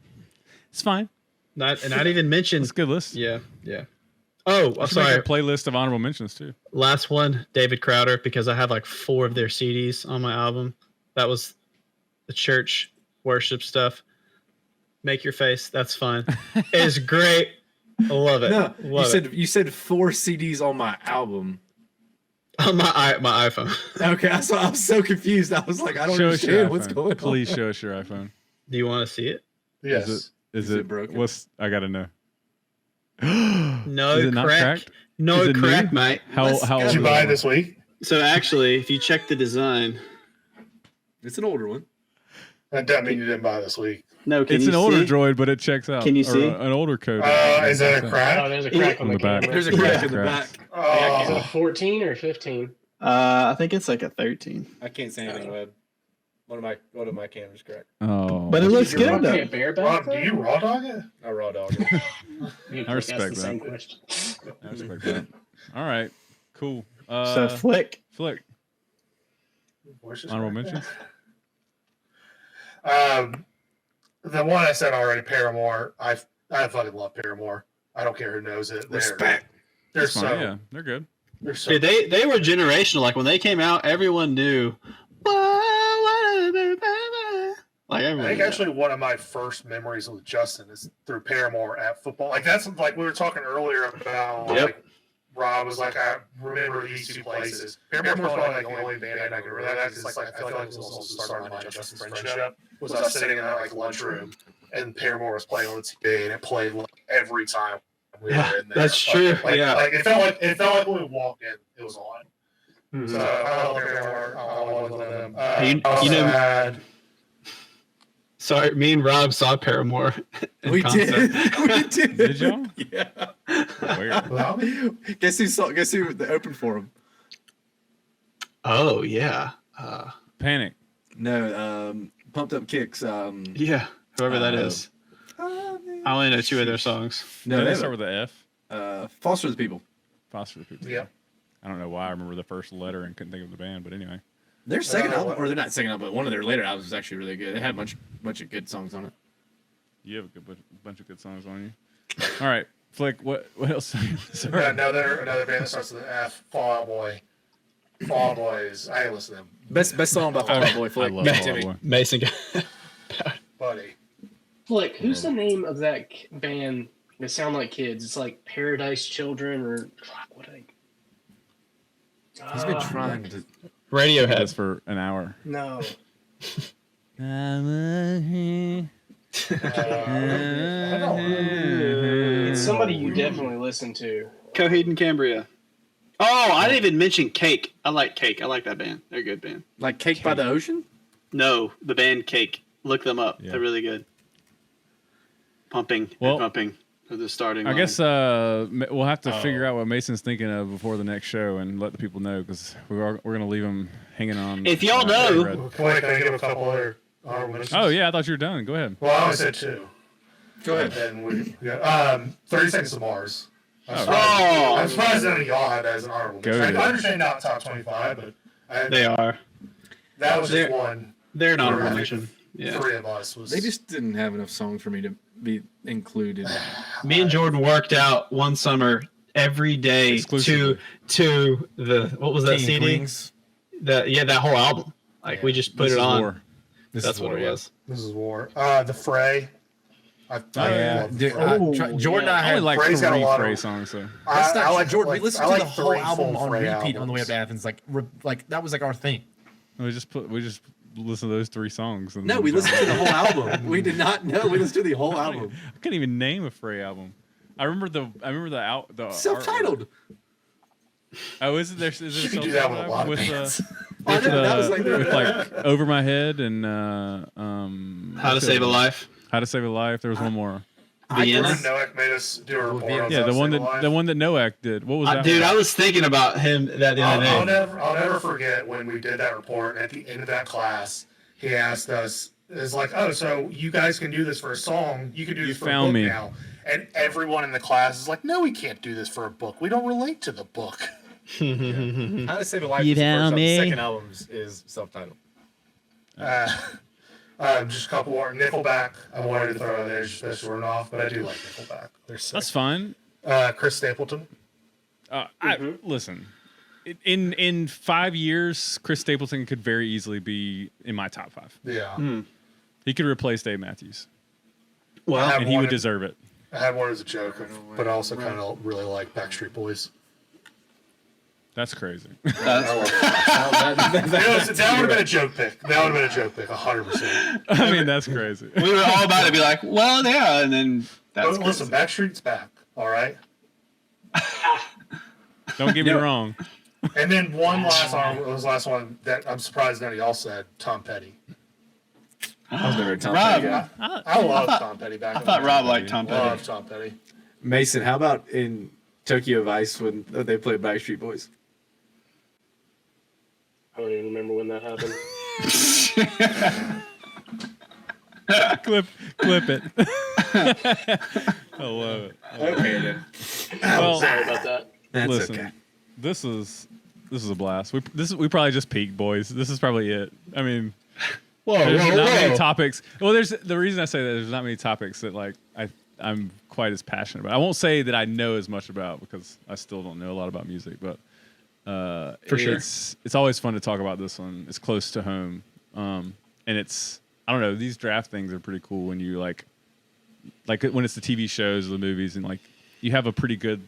It's fine. Not even mentioned. It's a good list. Yeah. Oh, I'm sorry. Make a playlist of honorable mentions too. Last one, David Crowder, because I have like 4 of their CDs on my album. That was the church worship stuff. Make your face. That's fine. It's great. I love it. No, love you said 4 CDs on my album. On my iPhone. Okay, I was so confused. I was like, I don't understand what's going on. Please show us your iPhone. Do you want to see it? Yes. Is it broken? I gotta know. No, is it not cracked? No, is it crack, new? mate. How Did you buy it this week? So actually, if you check the design, it's an older one. That doesn't mean you didn't buy it this week. No, it's an older droid, but it checks out. Can you see? An older code? Is that a crack? Oh, there's a crack on the back. camera. There's a crack in the back. Is it a 14 or 15? I think it's like a 13. I can't say anything, Webb. One of my cameras cracked. Oh, but it looks good Rob though. a bareback, Rob, do you raw dog it? I raw dog it. I respect that. I respect that. All right, cool. So Flick. Honorable mentions. The one I said already, Paramore. I fucking love Paramore. I don't care who knows it. Respect. They're so yeah, they're good. They're so Dude, they were generational. Like when they came out, everyone knew. Like I everyone. think actually one of my first memories with Justin is through Paramore at football. Like that's like we were talking earlier about. Like, Rob was like, I remember these 2 places. Paramore's probably like the only band I can remember that because like I feel like it was also the start of my Justin's friendship. Was I was sitting in that like lunchroom and Paramore was playing on the TV and it played like every time we were in there. That's true. Like, it felt like when we walked in, it was on. So I love Paramore. I always love them. You know- had Sorry, me and Rob saw Paramore. in We concert. did. We did. Did y'all? Yeah. Where? Guess who opened for him? Oh yeah. Panic. No, Pumped Up Kicks. Yeah. Whoever that is. I only know 2 of their songs. No, Did they they start with the F? Foster the People. Foster the People. Yeah. I don't know why I remember the firch letter and couldn't think of the band, but anyway. Their second album, or they're not second album, but one of their later albums was actually really good. They had a bunch of good songs on it. You have a good bunch of good songs on you. All right, Flick. What else? Sorry. another band that starts with an F. Fall Out Boy. Fall Out Boys. I ain't listen to them. Best song about Fall Out Boy. Flick. I love Fall Out Boy. Mason. Buddy. Flick, who's the name of that band that sound like kids? It's like Paradise Children or what? He's been trying to. Radiohead. That's for an hour. No. It's somebody you definitely listen to. Coheed and Cambria. Oh, I didn't even mention Cake. I like Cake. I like that band. They're a good band. Like Cake by the Ocean? No, the band Cake. Look them up. Yeah. They're really good. Pumping Well, and pumping. They're the starting I line. guess we'll have to figure out what Mason's thinking of before the next show and let the people know because we're gonna leave them hanging on. If y'all know- Can I give a couple other honorable mentions? Oh yeah, I thought you were done. Go ahead. Well, I only said 2. Go ahead. And we got 30 Seconds to Mars. I'm Oh. surprised none of y'all had that as an honorable Go mention. I ahead. understand not top 25, but They are. that was just They're- one. They're an honorable Right. mention. Yeah. 3 of us was. They just didn't have enough songs for me to be included. Me and Jordan worked out one summer every day Exclusively. to the what was that King of CD? Queens. That whole album. Like we just put This it is on. War. That's what it was. This is War. The Fray. I yeah. love the Dude, Fray. Jordan and I I only had like Frey's got a 3 lot of- Frey songs though. That's not I like Jordan. like- we listened I to like the whole 3 album full on Frey repeat on the way up albums. to Athens. Like that was like our thing. We just listen to those 3 songs. And No, we listened to the whole album. We did not know. We listened to the whole album. I couldn't even name a Frey album. I remember the Self-titled. Oh, is it there? Is it You can do that with a lot of bands. I know, that was like- with like Over My Head and How to Save a Life. How to Save a Life. There was one more. Vienna. Remember Noack made us do a report on Yeah, the South one Save that Alive? the one that Noack did. What was that? Dude, one? I was thinking about him that the other I'll day. never forget when we did that report. At the end of that class, he asked us, "Is like, oh, so you guys can do this for a song? You can do this for a found book me. now?" And everyone in the class is like, "No, we can't do this for a book. We don't relate to the book." How to Save a Life You is the first found album. me. The second album is self-titled. Just a couple more. Nickelback. I wanted to throw in there just to short off, but I do like Nickelback. They're sick. That's fine. Chris Stapleton. Listen. In 5 years, Chris Stapleton could very easily be in my top 5. Yeah. He could replace Dave Matthews, Well, I and he would deserve it. I had one as a joke, but I also kind of really like Backstreet Boys. That's crazy. I love that. That would have been a joke pick. That would have been a joke pick, 100%. I mean, that's crazy. we were all about to be like, well, yeah, and then that's But listen, Backstreet's back, all right? Don't get me wrong. And then one last one that I'm surprised none of y'all said, Tom Petty. I was never a Tom Rob, Petty guy. I love Tom Petty back I in thought the Rob day. liked Tom Petty. Love Tom Petty. Mason, how about in Tokyo Vice when they played Backstreet Boys? I don't even remember when that happened. clip it. I love it. Okay, then. Well, Sorry about that. That's listen, okay. this is a blast. We probably just peaked, boys. This is probably it. I mean, there's not many topics. Well, there's the reason I say that there's not many topics that like I'm quite as passionate about. I won't say that I know as much about because I still don't know a lot about music, but For sure. it's always fun to talk about this one. It's close to home, and it's I don't know. These draft things are pretty cool when you like when it's the TV shows or the movies and like you have a pretty good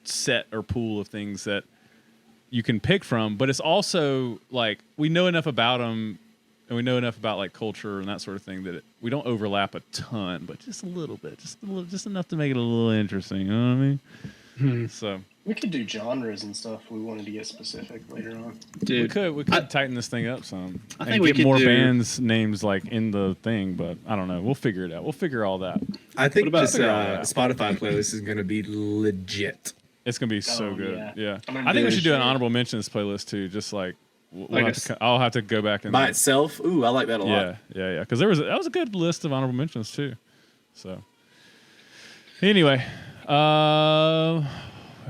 set or pool of things that you can pick from, but it's also like we know enough about them and we know enough about like culture and that sort of thing that we don't overlap a ton, but just a little bit, just enough to make it a little interesting. You know what I mean? So We could do genres and stuff if we wanted to get specific later on. we could tighten this thing up some. I and think we get could more do- bands names like in the thing, but I don't know. We'll figure it out. We'll figure all that. I think What about- this figure all that out. Spotify playlist is going to be legit. It's gonna be so Oh, good. yeah. Yeah, I'm gonna I think do we it should do an shit. honorable mentions playlist too. Just like Like a I'll have to go back and By itself, ooh, I like that a lot. yeah. Because that was a good list of honorable mentions too. So anyway,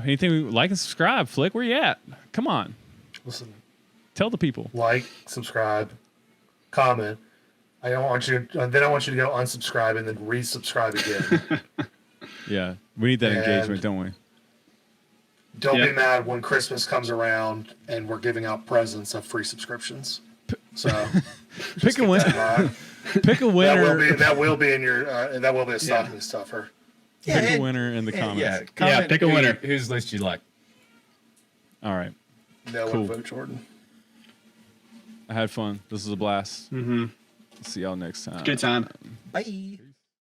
anything like and subscribe. Flick, where you at? Come on, Listen, tell the people. like, subscribe, comment. I don't want you. Then I want you to go unsubscribe and then resubscribe again. Yeah, we need that And- engagement, don't we? Don't Yeah. be mad when Christmas comes around and we're giving out presents of free subscriptions. So Pick a winner. Pick a winner. that will be in your that will be a stocking stuffer. Pick a winner in the comments. Yeah, comment pick a winner. Whose list you like. All right, No Cool. one vote Jordan. I had fun. This was a blast. Mm-hmm. See y'all next time. Good time. Bye.